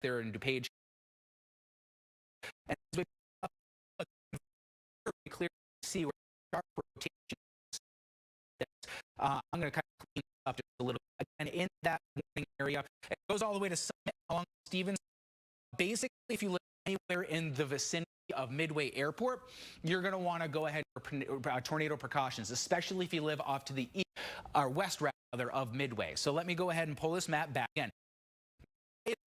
there in DuPage. And as we clearly see where sharp rotation is. I'm going to kind of clean up just a little bit. And in that area, it goes all the way to Summit along Stevens. Basically, if you live anywhere in the vicinity of Midway Airport, you're going to want to go ahead for tornado precautions, especially if you live off to the east or west rather of Midway. So let me go ahead and pull this map back again.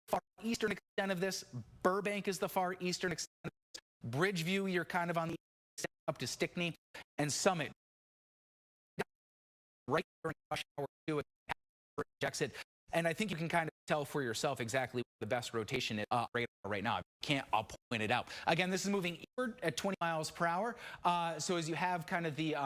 Far eastern extent of this, Burbank is the far eastern extent of this. Bridgeview, you're kind of on the east up to Stickney, and Summit right during rush hour 2 exit. And I think you can kind of tell for yourself exactly what the best rotation is right now. If you can't, I'll point it out. Again, this is moving eastward at 20 miles per hour. So as you have kind of the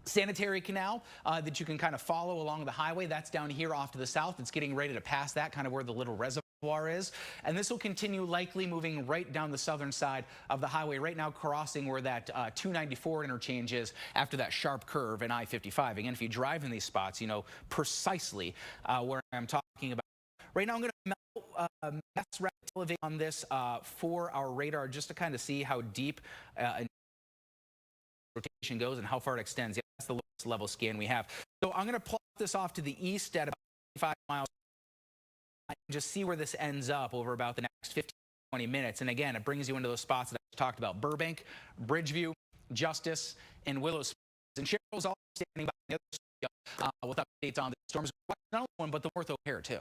sanitary canal that you can kind of follow along the highway, that's down here off to the south. It's getting ready to pass that, kind of where the little reservoir is. And this will continue likely moving right down the southern side of the highway, right now crossing where that 294 interchange is after that sharp curve in I-55. Again, if you drive in these spots, you know precisely where I'm talking about. Right now, I'm going to mess rapid on this for our radar just to kind of see how deep rotation goes and how far it extends. Yeah, that's the lowest level scan we have. So I'm going to plot this off to the east at about 5 miles and just see where this ends up over about the next 15, 20 minutes. And again, it brings you into those spots that I talked about: Burbank, Bridgeview, Justice, and Willow Springs. And Cheryl's also standing by the other with updates on the storms. Not only one, but the North O'Hare too.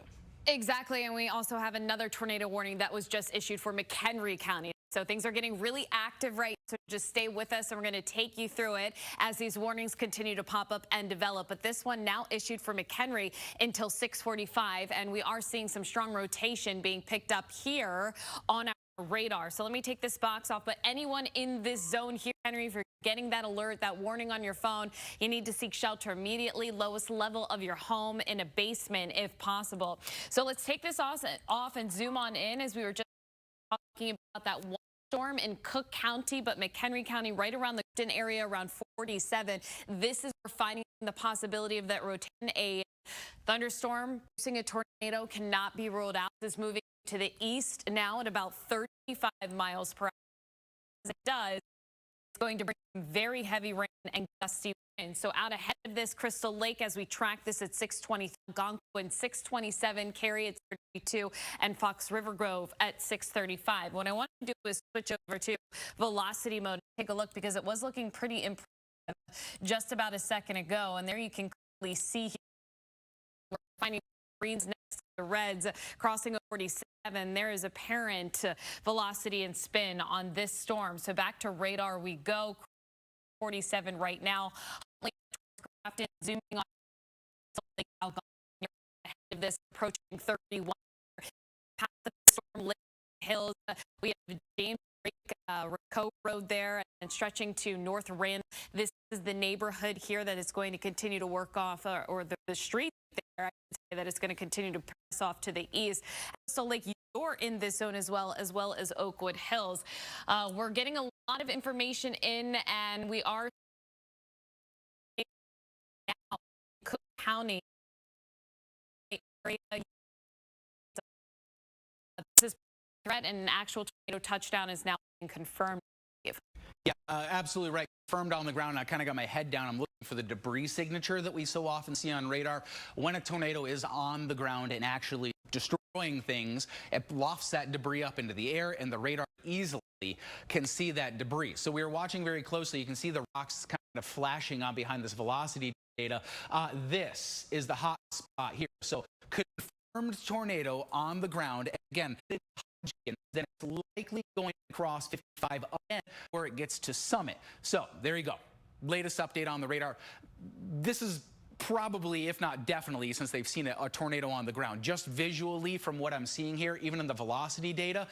Exactly, and we also have another tornado warning that was just issued for McHenry County. So things are getting really active right now, so just stay with us and we're going to take you through it as these warnings continue to pop up and develop. But this one now issued for McHenry until 6:45, and we are seeing some strong rotation being picked up here on our radar. So let me take this box off, but anyone in this zone here, Henry, if you're getting that alert, that warning on your phone, you need to seek shelter immediately. Lowest level of your home in a basement if possible. So let's take this off and zoom on in as we were just talking about that one storm in Cook County, but McHenry County right around the Clifton area around 47. This is where we're finding the possibility of that rotation. A thunderstorm using a tornado cannot be ruled out. It's moving to the east now at about 35 miles per hour. As it does, it's going to bring very heavy rain and gusty wind. So out ahead of this, Crystal Lake, as we track this at 6:20, Algonquin 6:27, Cary at 32, and Fox River Grove at 6:35. What I want to do is switch over to velocity mode. Take a look, because it was looking pretty impressive just about a second ago. And there you can clearly see here, we're finding greens next to the reds crossing over 47. There is apparent velocity and spin on this storm. So back to radar we go. 47 right now. Zooming on ahead of this, approaching 31. Past the storm Lake Hills, we have James Rico Road there and stretching to North Rand. This is the neighborhood here that is going to continue to work off, or the street there, I would say, that it's going to continue to press off to the east. So Lake, you're in this zone as well as Oakwood Hills. We're getting a lot of information in, and we are now Cook County area. This is threat, and an actual tornado touchdown is now being confirmed. Yeah, absolutely right. Confirmed on the ground. I kind of got my head down. I'm looking for the debris signature that we so often see on radar. When a tornado is on the ground and actually destroying things, it lofts that debris up into the air, and the radar easily can see that debris. So we are watching very closely. You can see the rocks kind of flashing on behind this velocity data. This is the hot spot here. So confirmed tornado on the ground. Again, then it's likely going to cross 55 again where it gets to Summit. So there you go. Latest update on the radar. This is probably, if not definitely, since they've seen a tornado on the ground. Just visually from what I'm seeing here, even in the velocity data,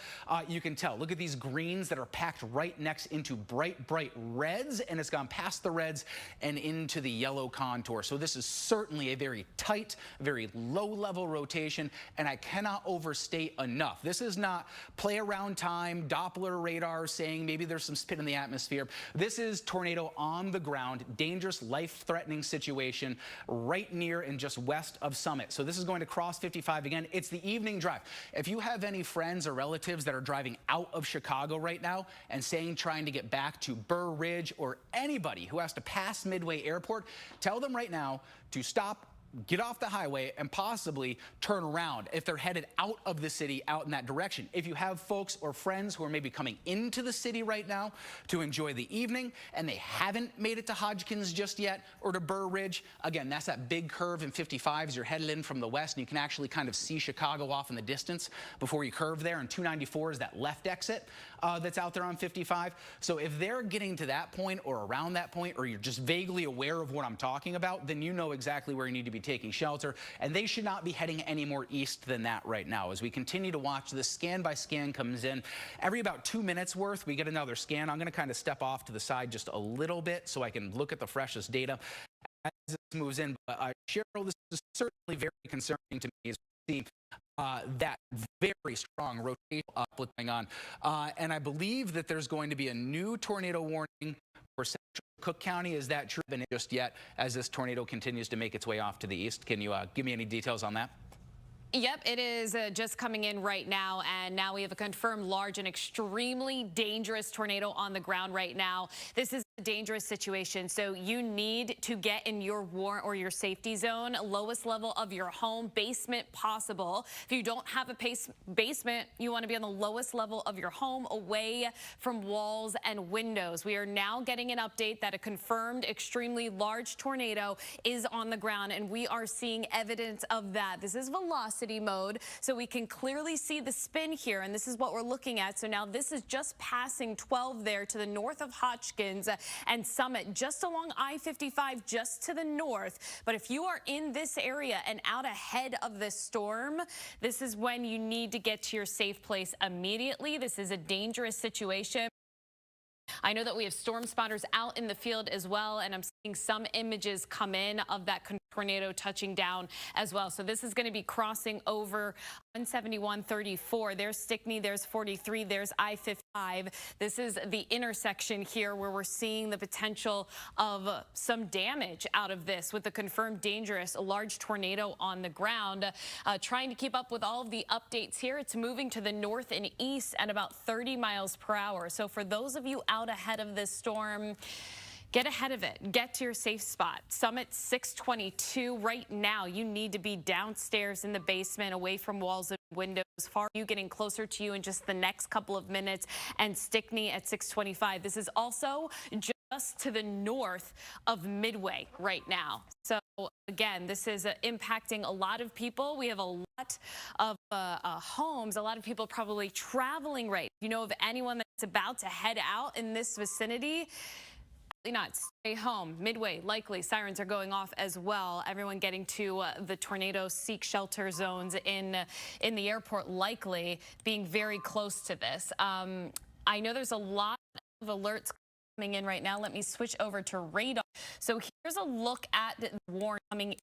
you can tell. Look at these greens that are packed right next into bright, bright reds, and it's gone past the reds and into the yellow contour. So this is certainly a very tight, very low-level rotation, and I cannot overstate enough. This is not play around time, Doppler radar saying maybe there's some spin in the atmosphere. This is tornado on the ground, dangerous, life-threatening situation. right near and just west of Summit. So this is going to cross 55 again. It's the evening drive. If you have any friends or relatives that are driving out of Chicago right now and trying to get back to Burr Ridge, or anybody who has to pass Midway Airport, tell them right now to stop, get off the highway, and possibly turn around if they're headed out of the city, out in that direction. If you have folks or friends who are maybe coming into the city right now to enjoy the evening and they haven't made it to Hodgkins just yet, or to Burr Ridge, again, that's that big curve in 55 as you're headed in from the west, and you can actually kind of see Chicago off in the distance before you curve there, and 294 is that left exit that's out there on 55. So if they're getting to that point or around that point, or you're just vaguely aware of what I'm talking about, then you know exactly where you need to be taking shelter, and they should not be heading any more east than that right now. As we continue to watch, this scan by scan comes in every about 2 minutes worth. We get another scan. I'm going to kind of step off to the side just a little bit so I can look at the freshest data as this moves in. But Cheryl, this is certainly very concerning to me as we see that very strong rotation uplift going on, and I believe that there's going to be a new tornado warning for Central Cook County. Is that true? Been just yet as this tornado continues to make its way off to the east? Can you give me any details on that? Yep, it is just coming in right now, and now we have a confirmed large and extremely dangerous tornado on the ground right now. This is a dangerous situation, so you need to get in your warrant or your safety zone, lowest level of your home, basement possible. If you don't have a basement, you want to be on the lowest level of your home, away from walls and windows. We are now getting an update that a confirmed extremely large tornado is on the ground, and we are seeing evidence of that. This is velocity mode, so we can clearly see the spin here, and this is what we're looking at. So now this is just passing 12 there to the north of Hodgkins and Summit, just along I-55, just to the north. But if you are in this area and out ahead of this storm, this is when you need to get to your safe place immediately. This is a dangerous situation. I know that we have storm spotters out in the field as well, and I'm seeing some images come in of that tornado touching down as well. So this is going to be crossing over 171-34. There's Stickney, there's 43, there's I-55. This is the intersection here where we're seeing the potential of some damage out of this with the confirmed dangerous large tornado on the ground. Trying to keep up with all of the updates here. It's moving to the north and east at about 30 miles per hour. So for those of you out ahead of this storm, get ahead of it. Get to your safe spot. Summit 622. Right now, you need to be downstairs in the basement, away from walls and windows. Far you getting closer to you in just the next couple of minutes. And Stickney at 625. This is also just to the north of Midway right now. So again, this is impacting a lot of people. We have a lot of homes, a lot of people probably traveling right. You know of anyone that's about to head out in this vicinity? Not. Stay home. Midway, likely sirens are going off as well. Everyone getting to the tornado seek shelter zones in the airport, likely being very close to this. I know there's a lot of alerts coming in right now. Let me switch over to radar. So here's a look at the warning coming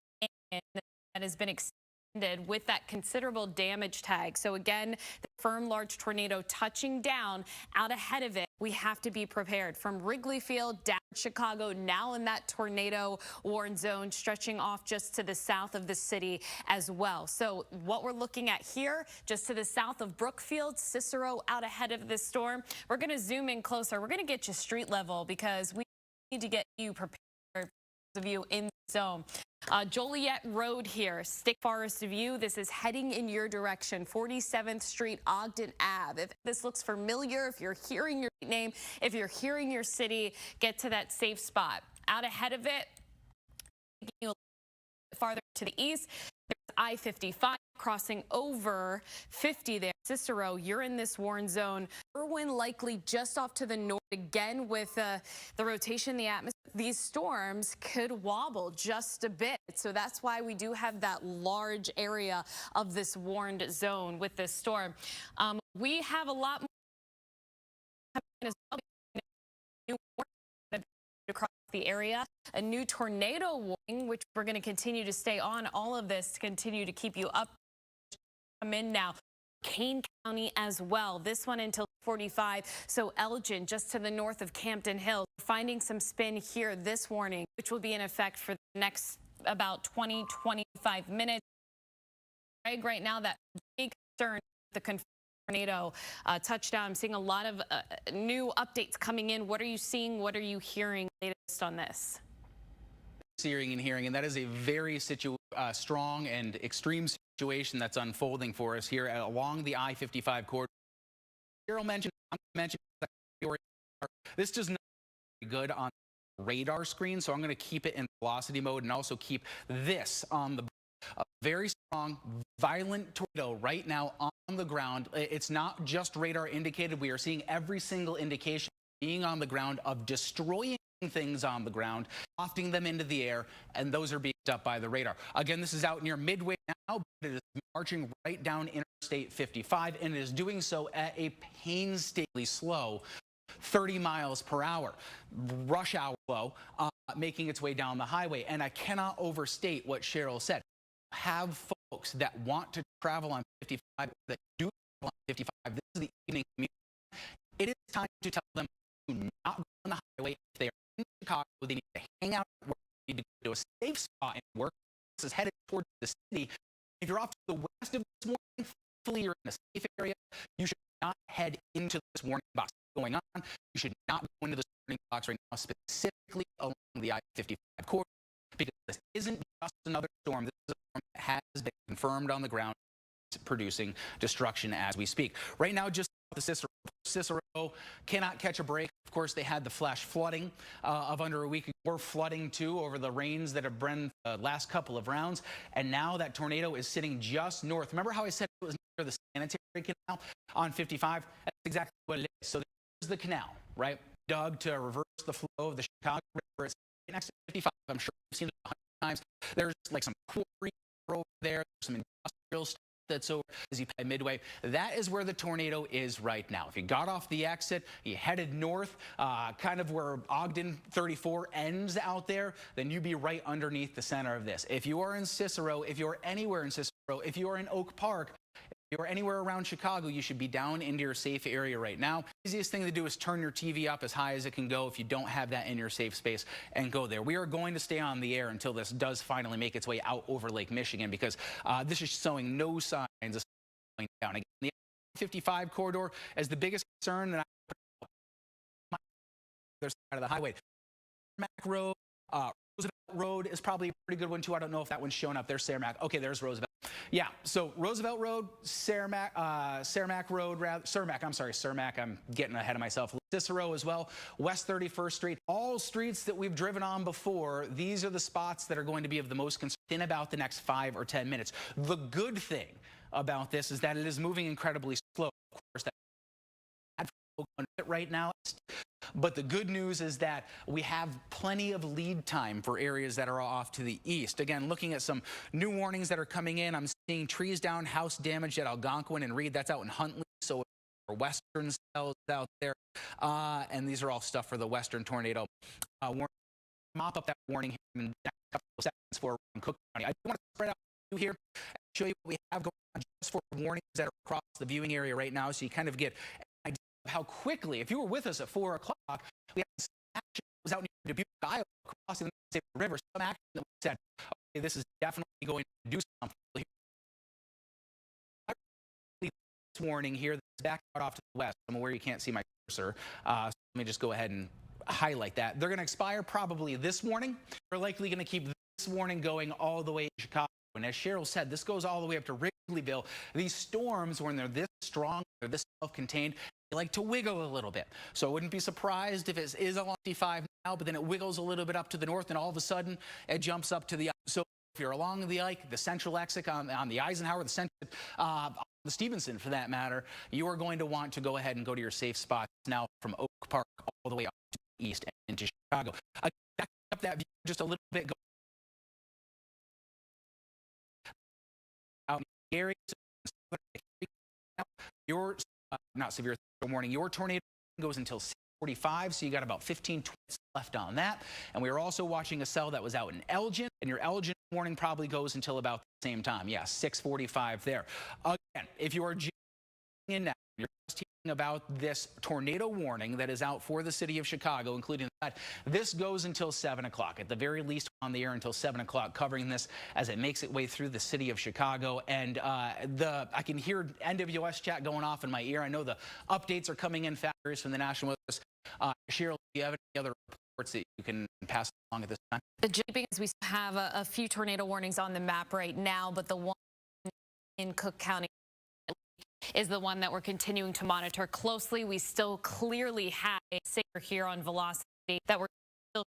in that has been extended with that considerable damage tag. So again, the firm large tornado touching down. Out ahead of it, we have to be prepared. From Wrigley Field down Chicago, now in that tornado warning zone, stretching off just to the south of the city as well. So what we're looking at here, just to the south of Brookfield, Cicero, out ahead of this storm. We're going to zoom in closer. We're going to get you street level because we need to get you prepared, those of you in the zone. Joliet Road here, Stick Forest View. This is heading in your direction. 47th Street, Ogden Ave. If this looks familiar, if you're hearing your name, if you're hearing your city, get to that safe spot. Out ahead of it, taking you a little bit farther to the east, there's I-55 crossing over 50 there. Cicero, you're in this warning zone. Irwin likely just off to the north. Again, with the rotation in the atmosphere, these storms could wobble just a bit. So that's why we do have that large area of this warned zone with this storm. We have a lot more coming in as well across the area. A new tornado warning, which we're going to continue to stay on all of this to continue to keep you up. Come in now. Kane County as well. This one until 45. So Elgin, just to the north of Campton Hills. Finding some spin here this warning, which will be in effect for the next about 20-25 minutes. Greg, right now, that big concern, the confirmed tornado touchdown. I'm seeing a lot of new updates coming in. What are you seeing? What are you hearing latest on this? Seeing and hearing, and that is a very strong and extreme situation that's unfolding for us here along the I-55 corridor. Cheryl mentioned this does not look good on the radar screen, so I'm going to keep it in velocity mode and also keep this on the very strong, violent tornado right now on the ground. It's not just radar indicated. We are seeing every single indication being on the ground of destroying things on the ground, lofting them into the air, and those are being picked up by the radar. Again, this is out near Midway now, but it is marching right down Interstate 55, and it is doing so at a painstakingly slow 30 miles per hour, rush hour slow, making its way down the highway. And I cannot overstate what Cheryl said. Have folks that want to travel on 55, that do travel on 55, this is the evening commute. It is time to tell them to not go on the highway. If they are in Chicago, they need to hang out at work, they need to go to a safe spot and work. This is headed towards the city. If you're off to the west of this morning, hopefully you're in a safe area. You should not head into this warning box going on. You should not go into this warning box right now, specifically along the I-55 corridor, because this isn't just another storm. This is a storm that has been confirmed on the ground, producing destruction as we speak. Right now, just the Cicero cannot catch a break. Of course, they had the flash flooding of under a week ago. We're flooding too over the rains that have been the last couple of rounds. And now that tornado is sitting just north. Remember how I said it was near the sanitary canal on 55? That's exactly what it is. So there's the canal, right? Dug to reverse the flow of the Chicago River. It's next to 55. I'm sure you've seen it 100 times. There's like some quarry over there. There's some industrial stuff that's over as you head Midway. That is where the tornado is right now. If you got off the exit, you headed north, kind of where Ogden 34 ends out there, then you'd be right underneath the center of this. If you are in Cicero, if you're anywhere in Cicero, if you are in Oak Park, if you're anywhere around Chicago, you should be down into your safe area right now. Easiest thing to do is turn your TV up as high as it can go if you don't have that in your safe space, and go there. We are going to stay on the air until this does finally make its way out over Lake Michigan, because this is showing no signs of slowing down. Again, the 55 corridor is the biggest concern that I on the other side of the highway. Mac Road, Roosevelt Road is probably a pretty good one too. I don't know if that one's showing up. There's Cermak. Okay, there's Roosevelt. Yeah, so Roosevelt Road, Cermak Road, Cermak, I'm getting ahead of myself. Cicero as well, West 31st Street, all streets that we've driven on before. These are the spots that are going to be of the most concern in about the next 5 or 10 minutes. The good thing about this is that it is moving incredibly slow. Of course, that's right now. But the good news is that we have plenty of lead time for areas that are off to the east. Again, looking at some new warnings that are coming in, I'm seeing trees down, house damage at Algonquin and Reed. That's out in Huntley, so western cells out there. And these are all stuff for the western tornado. Mop up that warning here in the next couple of seconds for Cook County. I want to spread out you here and show you what we have going on just for warnings that are across the viewing area right now, so you kind of get how quickly, if you were with us at 4 o'clock, we had some action that was out near Dubuque, Iowa, crossing the river. Some action that we said, okay, this is definitely going to do something. This warning here that's back out off to the west, I'm aware you can't see my cursor. So let me just go ahead and highlight that. They're going to expire probably this morning. We're likely going to keep this warning going all the way to Chicago. And as Cheryl said, this goes all the way up to Wrigleyville. These storms, when they're this strong, they're this self-contained, they like to wiggle a little bit. So I wouldn't be surprised if it is along 55 now, but then it wiggles a little bit up to the north, and all of a sudden it jumps up to the so if you're along the Ike, the central exit on the Eisenhower, the central, the Stevenson for that matter, you are going to want to go ahead and go to your safe spots now from Oak Park all the way up to the east and into Chicago. Back up that view just a little bit. Out in the areas, your not severe warning. Your tornado goes until 6:45, so you got about 15 minutes left on that. And we are also watching a cell that was out in Elgin, and your Elgin warning probably goes until about the same time. Yeah, 6:45 there. Again, if you are in now, you're just hearing about this tornado warning that is out for the city of Chicago, including that. This goes until 7 o'clock. At the very least, on the air until 7 o'clock, covering this as it makes its way through the city of Chicago. And I can hear NWS chat going off in my ear. I know the updates are coming in fast from the National Weather Service. Cheryl, do you have any other reports that you can pass along at this time? Because we have a few tornado warnings on the map right now, but the one in Cook County is the one that we're continuing to monitor closely. We still clearly have a signal here on velocity that we're still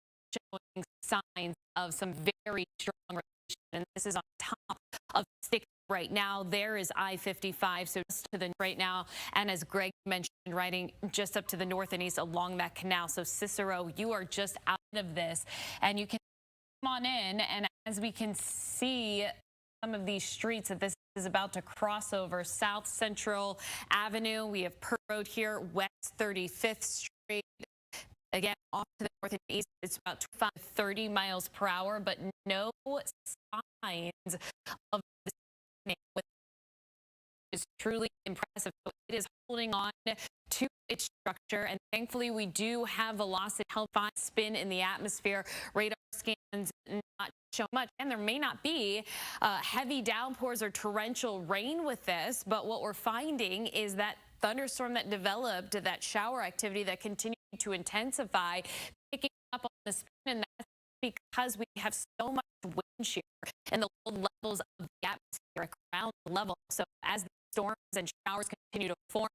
showing signs of some very strong rotation, and this is on top of stick right now. There is I-55, so just to the right now, and as Greg mentioned, riding just up to the north and east along that canal. So Cicero, you are just out of this, and you can come on in, and as we can see some of these streets that this is about to cross over, South Central Avenue, we have Pearl Road here, West 35th Street. Again, off to the north and east, it's about 25 to 30 miles per hour, but no signs of this. It's truly impressive. So it is holding on to its structure, and thankfully we do have velocity help find spin in the atmosphere. Radar scans not show much, and there may not be heavy downpours or torrential rain with this, but what we're finding is that thunderstorm that developed, that shower activity that continued to intensify, picking up on the spin, and that's because we have so much wind shear in the low levels of the atmosphere at ground level. So as the storms and showers continue to form,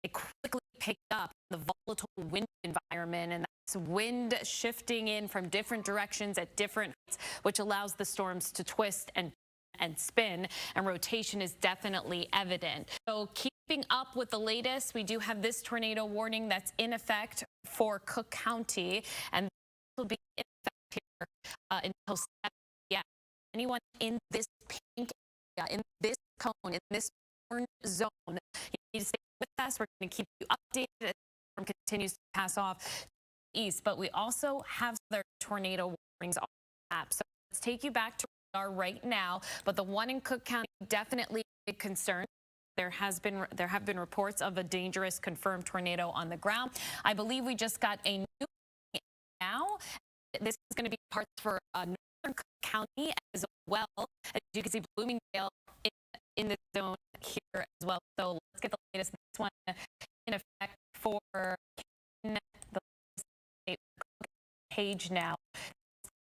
they quickly pick up the volatile wind environment, and that's wind shifting in from different directions at different heights, which allows the storms to twist and spin, and rotation is definitely evident. So keeping up with the latest, we do have this tornado warning that's in effect for Cook County, and this will be in effect here until 7 p.m. Anyone in this pink area, in this cone, in this orange zone, you need to stay with us. We're going to keep you updated as the storm continues to pass off east, but we also have other tornado warnings on the map. So let's take you back to where we are right now, but the one in Cook County, definitely a big concern. There have been reports of a dangerous confirmed tornado on the ground. I believe we just got a new now. This is going to be parts for northern Cook County as well. As you can see, Bloomingdale in the zone here as well. So let's get the latest. This one in effect for the state page now,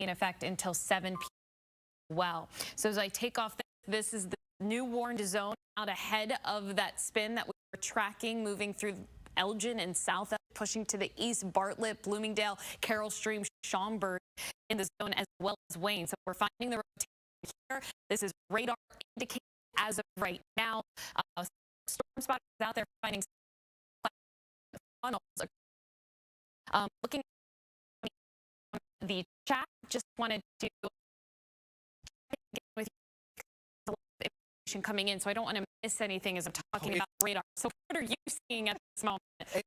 in effect until 7 p.m. well. So as I take off, this is the new warned zone out ahead of that spin that we were tracking, moving through Elgin and South, pushing to the east, Bartlett, Bloomingdale, Carroll Stream, Schaumburg in the zone, as well as Wayne. So we're finding the rotation here. This is radar indicated as of right now. Storm spotters out there finding funnels. Looking at the chat, just wanted to get with you coming in, so I don't want to miss anything as I'm talking about radar. So what are you seeing at this moment?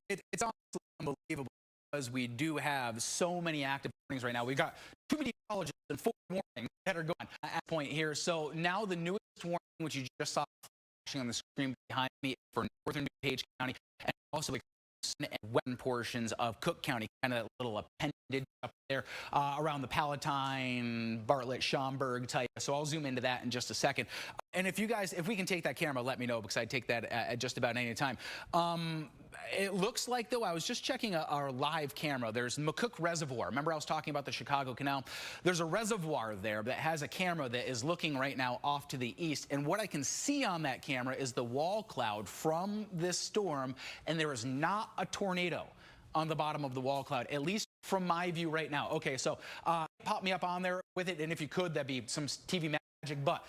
It's honestly unbelievable, because we do have so many active warnings right now. We've got too many colleges and 4 warnings that are going at this point here. So now the newest warning, which you just saw flashing on the screen behind me, for northern DuPage County, and also and western portions of Cook County, kind of a little appendage up there around the Palatine, Bartlett, Schaumburg type. So I'll zoom into that in just a second. And if we can take that camera, let me know, because I take that at just about any time. It looks like, though, I was just checking our live camera. There's McCook Reservoir. Remember I was talking about the Chicago Canal? There's a reservoir there that has a camera that is looking right now off to the east. And what I can see on that camera is the wall cloud from this storm, and there is not a tornado on the bottom of the wall cloud, at least from my view right now. Okay, so pop me up on there with it, and if you could, that'd be some TV magic. But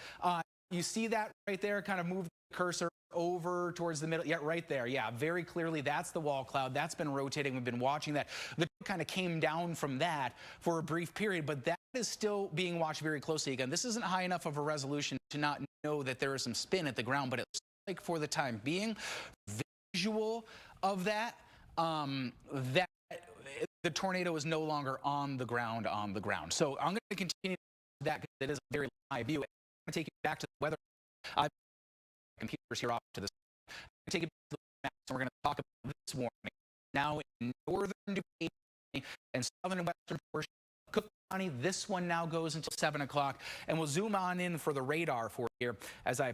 you see that right there? Kind of move the cursor over towards the middle. Yeah, right there. Yeah, very clearly that's the wall cloud. That's been rotating. We've been watching that. The kind of came down from that for a brief period, but that is still being watched very closely. Again, this isn't high enough of a resolution to not know that there is some spin at the ground, but it looks like for the time being, visual of that, that the tornado is no longer on the ground. So I'm going to continue that, because it is a very high view. I'm going to take you back to the weather. Computers here off to the take it back to the map, and we're going to talk about this warning. Now in northern DuPage County and southern and western portion of Cook County, this one now goes until 7 o'clock. And we'll zoom on in for the radar for you here as I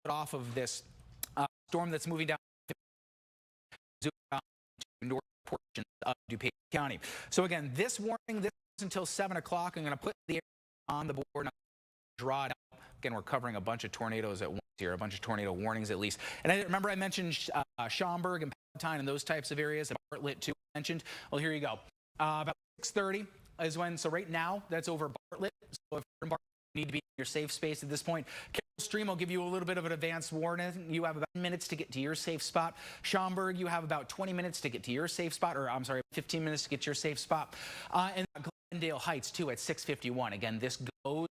put off of this storm that's moving down. Zoom down to northern portions of DuPage County. So again, this warning, this is until 7 o'clock. I'm going to put the area on the board. Draw it out. Again, we're covering a bunch of tornadoes at once here, a bunch of tornado warnings at least. And I remember I mentioned Schaumburg and Palatine and those types of areas, and Bartlett too mentioned. Well, here you go. About 6:30 is when, so right now that's over Bartlett. So if you're in Bartlett, you need to be in your safe space at this point. Carroll Stream will give you a little bit of an advance warning. You have about 10 minutes to get to your safe spot. Schaumburg, you have about 20 minutes to get to your safe spot, or I'm sorry, 15 minutes to get to your safe spot. And Glendale Heights too at 6:51. Again, this goes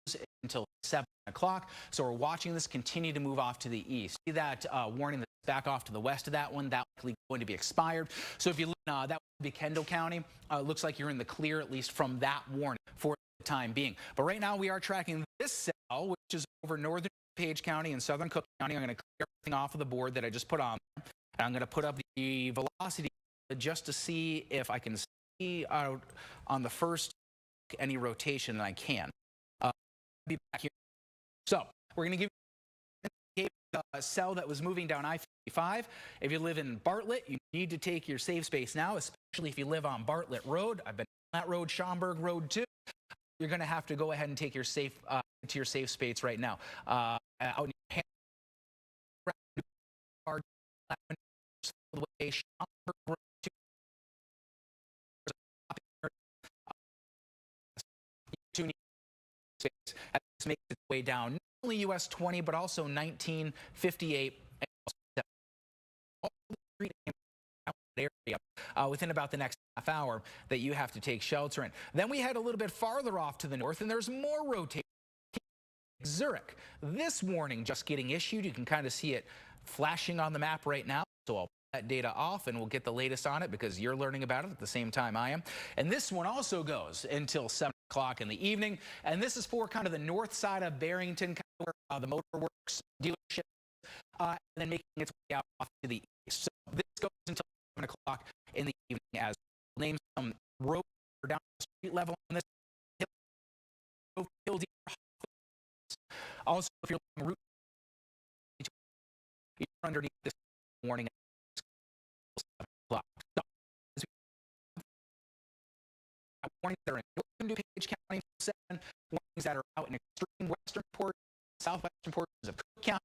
until 7 o'clock. So we're watching this continue to move off to the east. See that warning that's back off to the west of that one, that's likely going to be expired. So if you look, that would be Kendall County. Looks like you're in the clear at least from that warning for the time being. But right now we are tracking this cell, which is over northern DuPage County and southern Cook County. I'm going to clear everything off of the board that I just put on there. And I'm going to put up the velocity just to see if I can see out on the first any rotation that I can. Be back here. So we're going to give you a cell that was moving down I-55. If you live in Bartlett, you need to take your safe space now, especially if you live on Bartlett Road. I've been on that road, Schaumburg Road too. You're going to have to go ahead and take your safe to your safe space right now. Out in your way, Schaumburg Road 2. This makes its way down not only US 20 but also 19, 58, and all the area within about the next half hour that you have to take shelter in. Then we head a little bit farther off to the north, and there's more rotation. Zurich, this warning just getting issued. You can kind of see it flashing on the map right now. So I'll that data off and we'll get the latest on it because you're learning about it at the same time I am. And this one also goes until 7 o'clock in the evening. And this is for kind of the north side of Barrington, kind of where the Motorworks dealership, and then making its way out off to the east. So this goes until 7 o'clock in the evening as we'll name some roads down the street level on this hill. Also, if you're on route, you're underneath this warning. Warnings that are in northern DuPage County, 7 warnings that are out in extreme western portions, southwestern portions of Cook County,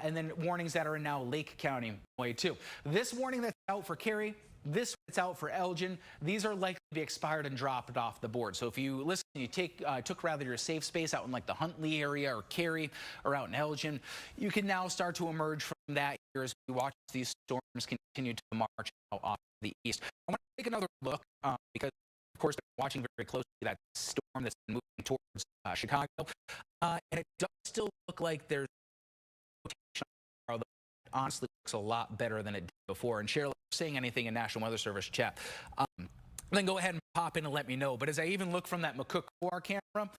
and then warnings that are in now Lake County way 2. This warning that's out for Cary, this that's out for Elgin, these are likely to be expired and dropped off the board. So if you listen, you took rather your safe space out in like the Huntley area or Cary or out in Elgin, you can now start to emerge from that here as we watch these storms continue to march out off the east. I want to take another look because of course, they're watching very closely that storm that's moving towards Chicago. And it does still look like there's rotation. Honestly, looks a lot better than it did before. And Cheryl, if you're saying anything in National Weather Service chat, then go ahead and pop in and let me know. But as I even look from that McCook FOR camera,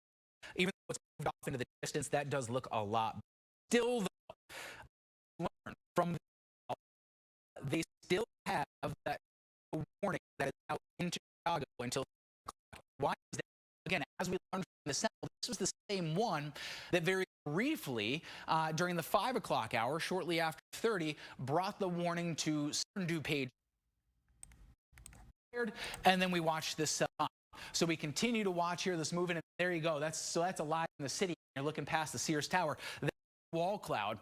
even though it's moved off into the distance, that does look a lot better. Still, though, from they still have that warning that is out into Chicago until why is that? Again, as we learned from the sample, this was the same one that very briefly during the 5 o'clock hour, shortly after 30, brought the warning to southern DuPage. And then we watched this so we continue to watch here this moving, and there you go. That's alive in the city. You're looking past the Sears Tower. Wall cloud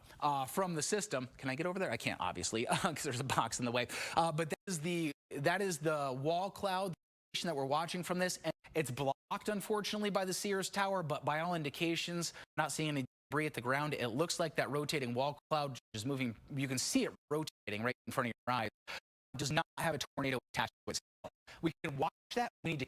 from the system. Can I get over there? I can't, obviously, because there's a box in the way. But that is the wall cloud that we're watching from this, and it's blocked, unfortunately, by the Sears Tower. But by all indications, not seeing any debris at the ground. It looks like that rotating wall cloud is moving. You can see it rotating right in front of your eyes. It does not have a tornado attached to it. We can watch that. We need to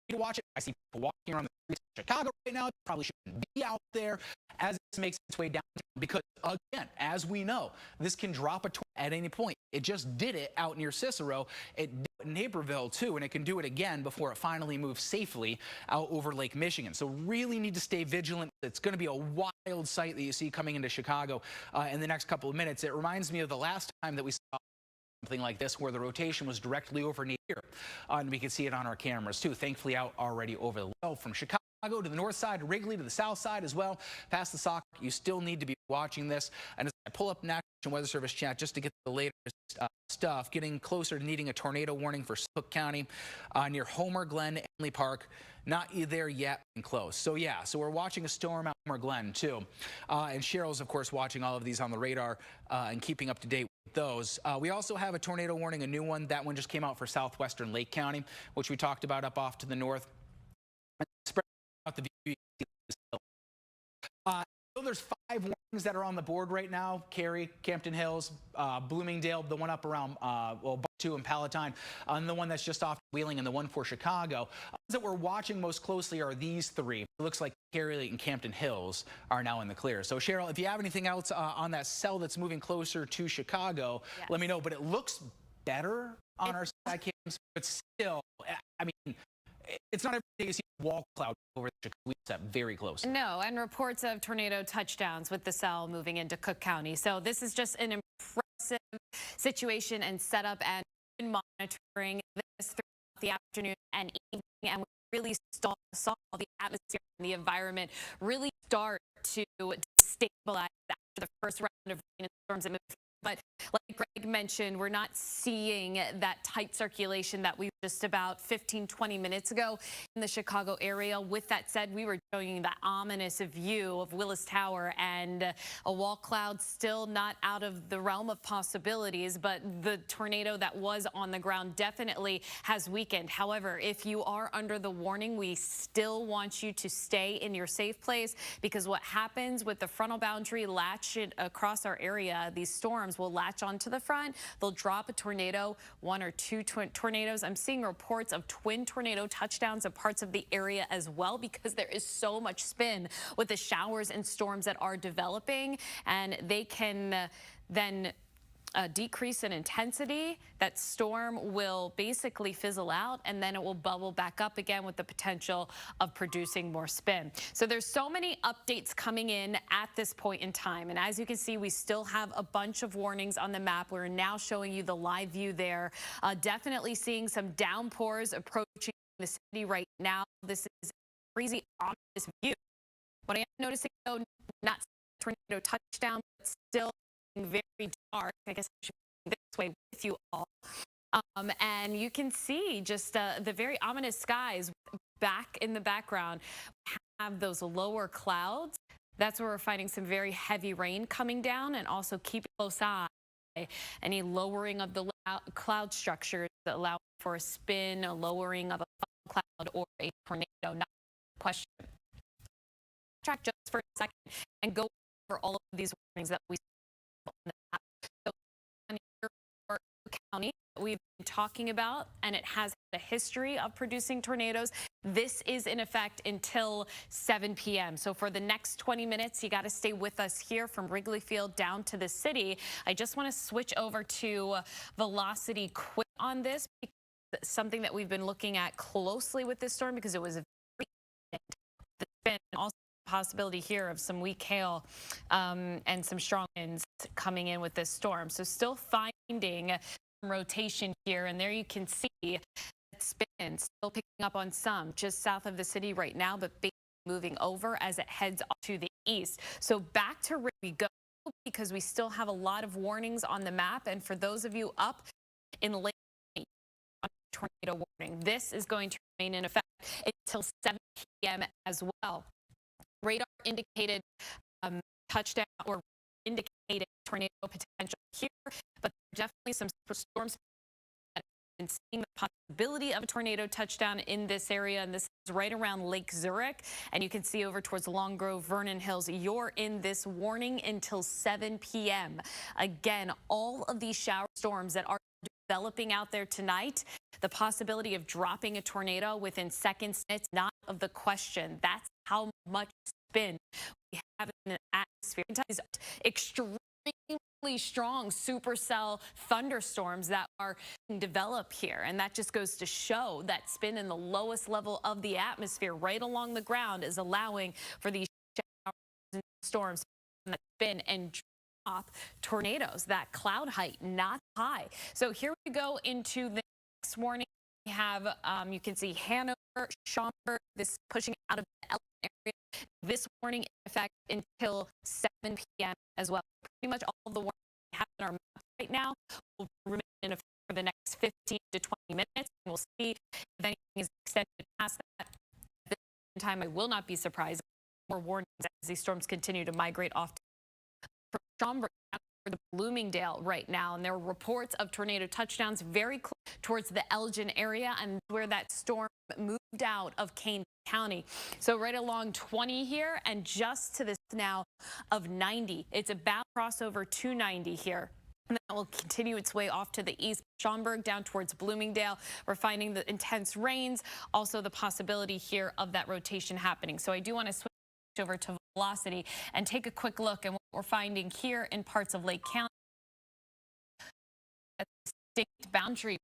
to watch it. I see people walking around the streets of Chicago right now. Probably shouldn't be out there as this makes its way down because, again, as we know, this can drop a tornado at any point. It just did it out near Cicero. It did it in Naperville, too, and it can do it again before it finally moves safely out over Lake Michigan. So really need to stay vigilant. It's going to be a wild sight that you see coming into Chicago in the next couple of minutes. It reminds me of the last time that we saw something like this where the rotation was directly over near here, and we can see it on our cameras too. Thankfully out already over the well from Chicago to the north side, Wrigley to the south side as well, past the Sock. You still need to be watching this. And as I pull up National Weather Service chat just to get the latest stuff, getting closer to needing a tornado warning for Cook County near Homer Glen, Emily Park. Not there yet and close. So yeah, so we're watching a storm out Homer Glen too. And Cheryl's of course watching all of these on the radar and keeping up to date with those. We also have a tornado warning, a new one. That one just came out for southwestern Lake County, which we talked about up off to the north. Spread out the view. So there's 5 warnings that are on the board right now. Cary, Campton Hills, Bloomingdale, the one up around well, 2 and Palatine, and the one that's just off Wheeling, and the one for Chicago. Ones that we're watching most closely are these 3. It looks like Cary and Campton Hills are now in the clear. So Cheryl, if you have anything else on that cell that's moving closer to Chicago, yes, let me know. But it looks better on our side cams, but still, I mean, it's not every day you see a wall cloud over the Chicago step very close. No, and reports of tornado touchdowns with the cell moving into Cook County. So this is just an impressive situation and setup, and monitoring this throughout the afternoon and evening, and we really saw the atmosphere and the environment really start to stabilize after the first round of rain and storms that moved. But like Greg mentioned, we're not seeing that tight circulation that we were just about 15-20 minutes ago in the Chicago area. With that said, we were showing you that ominous view of Willis Tower, and a wall cloud still not out of the realm of possibilities, but the tornado that was on the ground definitely has weakened. However, if you are under the warning, we still want you to stay in your safe place, because what happens with the frontal boundary latch across our area, these storms will latch onto the front. They'll drop a tornado, 1 or 2 tornadoes. I'm seeing reports of twin tornado touchdowns in parts of the area as well, because there is so much spin with the showers and storms that are developing, and they can then decrease in intensity. That storm will basically fizzle out, and then it will bubble back up again with the potential of producing more spin. So there's so many updates coming in at this point in time, and as you can see, we still have a bunch of warnings on the map. We're now showing you the live view there. Definitely seeing some downpours approaching the city right now. This is a crazy ominous view. What I am noticing, though, not tornado touchdown, but still very dark. I guess I should be this way with you all. And you can see just the very ominous skies back in the background. We have those lower clouds. That's where we're finding some very heavy rain coming down, and also keep a close eye. Any lowering of the cloud structures that allow for a spin, a lowering of a cloud, or a tornado. Not a question. Track just for a second and go over all of these warnings that we see on the map. So on your county we've been talking about, and it has a history of producing tornadoes. This is in effect until 7 p.m. So for the next 20 minutes, you got to stay with us here from Wrigley Field down to the city. I just want to switch over to velocity quick on this, because it's something that we've been looking at closely with this storm, because it was there's been also possibility here of some weak hail and some strong winds coming in with this storm. So still finding rotation here, and there you can see that spin still picking up on some just south of the city right now, but moving over as it heads to the east. So back to where we go, because we still have a lot of warnings on the map. And for those of you up in Lake, tornado warning, this is going to remain in effect until 7 p.m. as well. Radar indicated touchdown, or indicated tornado potential here, but definitely some storms. And seeing the possibility of a tornado touchdown in this area, and this is right around Lake Zurich, and you can see over towards Long Grove, Vernon Hills. You're in this warning until 7 p.m. Again, all of these shower storms that are developing out there tonight. The possibility of dropping a tornado within seconds, it's not of the question. That's how much spin we have in the atmosphere. These extremely strong supercell thunderstorms that are developed here. And that just goes to show that spin in the lowest level of the atmosphere right along the ground is allowing for these showers and storms that spin and drop tornadoes. That cloud height not high. So here we go into the next warning. We have, you can see Hanover, Schaumburg, this pushing out of the Elgin area. This warning in effect until 7 p.m. as well. Pretty much all of the warnings we have in our map right now will remain in effect for the next 15 to 20 minutes. And we'll see if anything is extended past that. At this time, I will not be surprised. More warnings as these storms continue to migrate off from Schaumburg to the Bloomingdale right now, and there are reports of tornado touchdowns very close towards the Elgin area and where that storm moved out of Kane County. So right along 20 here and just to this now of 90. It's about crossover 290 here. And that will continue its way off to the east, Schaumburg down towards Bloomingdale. We're finding the intense rains, also the possibility here of that rotation happening. So I do want to switch over to velocity and take a quick look at what we're finding here in parts of Lake County. A distinct boundary,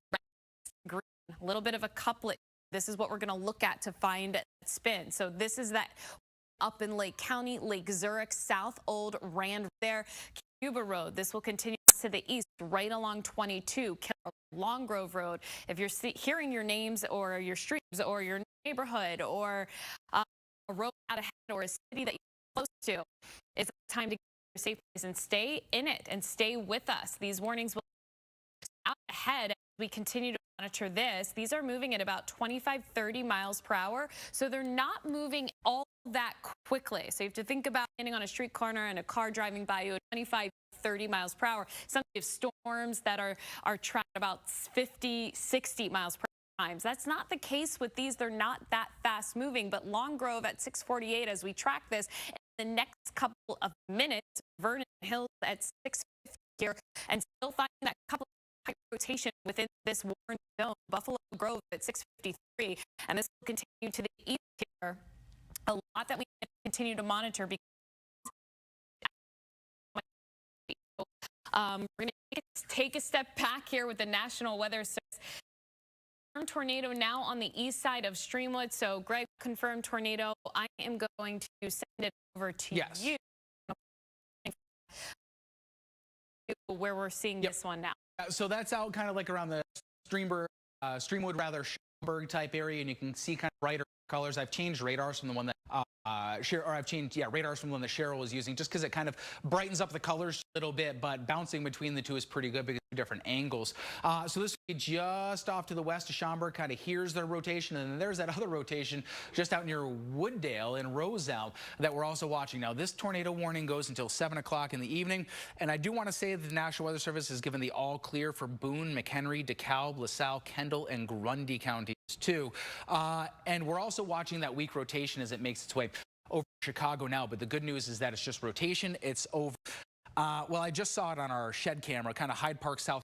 green, a little bit of a couplet. This is what we're going to look at to find spin. So this is that up in Lake County, Lake Zurich, South Old Rand there, Cuba Road. This will continue to the east, right along 22, Long Grove Road. If you're hearing your names or your streets or your neighborhood or a road out ahead or a city that you're close to, it's time to get your safe place and stay in it and stay with us. These warnings will be out ahead as we continue to monitor this. These are moving at about 25-30 miles per hour, so they're not moving all that quickly. So you have to think about standing on a street corner and a car driving by you at 25-30 miles per hour. Some have storms that are tracked about 50-60 miles per hour. That's not the case with these. They're not that fast moving, but Long Grove at 6:48 as we track this in the next couple of minutes, Vernon Hills at 6:50 here, and still finding that couple of high rotation within this warning zone. Buffalo Grove at 6:53, and this will continue to the east here. A lot that we continue to monitor because we're going to take a step back here with the National Weather Service. Tornado now on the east side of Streamwood. So Greg, confirmed tornado. I am going to send it over to you. Where we're seeing this one now. So that's out kind of like around the Streamwood, rather Schaumburg type area, and you can see kind of brighter colors. I've changed radars from the one that radars from the one that Cheryl was using, just because it kind of brightens up the colors a little bit, but bouncing between the two is pretty good because of different angles. So this will be just off to the west of Schaumburg, kind of here's their rotation, and then there's that other rotation just out near Wooddale and Roselle that we're also watching. Now this tornado warning goes until 7 o'clock in the evening, and I do want to say that the National Weather Service has given the all clear for Boone, McHenry, DeKalb, LaSalle, Kendall, and Grundy counties too. And we're also watching that weak rotation as it makes its way over Chicago now, but the good news is that it's just rotation. It's over. Well, I just saw it on our shed camera, kind of Hyde Park, South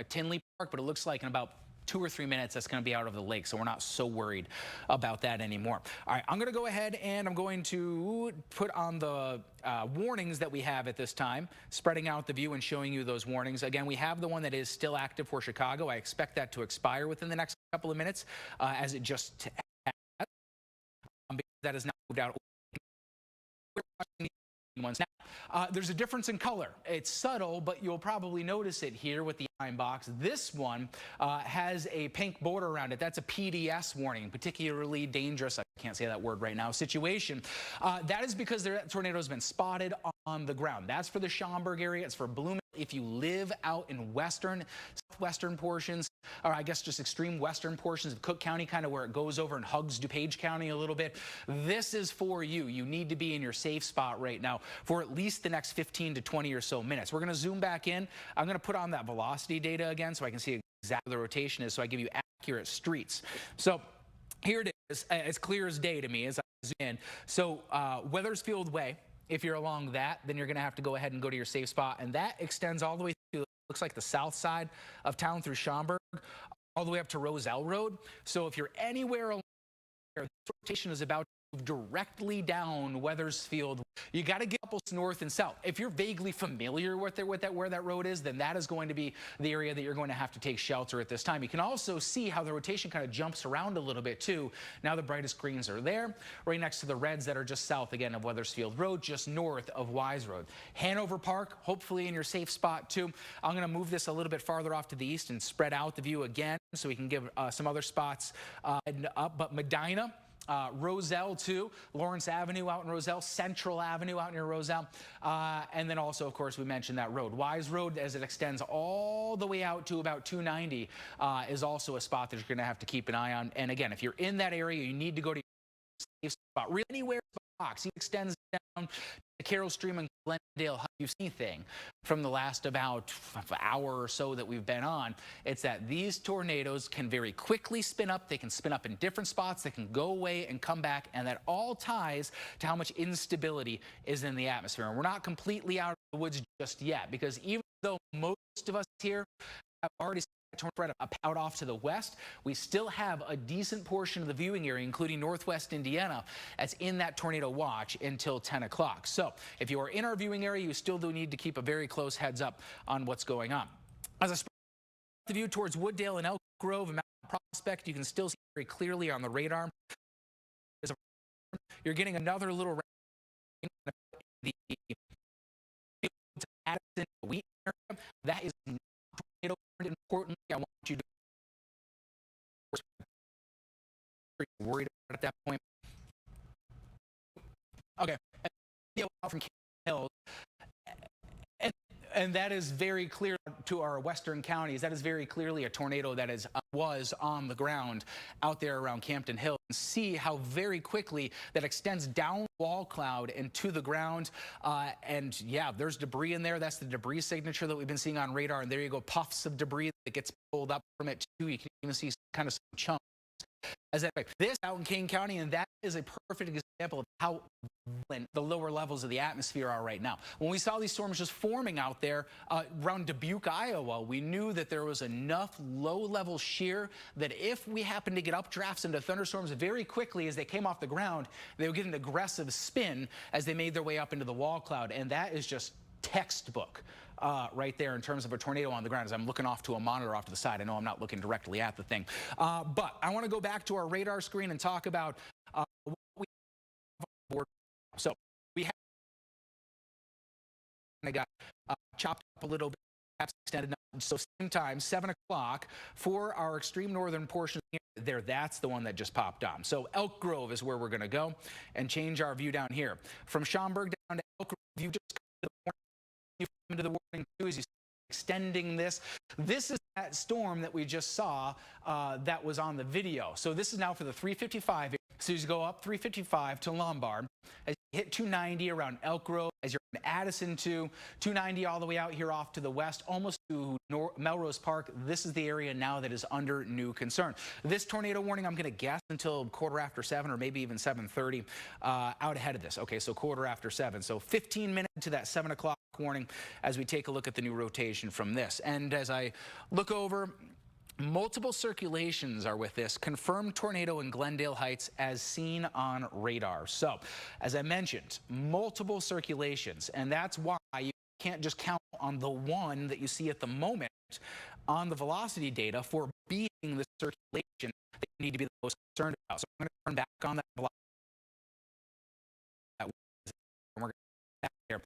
Tinley Park, but it looks like in about 2 or 3 minutes that's going to be out of the lake, so we're not so worried about that anymore. All right, I'm going to go ahead and I'm going to put on the warnings that we have at this time, spreading out the view and showing you those warnings. Again, we have the one that is still active for Chicago. I expect that to expire within the next couple of minutes as it just has. That has now moved out. Now, there's a difference in color. It's subtle, but you'll probably notice it here with the iron box. This one has a pink border around it. That's a PDS warning, particularly dangerous, I can't say that word right now, situation. That is because the tornado has been spotted on the ground. That's for the Schaumburg area. It's for Bloomingdale. If you live out in southwestern portions, or I guess just extreme western portions of Cook County, kind of where it goes over and hugs DuPage County a little bit, this is for you. You need to be in your safe spot right now for at least the next 15 to 20 or so minutes. We're going to zoom back in. I'm going to put on that velocity data again so I can see exactly where the rotation is, so I give you accurate streets. So here it is, as clear as day to me as I zoom in. So Weathersfield Way, if you're along that, then you're going to have to go ahead and go to your safe spot, and that extends all the way through looks like the south side of town through Schaumburg, all the way up to Roselle Road. So if you're anywhere along there, this rotation is about to move directly down Weathersfield. You got to get up north and south. If you're vaguely familiar with where that road is, then that is going to be the area that you're going to have to take shelter at this time. You can also see how the rotation kind of jumps around a little bit too. Now the brightest greens are there, right next to the reds that are just south again of Weathersfield Road, just north of Wise Road. Hanover Park, hopefully in your safe spot too. I'm going to move this a little bit farther off to the east and spread out the view again so we can give some other spots up. But Medina, Roselle too, Lawrence Avenue out in Roselle, Central Avenue out near Roselle, and then also, of course, we mentioned that road. Wise Road, as it extends all the way out to about 290, is also a spot that you're going to have to keep an eye on. And again, if you're in that area, you need to go to your safe spot. Really anywhere box. He extends down to Carroll Stream and Glendale. You've seen anything from the last about hour or so that we've been on. It's that these tornadoes can very quickly spin up. They can spin up in different spots. They can go away and come back. And that all ties to how much instability is in the atmosphere. And we're not completely out of the woods just yet, because even though most of us here have already spread out off to the west, we still have a decent portion of the viewing area, including northwest Indiana, that's in that tornado watch until 10 o'clock. So if you are in our viewing area, you still do need to keep a very close heads up on what's going on. As I spread the view towards Wooddale and Elk Grove and Mount Prospect, you can still see very clearly on the radar. You're getting another little rain in the Addison Wheat area. That is tornado. Importantly, I want you to be worried about at that point. Okay, from Hills, and that is very clear to our western counties. That is very clearly a tornado that was on the ground out there around Campton Hill. And see how very quickly that extends down wall cloud and to the ground. And yeah, there's debris in there. That's the debris signature that we've been seeing on radar. And there you go, puffs of debris that gets pulled up from it too. You can even see kind of some chunks. As this out in Kane County, and that is a perfect example of how violent the lower levels of the atmosphere are right now. When we saw these storms just forming out there around Dubuque, Iowa, we knew that there was enough low-level shear that if we happened to get updrafts into thunderstorms very quickly as they came off the ground, they would get an aggressive spin as they made their way up into the wall cloud, and that is just textbook right there in terms of a tornado on the ground. As I'm looking off to a monitor off to the side, I know I'm not looking directly at the thing, but I want to go back to our radar screen and talk about what we have on board. So we got chopped up a little bit, perhaps extended. So same time, 7 o'clock for our extreme northern portion there. That's the one that just popped on. So Elk Grove is where we're going to go and change our view down here from Schaumburg down to Elk Grove. You just into the warning too, as you extending this. This is that storm that we just saw that was on the video. So this is now for the 355. So you go up 355 to Lombard, as you hit 290 around Elk Grove, as you're in Addison to 290 all the way out here off to the west, almost to Melrose Park. This is the area now that is under new concern. This tornado warning, I'm going to guess until 7:15 or maybe even 7:30 out ahead of this. Okay, so 7:15. So 15 minutes to that 7 o'clock warning as we take a look at the new rotation from this. And as I look over, multiple circulations are with this confirmed tornado in Glendale Heights as seen on radar. So as I mentioned, multiple circulations, and that's why you can't just count on the one that you see at the moment on the velocity data for being the circulation that you need to be the most concerned about. So I'm going to turn back on that velocity. We're back here on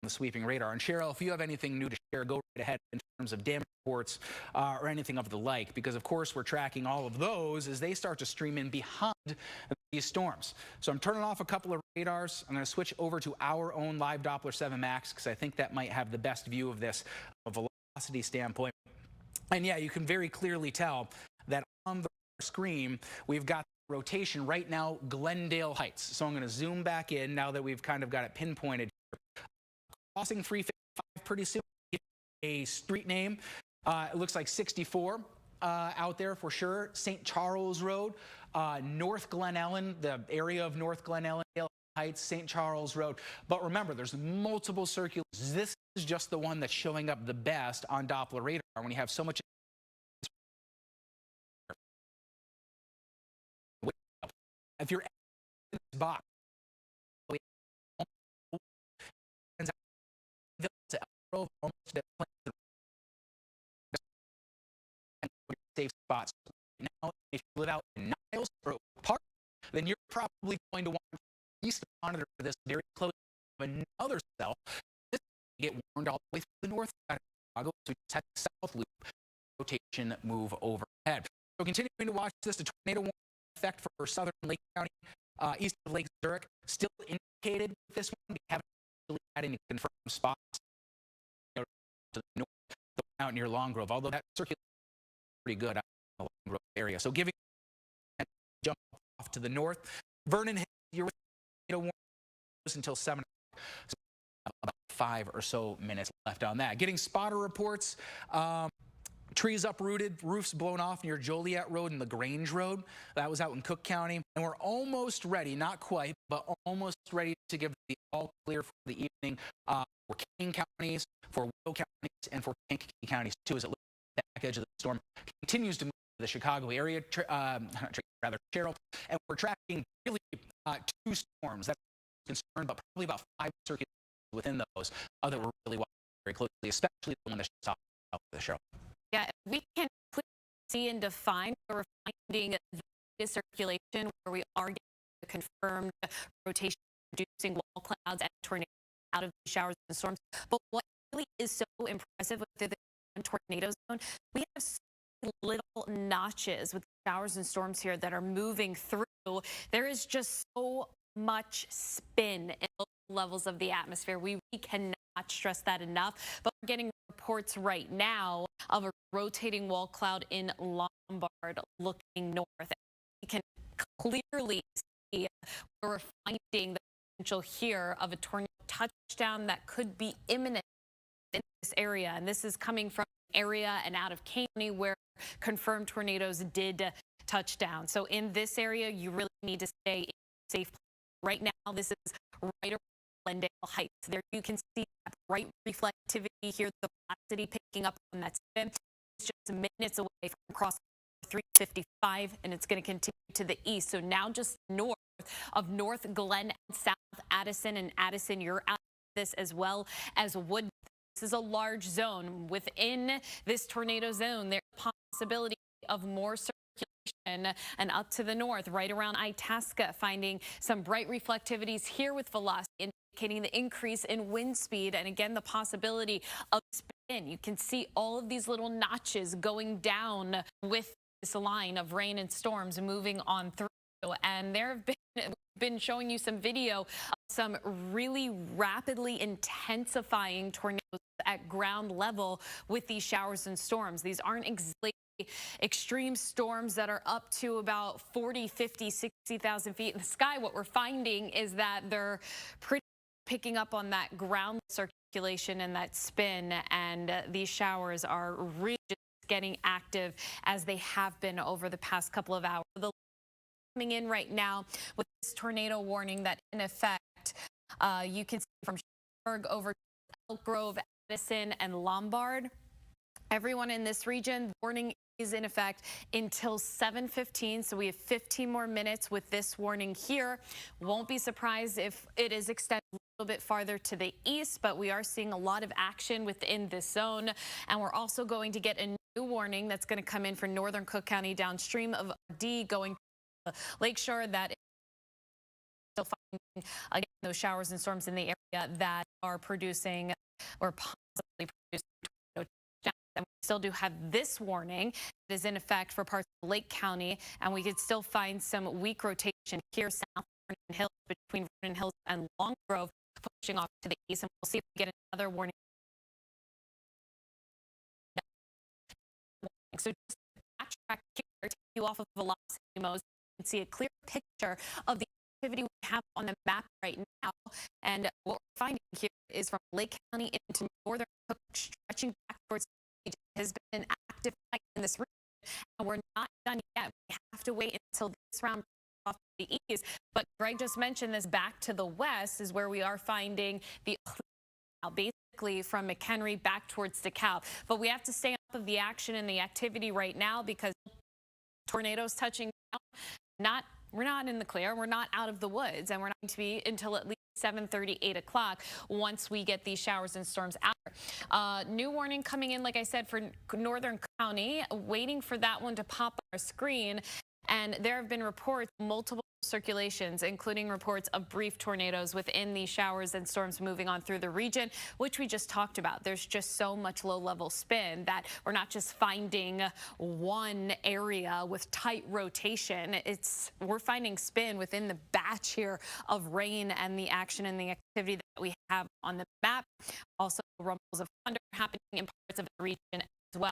the sweeping radar. And Cheryl, if you have anything new to share, go right ahead in terms of damage reports or anything of the like, because of course we're tracking all of those as they start to stream in behind these storms. So I'm turning off a couple of radars. I'm going to switch over to our own live Doppler 7 Max because I think that might have the best view of this from a velocity standpoint. And yeah, you can very clearly tell that on the screen we've got rotation right now, Glendale Heights. So I'm going to zoom back in now that we've kind of got it pinpointed here. Crossing 355 pretty soon. A street name. It looks like 64 out there for sure. St. Charles Road, North Glen Ellen, the area of North Glen Ellen, Heights, St. Charles Road. But remember, there's multiple circulars. This is just the one that's showing up the best on Doppler radar when you have so much. If you're in this box, safe spots. Now, if you live out in Niles or Oak Park, then you're probably going to want to at least monitor this very close to another cell. This will get warned all the way through the north side of Chicago, so just have the south loop rotation move overhead. So continuing to watch this, the tornado warning effect for southern Lake County, east of Lake Zurich, still indicated with this one. We haven't really had any confirmed spots to the north, out near Long Grove, although that circulation is pretty good out in the Long Grove area. So giving jump off to the north. Vernon Hills, you're tornado warning until 7 o'clock. So about 5 or so minutes left on that. Getting spotter reports. Trees uprooted, roofs blown off near Joliet Road and LaGrange Road. That was out in Cook County. And we're almost ready, not quite, but almost ready to give the all clear for the evening for King counties, for Will counties, and for Kankakee counties too, as it looks like the back edge of the storm continues to move to the Chicago area, rather Cheryl. And we're tracking really 2 storms. That's concerned, but probably about 5 circulations within those that we're really watching very closely, especially the one that's just off the show. Yeah, we can clearly see and define where we're finding the circulation, where we are getting the confirmed rotation, producing wall clouds and tornadoes out of the showers and storms. But what really is so impressive with the tornado zone, we have so little notches with showers and storms here that are moving through. There is just so much spin in low levels of the atmosphere. We cannot stress that enough, but we're getting reports right now of a rotating wall cloud in Lombard looking north. We can clearly see where we're finding the potential here of a tornado touchdown that could be imminent in this area. And this is coming from an area and out of County where confirmed tornadoes did touch down. So in this area, you really need to stay in a safe place. Right now, this is right around Glendale Heights. There you can see that bright reflectivity here, the velocity picking up on that spin. It's just minutes away from across 355, and it's going to continue to the east. So now just north of North Glen and South Addison. And Addison, you're out of this as well as Wood. This is a large zone. Within this tornado zone, there's a possibility of more circulation. And up to the north, right around Itasca, finding some bright reflectivities here with velocity, indicating the increase in wind speed and again the possibility of spin. You can see all of these little notches going down with this line of rain and storms moving on through. And there have been showing you some video of some really rapidly intensifying tornadoes at ground level with these showers and storms. These aren't exactly extreme storms that are up to about 40, 50, 60,000 feet in the sky. What we're finding is that they're pretty picking up on that ground circulation and that spin, and these showers are really just getting active as they have been over the past couple of hours. The coming in right now with this tornado warning that in effect, you can see from Schaumburg over to Elk Grove, Addison, and Lombard. Everyone in this region, warning is in effect until 7:15, so we have 15 more minutes with this warning here. Won't be surprised if it is extended a little bit farther to the east, but we are seeing a lot of action within this zone, and we're also going to get a new warning that's going to come in for northern Cook County downstream of D going to the lakeshore. That is still finding again those showers and storms in the area that are producing or possibly producing. And we still do have this warning that is in effect for parts of Lake County, and we could still find some weak rotation here south of Vernon Hills, between Vernon Hills and Long Grove, pushing off to the east, and we'll see if we get another warning. So just backtrack here, take you off of velocity modes, you can see a clear picture of the activity we have on the map right now. And what we're finding here is from Lake County into northern Cook, stretching back towards has been an active fight in this region, and we're not done yet. We have to wait until this round off to the east. But Greg just mentioned this back to the west is where we are finding the basically from McHenry back towards DeKalb. But we have to stay on top of the action and the activity right now because tornadoes touching down. We're not in the clear. We're not out of the woods, and we're not going to be until at least 7:30, 8 o'clock once we get these showers and storms out. New warning coming in, like I said, for Northern County. Waiting for that one to pop on our screen. And there have been reports, multiple circulations, including reports of brief tornadoes within these showers and storms moving on through the region, which we just talked about. There's just so much low-level spin that we're not just finding one area with tight rotation. We're finding spin within the batch here of rain and the action and the activity that we have on the map. Also, rumbles of thunder happening in parts of the region as well.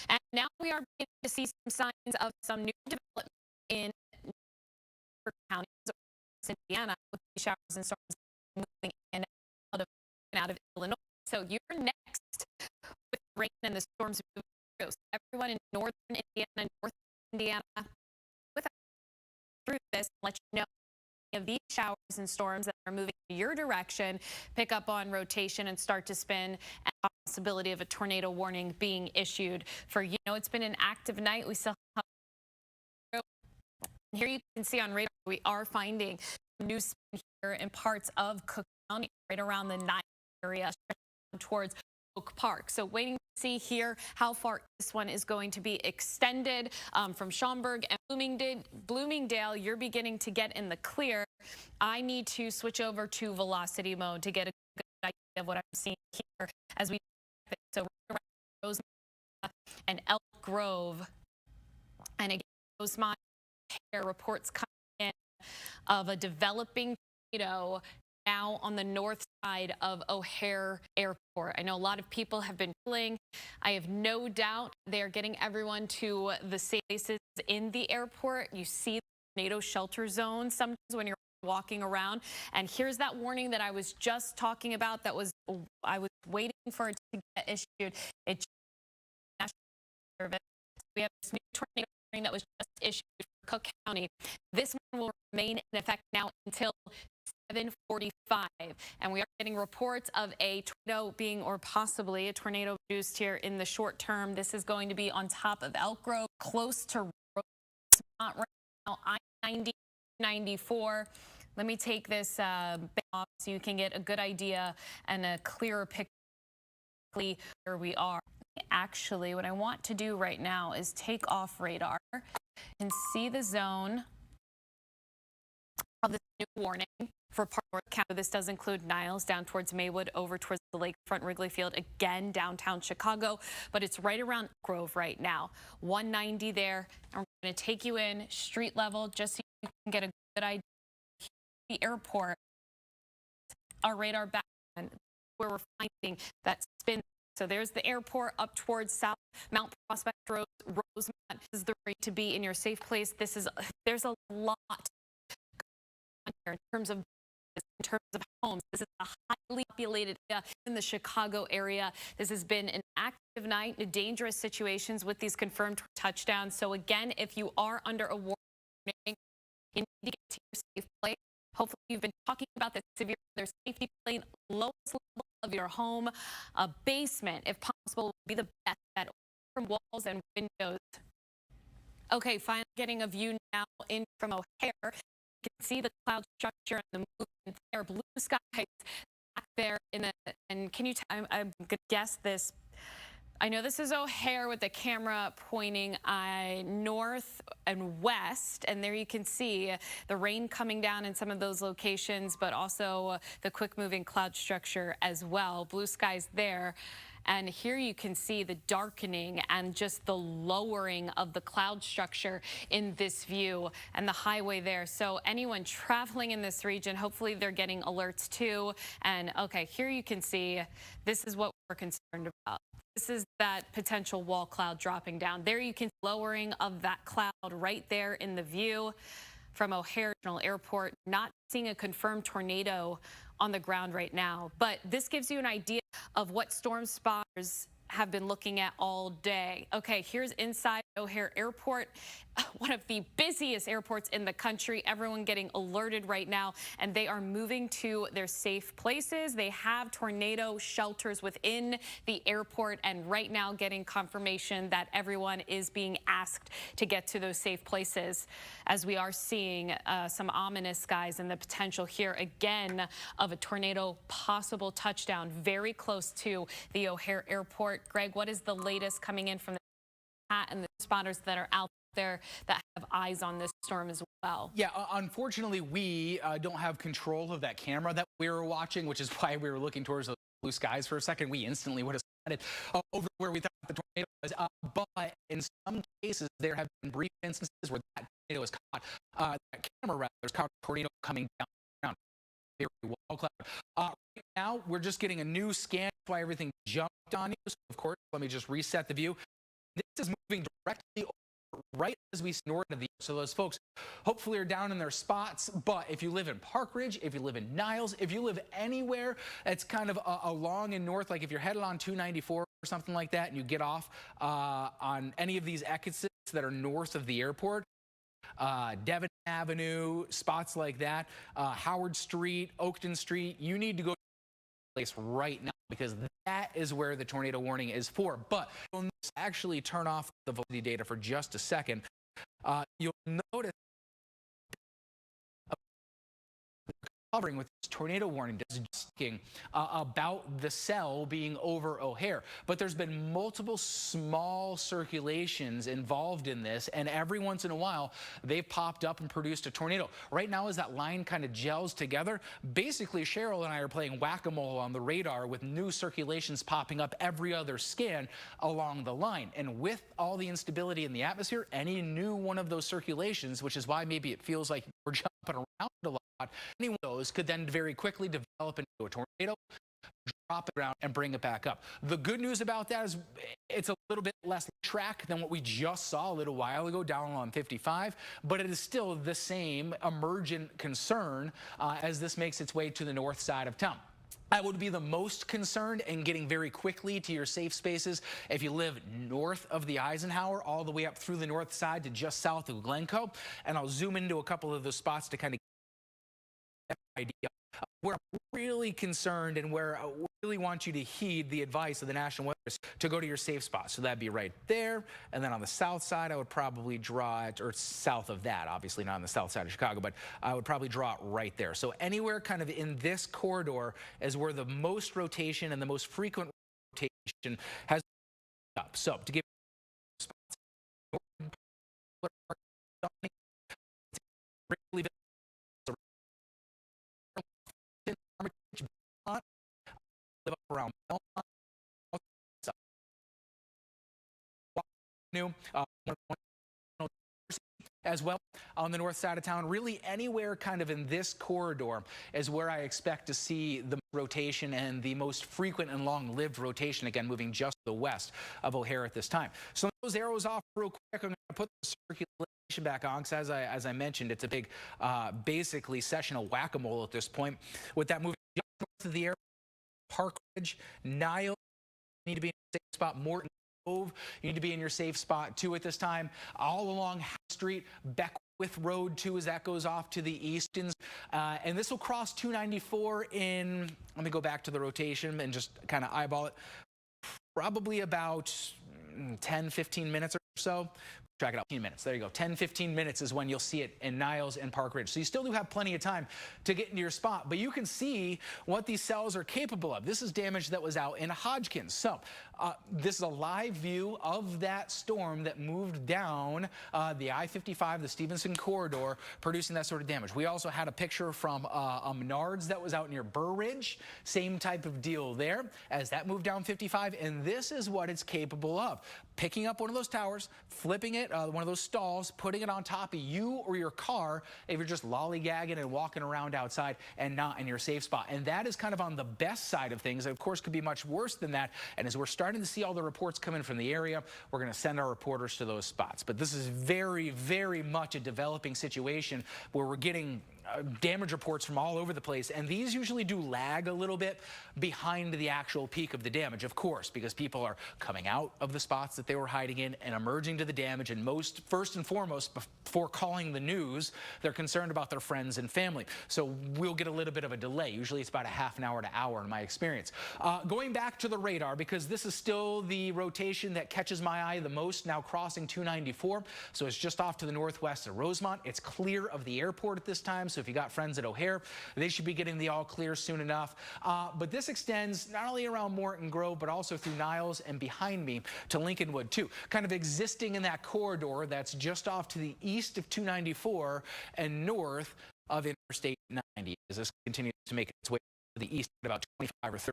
And now we are beginning to see some signs of some new development in counties of Indiana with the showers and storms moving in and out of Illinois. So you're next with rain and the storms moving through. So everyone in northern Indiana, north Indiana, with us through this, let you know of these showers and storms that are moving your direction, pick up on rotation and start to spin, and possibility of a tornado warning being issued for, it's been an active night. We still have here you can see on radar we are finding new spin here in parts of Cook County, right around the 9 area towards Oak Park. So waiting to see here how far this one is going to be extended from Schaumburg and Bloomingdale. You're beginning to get in the clear. I need to switch over to velocity mode to get a good idea of what I'm seeing here as we so right around Rosemont and Elk Grove, and again Rosemont reports coming in of a developing tornado now on the north side of O'Hare Airport. I know a lot of people have been feeling. I have no doubt they're getting everyone to the safe places in the airport. You see the tornado shelter zone sometimes when you're walking around. And here's that warning that I was just talking about I was waiting for it to get issued. It's National Service. We have this new tornado warning that was just issued for Cook County. This one will remain in effect now until 7:45, and we are getting reports of a tornado being, or possibly a tornado produced here in the short term. This is going to be on top of Elk Grove, close to Rosemont right now, I-90, 94. Let me take this off so you can get a good idea and a clearer picture where we are. Actually, what I want to do right now is take off radar and see the zone of this new warning for part of North County. This does include Niles down towards Maywood, over towards the lakefront Wrigley Field, again downtown Chicago, but it's right around Grove right now. 190 there, and we're going to take you in street level just so you can get a good idea. The airport, our radar back where we're finding that spin. So there's the airport up towards South Mount Prospect Road, Rosemont. This is the rate to be in your safe place. There's a lot here in terms of homes. This is a highly populated area in the Chicago area. This has been an active night, dangerous situations with these confirmed touchdowns. So again, if you are under a warning, you need to get to your safe place. Hopefully you've been talking about the severe weather safety plane, lowest level of your home. A basement, if possible, would be the best bet from walls and windows. Okay, finally getting a view now in from O'Hare. You can see the cloud structure and the movement there. Blue skies back there and can you I'm going to guess this. I know this is O'Hare with the camera pointing north and west, and there you can see the rain coming down in some of those locations, but also the quick moving cloud structure as well. Blue skies there. And here you can see the darkening and just the lowering of the cloud structure in this view and the highway there. So anyone traveling in this region, hopefully they're getting alerts too. And okay, here you can see this is what we're concerned about. This is that potential wall cloud dropping down. There you can see lowering of that cloud right there in the view from O'Hare Regional Airport. Not seeing a confirmed tornado on the ground right now, but this gives you an idea of what storm spotters have been looking at all day. Okay, here's inside O'Hare Airport, one of the busiest airports in the country. Everyone getting alerted right now, and they are moving to their safe places. They have tornado shelters within the airport, and right now getting confirmation that everyone is being asked to get to those safe places, as we are seeing some ominous skies and the potential here again of a tornado possible touchdown very close to the O'Hare Airport. Greg, what is the latest coming in from the hat and the spotters that are out there that have eyes on this storm as well? Yeah, unfortunately, we don't have control of that camera that we were watching, which is why we were looking towards the blue skies for a second. We instantly would have spotted over where we thought the tornado was. But in some cases, there have been brief instances where that tornado was caught. That camera rather was caught a tornado coming down. Very well cloud. Right now, we're just getting a new scan. That's why everything jumped on you. So, of course, let me just reset the view. This is moving directly over right as we north of the. So those folks hopefully are down in their spots. But if you live in Park Ridge, if you live in Niles, if you live anywhere that's kind of along and north, like if you're headed on 294 or something like that, and you get off on any of these exits that are north of the airport, Devon Avenue, spots like that, Howard Street, Oakton Street, you need to go to the place right now because that is where the tornado warning is for. But we'll actually turn off the velocity data for just a second. You'll notice covering with this tornado warning talking about the cell being over O'Hare, but there's been multiple small circulations involved in this, and every once in a while they've popped up and produced a tornado. Right now, as that line kind of gels together, basically Cheryl and I are playing whack-a-mole on the radar with new circulations popping up every other scan along the line. And with all the instability in the atmosphere, any new one of those circulations, which is why maybe it feels like we're jumping around a lot, any one of those could then very quickly develop into a tornado, drop it around, and bring it back up. The good news about that is it's a little bit less track than what we just saw a little while ago down on 55, but it is still the same emergent concern as this makes its way to the north side of town. I would be the most concerned in getting very quickly to your safe spaces if you live north of the Eisenhower, all the way up through the north side to just south of Glencoe. And I'll zoom into a couple of those spots to kind of get an idea where I'm really concerned and where I really want you to heed the advice of the National Weather Service to go to your safe spot. So that'd be right there. And then on the south side, I would probably draw it, or south of that, obviously not on the south side of Chicago, but I would probably draw it right there. So anywhere kind of in this corridor is where the most rotation and the most frequent rotation has up. So to give spots, live up around Belmont, as well on the north side of town. Really anywhere kind of in this corridor is where I expect to see the rotation and the most frequent and long-lived rotation, again moving just to the west of O'Hare at this time. So those arrows off real quick. I'm going to put the circulation back on because as I mentioned, it's a big basically session of whack-a-mole at this point. With that moving just north of the airport, Park Ridge, Niles, you need to be in a safe spot. Morton Cove, you need to be in your safe spot too at this time. All along High Street, Beckwith Road too, as that goes off to the east. And this will cross 294 in, let me go back to the rotation and just kind of eyeball it, probably about 10, 15 minutes or so. Track it out, 15 minutes. There you go. 10, 15 minutes is when you'll see it in Niles and Park Ridge. So you still do have plenty of time to get into your spot, but you can see what these cells are capable of. This is damage that was out in Hodgkins. So this is a live view of that storm that moved down the I-55, the Stevenson corridor, producing that sort of damage. We also had a picture from a Menards that was out near Burr Ridge. Same type of deal there as that moved down 55. And this is what it's capable of. Picking up one of those towers, flipping it, one of those stalls, putting it on top of you or your car if you're just lollygagging and walking around outside and not in your safe spot. And that is kind of on the best side of things. Of course, could be much worse than that. And as we're starting to see all the reports come in from the area, we're going to send our reporters to those spots. But this is very, very much a developing situation where we're getting damage reports from all over the place, and these usually do lag a little bit behind the actual peak of the damage, of course, because people are coming out of the spots that they were hiding in and emerging to the damage, and first and foremost, before calling the news, they're concerned about their friends and family. So we'll get a little bit of a delay. Usually it's about a half an hour to hour in my experience. Going back to the radar, because this is still the rotation that catches my eye the most, now crossing 294, so it's just off to the northwest of Rosemont. It's clear of the airport at this time, so if you got friends at O'Hare, they should be getting the all clear soon enough. But this extends not only around Morton Grove, but also through Niles and behind me to Lincolnwood too, kind of existing in that corridor that's just off to the east of 294 and north of Interstate 90 as this continues to make its way to the east at about 25 or 30.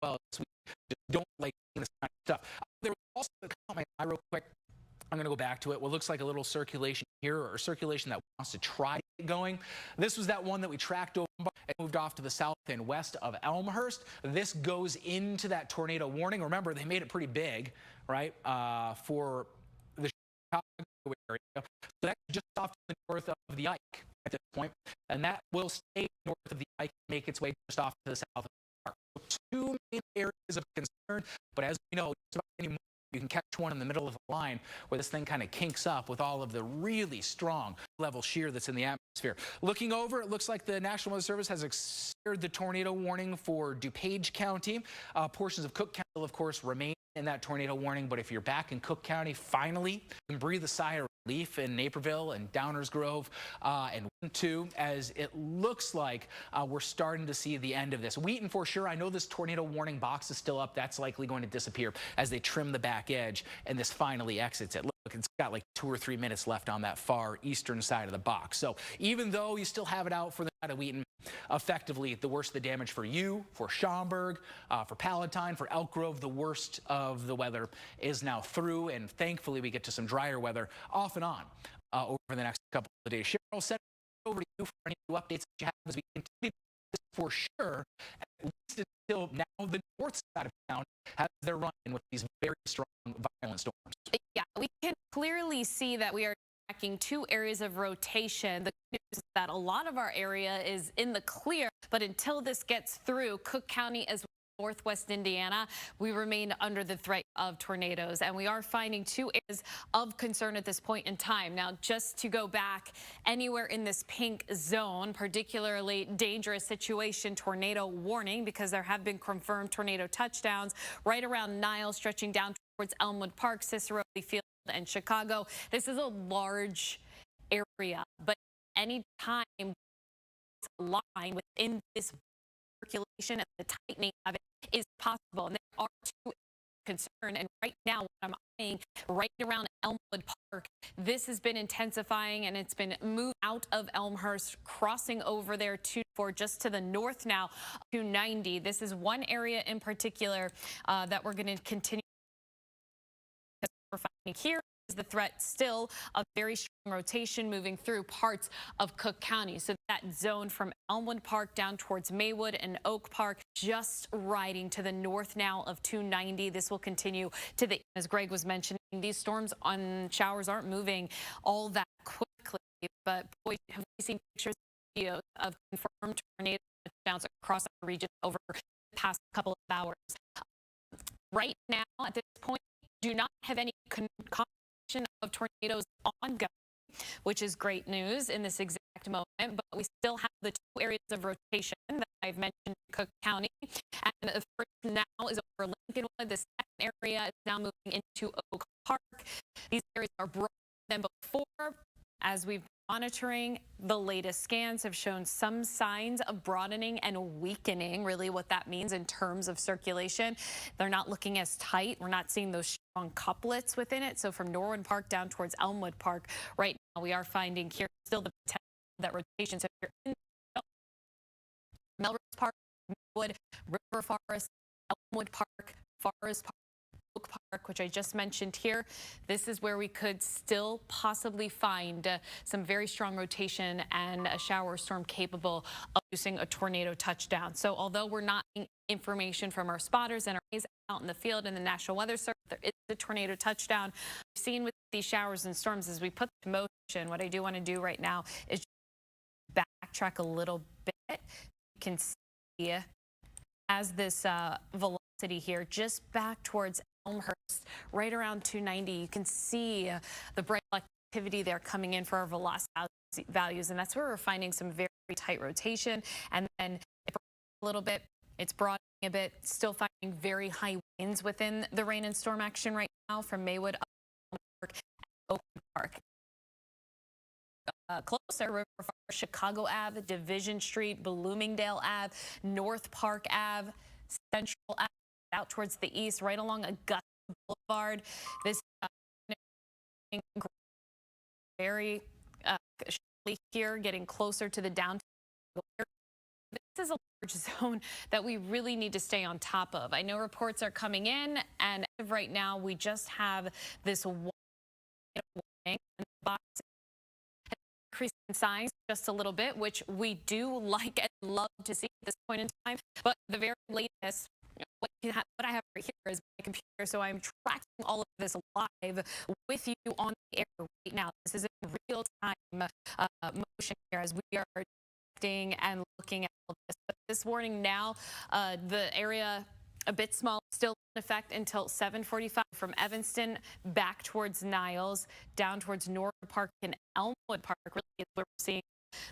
Well, we just don't like this kind of stuff. There was also caught my eye real quick. I'm going to go back to it. What looks like a little circulation here, or circulation that wants to try to get going. This was that one that we tracked over and moved off to the south and west of Elmhurst. This goes into that tornado warning. Remember, they made it pretty big, right, for the Chicago area. So that's just off to the north of the Ike at this point, and that will stay north of the Ike and make its way just off to the south of the park. So two main areas of concern, but as we know, just about any moment you can catch one in the middle of the line where this thing kind of kinks up with all of the really strong level shear that's in the atmosphere. Looking over, it looks like the National Weather Service has extended the tornado warning for DuPage County. Portions of Cook County, of course, remain in that tornado warning, but if you're back in Cook County, finally, you can breathe a sigh of relief in Naperville and Downers Grove and Wheaton too, as it looks like we're starting to see the end of this. Wheaton for sure. I know this tornado warning box is still up. That's likely going to disappear as they trim the back edge and this finally exits it. Look, it's got like 2 or 3 minutes left on that far eastern side of the box. So even though you still have it out for the side of Wheaton, effectively the worst of the damage for you, for Schaumburg, for Palatine, for Elk Grove, the worst of the weather is now through, and thankfully we get to some drier weather off and on over the next couple of days. Cheryl, send it over to you for any new updates that you have as we continue this for sure. At least until now the north side of town has their run in with these very strong violent storms. Yeah, we can clearly see that we are tracking two areas of rotation. The good news is that a lot of our area is in the clear, but until this gets through Cook County as well as northwest Indiana, we remain under the threat of tornadoes, and we are finding two areas of concern at this point in time. Now, just to go back anywhere in this pink zone, particularly dangerous situation, tornado warning, because there have been confirmed tornado touchdowns right around Niles, stretching down towards Elmwood Park, Cicero Field, and Chicago. This is a large area, but any time it's a line within this circulation and the tightening of it is possible. And there are two concern, and right now what I'm eyeing right around Elmwood Park, this has been intensifying, and it's been moved out of Elmhurst, crossing over there for just to the north now to 90. This is one area in particular that we're going to continue. We're finding here is the threat still of very strong rotation moving through parts of Cook County. So that zone from Elmwood Park down towards Maywood and Oak Park, just riding to the north now of 290. This will continue to the, as Greg was mentioning, these storms on showers aren't moving all that quickly. But boy, have we seen pictures and videos of confirmed tornado touchdowns across our region over the past couple of hours. Right now, at this point, do not have any confirmation of tornadoes ongoing, which is great news in this exact moment, but we still have the two areas of rotation that I've mentioned in Cook County. And the first now is over Lincolnwood. The second area is now moving into Oak Park. These areas are broader than before. As we've been monitoring, the latest scans have shown some signs of broadening and weakening, really what that means in terms of circulation. They're not looking as tight. We're not seeing those strong couplets within it. So from Norwood Park down towards Elmwood Park, right now we are finding here still the potential that rotation. So if you're in Melrose Park, Maywood, River Forest, Elmwood Park, Forest Park, Oak Park, which I just mentioned here, this is where we could still possibly find some very strong rotation and a shower storm capable of producing a tornado touchdown. So although we're not seeing information from our spotters and our eyes out in the field in the National Weather Service. There is a tornado touchdown. We've seen with these showers and storms as we put them in motion. What I do want to do right now is just backtrack a little bit. You can see as this velocity here just back towards Elmhurst, right around 290. You can see the bright activity there coming in for our velocity values, and that's where we're finding some very tight rotation. And then a little bit, it's broadening a bit, still finding very high winds within the rain and storm action right now from Maywood up to Oakland Park. Closer, River Farm, Chicago Ave, Division Street, Bloomingdale Ave, North Park Ave, Central Ave, out towards the east, right along Augusta Boulevard. This very here, getting closer to the downtown. This is a large zone that we really need to stay on top of. I know reports are coming in, and as of right now, we just have this one warning box increasing in size just a little bit, which we do like and love to see at this point in time. But the very latest, what I have right here is my computer, so I'm tracking all of this live with you on the air right now. This is in real time motion here as we are detecting and looking at all of this. But this warning now, the area a bit small, still in effect until 7:45 from Evanston back towards Niles, down towards Norwood Park and Elmwood Park. Really is where we're seeing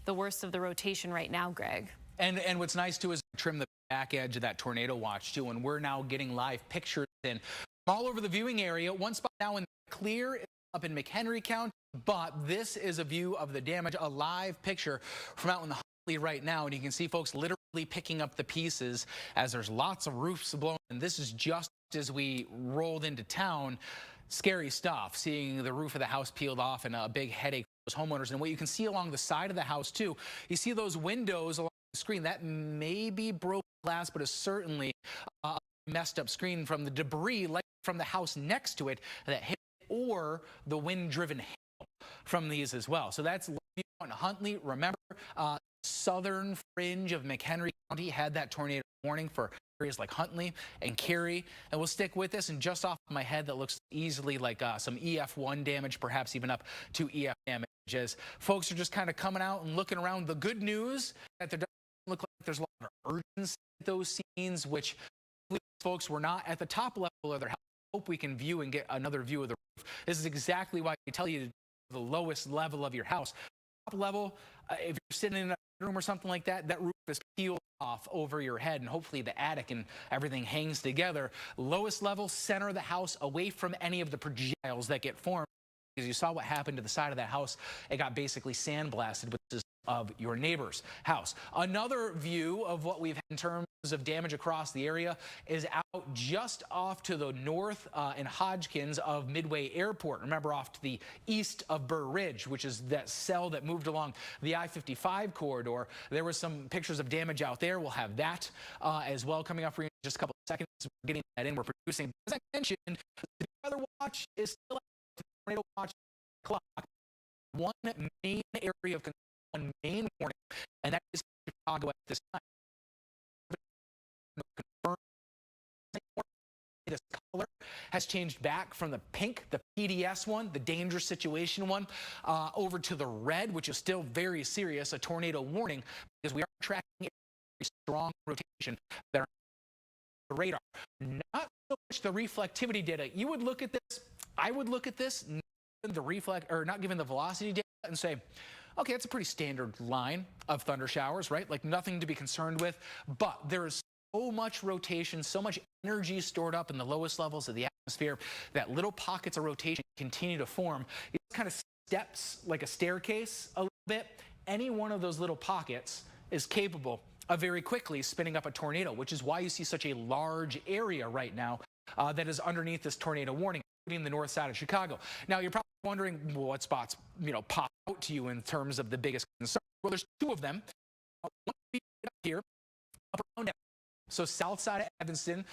the worst of the rotation right now, Greg. And what's nice too is trim the back edge of that tornado watch too, and we're now getting live pictures in all over the viewing area. One spot now in the clear up in McHenry County, but this is a view of the damage, a live picture from out in the Huntley right now, and you can see folks literally picking up the pieces as there's lots of roofs blown, and this is just as we rolled into town. Scary stuff, seeing the roof of the house peeled off, and a big headache for those homeowners. And what you can see along the side of the house too, you see those windows along the screen. That may be broken glass, but is certainly a messed up screen from the debris, like from the house next to it that hit, or the wind-driven hail from these as well. So that's on Huntley. Remember, southern fringe of McHenry County had that tornado warning for areas like Huntley and Cary, and we'll stick with this. And just off my head, that looks easily like some EF1 damage, perhaps even up to EF damage, as folks are just kind of coming out and looking around. The good news that there doesn't look like there's a lot of urgency at those scenes, which folks were not at the top level of their house. Hope we can view and get another view of the roof. This is exactly why I tell you to the lowest level of your house. Top level, if you're sitting in a room or something like that, that roof is peeled off over your head, and hopefully the attic and everything hangs together. Lowest level, center of the house, away from any of the projectiles that get formed. Because you saw what happened to the side of that house. It got basically sandblasted with this of your neighbor's house. Another view of what we've had in terms of damage across the area is out just off to the north in Hodgkins of Midway Airport. Remember, off to the east of Burr Ridge, which is that cell that moved along the I-55 corridor. There were some pictures of damage out there. We'll have that as well coming up for you in just a couple of seconds. We're getting that in. We're producing. As I mentioned, the weather watch is still out. The tornado watch clock. One main area of concern, one main warning, and that is Chicago at this time. This color has changed back from the pink, the PDS one, the dangerous situation one, over to the red, which is still very serious, a tornado warning, because we are tracking a very strong rotation that are on the radar. Not so much the reflectivity data. You would look at this, I would look at this, not given the velocity data, and say, okay, that's a pretty standard line of thunder showers, right? Like nothing to be concerned with, but there is so much rotation, so much energy stored up in the lowest levels of the atmosphere that little pockets of rotation continue to form. It kind of steps like a staircase a little bit. Any one of those little pockets is capable of very quickly spinning up a tornado, which is why you see such a large area right now that is underneath this tornado warning, including the north side of Chicago. Now, you're probably wondering, well, what spots, pop out to you in terms of the biggest concern? Well, there's two of them. One up here, up around. So south side of Evanston,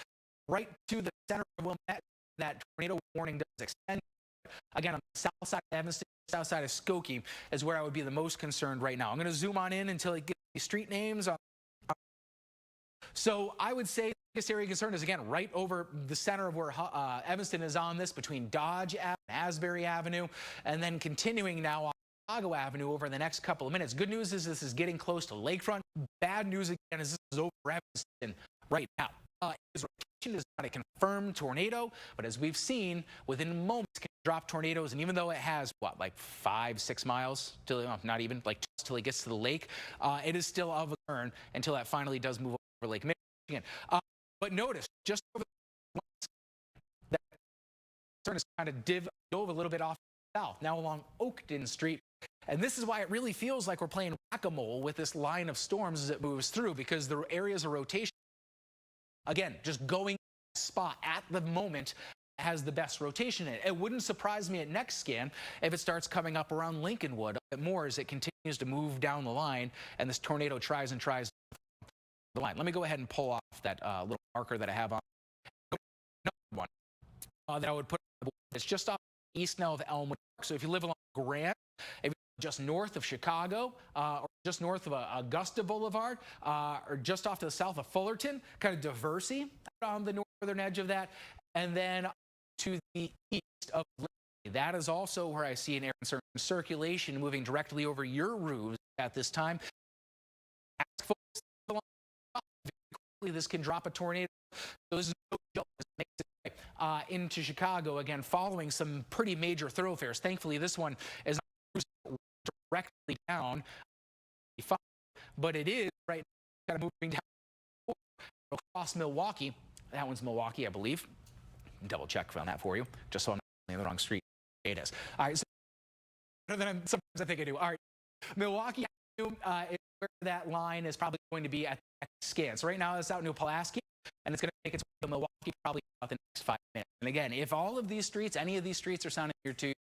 right to the center of Wilmette, that tornado warning does extend. Again, on the south side of Evanston, south side of Skokie is where I would be the most concerned right now. I'm going to zoom on in until it gives me street names. So I would say the biggest area of concern is, again, right over the center of where Evanston is on this, between Dodge Avenue, Asbury Avenue, and then continuing now on Chicago Avenue over the next couple of minutes. Good news is this is getting close to Lakefront. Bad news again is this is over Evanston right now. His rotation is not a confirmed tornado, but as we've seen, within moments can drop tornadoes. And even though it has what, like 5-6 miles till, not even, like just till it gets to the lake, it is still of a concern until that finally does move over Lake Michigan. But notice just over that concern is kind of dove a little bit off south, now along Oakton Street. And this is why it really feels like we're playing whack-a-mole with this line of storms as it moves through, because the areas of rotation, again, just going spot at the moment has the best rotation in it. It wouldn't surprise me at next scan if it starts coming up around Lincolnwood more as it continues to move down the line and this tornado tries the line. Let me go ahead and pull off that little marker that I have on. One that I would put on the board. It's just off east now of Elmwood Park. So if you live along Grant, if just north of Chicago, or just north of Augusta Boulevard, or just off to the south of Fullerton, kind of Diversey on the northern edge of that, and then to the east of Liberty. That is also where I see an air concern circulation moving directly over your roofs at this time. Ask folks along very quickly, this can drop a tornado. So this is no joke. This makes its way into Chicago again, following some pretty major thoroughfares. Thankfully, this one is not directly down, but it is right now kind of moving down across Milwaukee. That one's Milwaukee, I believe. Double check on that for you, just so I'm not on the wrong street. It is. All right. So sometimes I think I do. All right. Milwaukee is where that line is probably going to be at the next scan. So right now it's out in Pulaski, and it's going to make its way to Milwaukee probably about the next 5 minutes. And again, if all of these streets, any of these streets are sounding here too,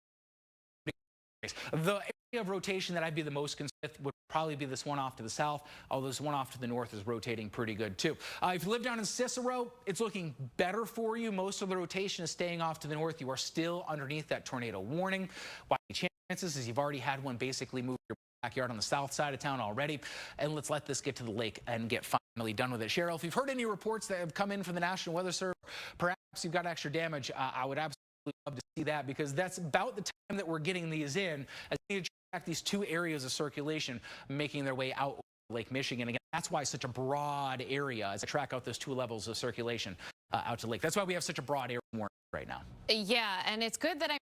the area of rotation that I'd be the most concerned with would probably be this one off to the south, although this one off to the north is rotating pretty good too. If you live down in Cicero, it's looking better for you. Most of the rotation is staying off to the north. You are still underneath that tornado warning. Why chances is you've already had one basically move your backyard on the south side of town already. And let's let this get to the lake and get finally done with it. Cheryl, if you've heard any reports that have come in from the National Weather Service, perhaps you've got extra damage, I would absolutely love to see that, because that's about the time that we're getting these in, as we need to track these two areas of circulation making their way out Lake Michigan. Again, that's why such a broad area as I track out those two levels of circulation out to Lake. That's why we have such a broad area warning right now. Yeah, and it's good that I'm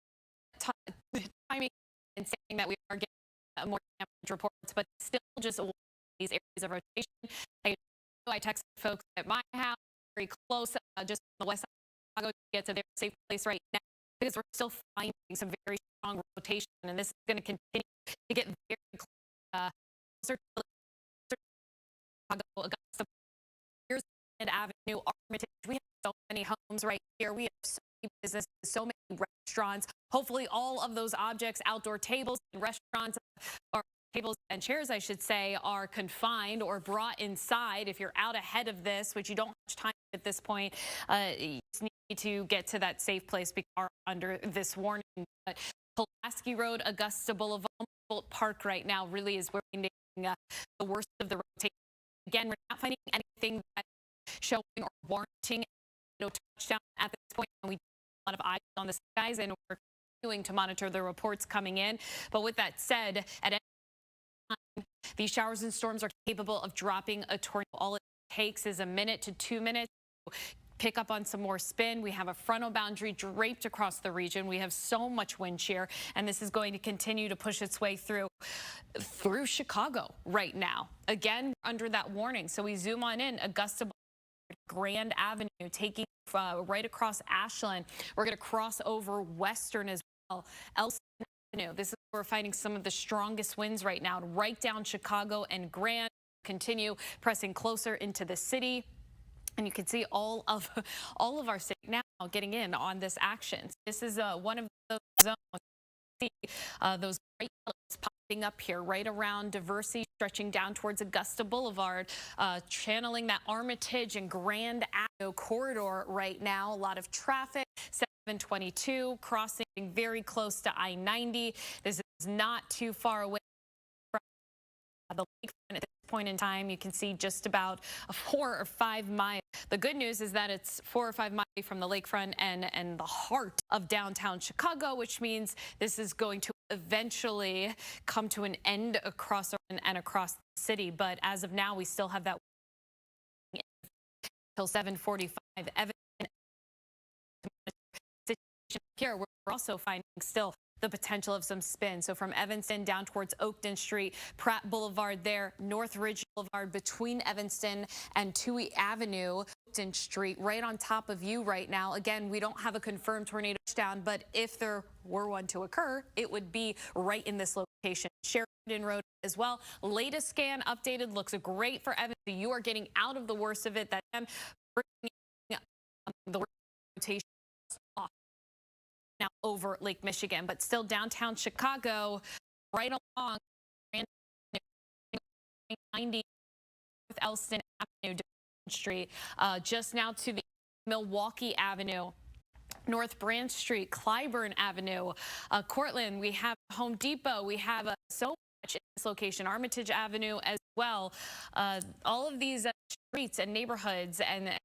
timing and saying that we are getting more damage reports, but still just these areas of rotation. I texted folks at my house, very close, just on the west side of Chicago, to get to their safe place right now, because we're still finding some very strong rotation, and this is going to continue to get very closer to Chicago, Augusta, here's Mid Avenue, Armitage. We have so many homes right here. We have so many businesses, so many restaurants. Hopefully all of those objects, outdoor tables and restaurants, or tables and chairs, I should say, are confined or brought inside. If you're out ahead of this, which you don't have much time at this point, you just need to get to that safe place because you are under this warning. But Pulaski Road, Augusta Boulevard, Park right now really is where we're getting the worst of the rotation. Again, we're not finding anything that's showing or warranting touchdown at this point. And we have a lot of eyes on the skies, and we're continuing to monitor the reports coming in. But with that said, at any time, these showers and storms are capable of dropping a tornado. All it takes is a minute to 2 minutes. Pick up on some more spin. We have a frontal boundary draped across the region. We have so much wind shear, and this is going to continue to push its way through Chicago right now. Again, under that warning. So we zoom on in, Augusta Grand Avenue, taking right across Ashland. We're going to cross over Western as well. Elston Avenue. This is where we're finding some of the strongest winds right now, right down Chicago and Grand. Continue pressing closer into the city. And you can see all of our city now getting in on this action. This is one of those zones. See those bright colors popping up here right around Diversey, stretching down towards Augusta Boulevard, channeling that Armitage and Grand Avenue corridor right now. A lot of traffic. 722 crossing very close to I-90. This is not too far away from the lakefront at this point in time. You can see just about 4 or 5 miles. The good news is that it's 4 or 5 miles from the lakefront and the heart of downtown Chicago, which means this is going to eventually come to an end across the city. But as of now, we still have that until 7:45. Here, we're also finding still the potential of some spin. So from Evanston down towards Oakton Street, Pratt Boulevard there, North Ridge Boulevard between Evanston and Toohey Avenue, Oakton Street, right on top of you right now. Again, we don't have a confirmed tornado touchdown, but if there were one to occur, it would be right in this location. Sheridan Road as well. Latest scan updated looks great for Evanston. You are getting out of the worst of it. That bringing the rotation off now over Lake Michigan, but still downtown Chicago, right along 90 North Elston Avenue Street, just now to the Milwaukee Avenue, North Branch Street, Clyburn Avenue, Cortland. We have Home Depot. We have so much in this location, Armitage Avenue as well. All of these streets and neighborhoods, and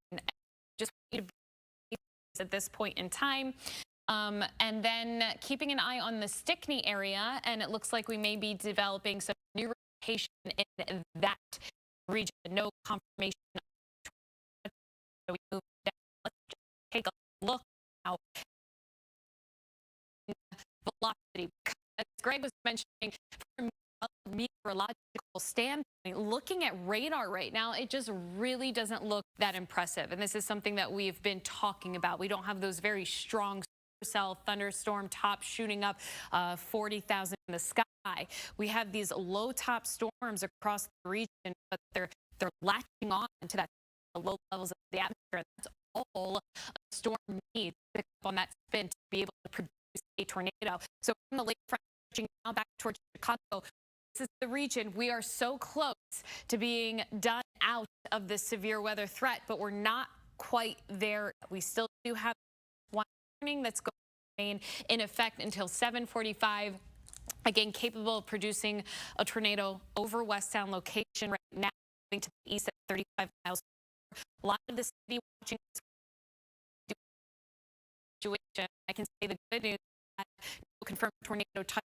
just at this point in time. And then keeping an eye on the Stickney area, and it looks like we may be developing some new rotation in that region. No confirmation. So we move down. Let's just take a look now. Velocity. As Greg was mentioning, from a meteorological standpoint, looking at radar right now, it just really doesn't look that impressive. And this is something that we've been talking about. We don't have those very strong cell thunderstorm tops shooting up 40,000 in the sky. We have these low top storms across the region, but they're latching on to that low levels of the atmosphere. That's all a storm needs to pick up on that spin to be able to produce a tornado. So from the lakefront stretching now back towards Chicago, this is the region. We are so close to being done out of this severe weather threat, but we're not quite there. We still do have one warning that's going to remain in effect until 7:45. Again, capable of producing a tornado over Westtown location right now, moving to the east at 35 miles. A lot of the city watching this situation. I can say the good news is that no confirmed tornado touch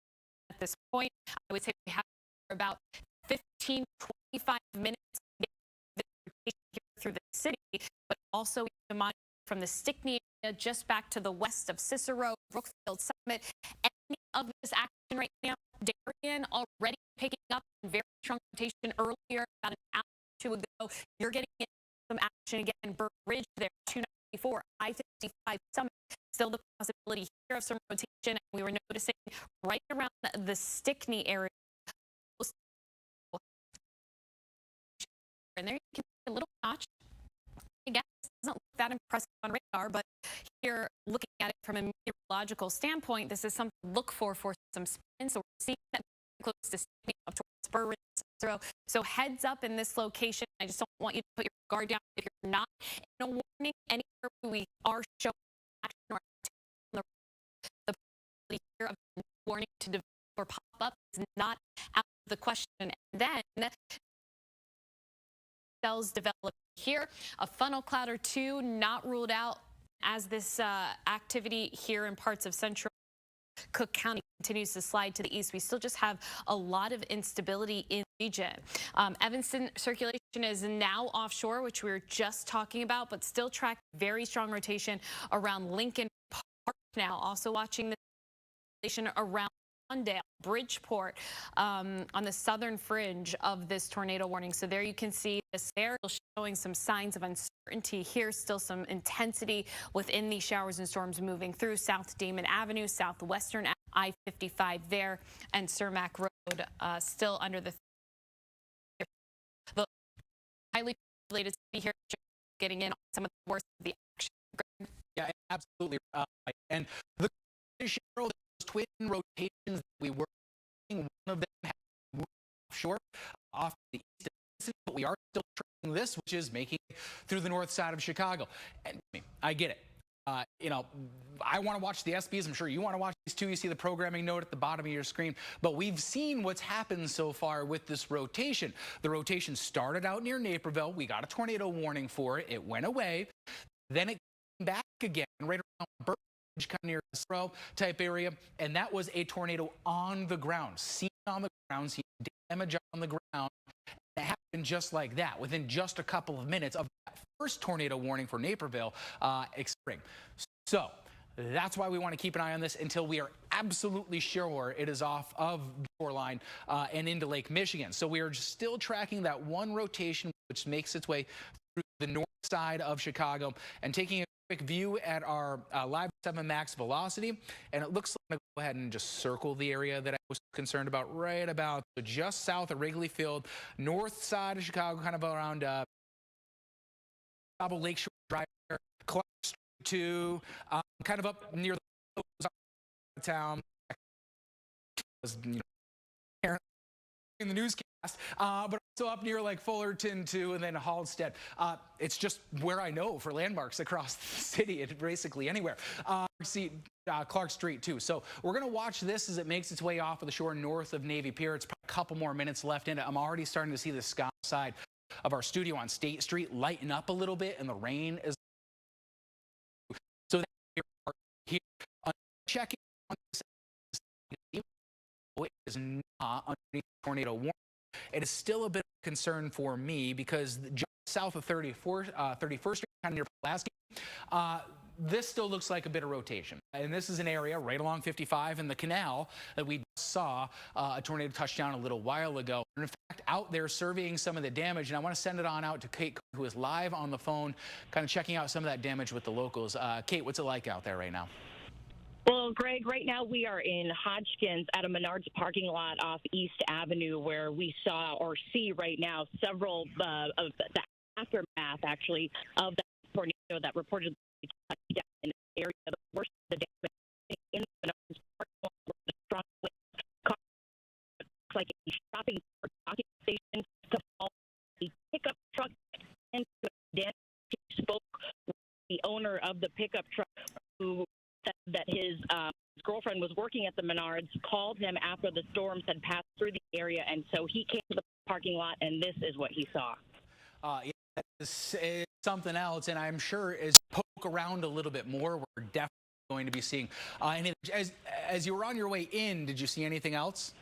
at this point. I would say we have about 15, 25 minutes to get through the city, but also from the Stickney area just back to the west of Cicero, Brookfield Summit. Any of this action right now, Darien already picking up very strong rotation earlier, about an hour or two ago. You're getting some action again. Burr Ridge there, 294, I-55 Summit. Still the possibility here of some rotation. We were noticing right around the Stickney area. And there you can see a little notch. I guess it doesn't look that impressive on radar, but here, looking at it from a meteorological standpoint, this is something to look for some spin. So we're seeing that close to Stickney up towards Burr Ridge. So heads up in this location. I just don't want you to put your guard down if you're not in a warning anywhere. We are showing action or the possibility here of warning to develop or pop up is not out of the question. And then cells develop here, a funnel cloud or two not ruled out as this activity here in parts of central Cook County continues to slide to the east. We still just have a lot of instability in the region. Evanston circulation is now offshore, which we were just talking about, but still track very strong rotation around Lincoln Park now. Also watching the circulation around Lawndale, Bridgeport, on the southern fringe of this tornado warning. So there you can see this there showing some signs of uncertainty here. Still some intensity within these showers and storms moving through South Damon Avenue, Southwestern I-55 there, and Cermak Road still under the highly populated city here, getting in on some of the worst of the action. Yeah, absolutely. And the those twin rotations that we were seeing, one of them had moved offshore off the east, but we are still tracking this, which is making it through the north side of Chicago. And I get it. You know, I want to watch the ESPYs. I'm sure you want to watch these too. You see the programming note at the bottom of your screen. But we've seen what's happened so far with this rotation. The rotation started out near Naperville. We got a tornado warning for it. It went away. Then it came back again right around Burridge, kind of near the Sparrow type area. And that was a tornado on the ground, seen on the ground, seen damage on the ground. It happened just like that within just a couple of minutes of that first tornado warning for Naperville expiring. So that's why we want to keep an eye on this until we are absolutely sure it is off of the shoreline and into Lake Michigan. So we are still tracking that one rotation which makes its way through the north side of Chicago and taking a quick view at our Live 7 max velocity, and it looks like I'm going to go ahead and just circle the area that I was concerned about, right about just south of Wrigley Field, north side of Chicago, kind of around Lakeshore Drive, Clark Street 2, kind of up near the town. In the newscast, but also up near like Fullerton too, and then Halstead. It's just where I know for landmarks across the city, and basically anywhere. See Clark Street too. So we're gonna watch this as it makes its way off of the shore north of Navy Pier. It's probably a couple more minutes left in it. I'm already starting to see the sky side of our studio on State Street lighten up a little bit, and the rain is. So here, checking on this. It is not underneath tornado warning. It is still a bit of a concern for me because just south of 31st Street, kind of near Pulaski, this still looks like a bit of rotation. And this is an area right along 55 in the canal that we saw a tornado touch down a little while ago. And in fact, out there surveying some of the damage, and I want to send it on out to Kate, who is live on the phone, kind of checking out some of that damage with the locals. Kate, what's it like out there right now? Well, Greg, right now we are in Hodgkins at a Menards parking lot off East Avenue, where we saw or see right now several of the aftermath, actually, of that tornado that reportedly touched down in the area. The worst of the damage in the Menards parking lot were the strong winds, like a shopping station to fall a pickup truck into a dent. He spoke with the owner of the pickup truck, who said that his girlfriend was working at the Menards, called him after the storms had passed through the area, and so he came to the parking lot, and this is what he saw. Yeah, this is something else, and I'm sure as poke around a little bit more, we're definitely going to be seeing. And as you were on your way in, did you see anything else?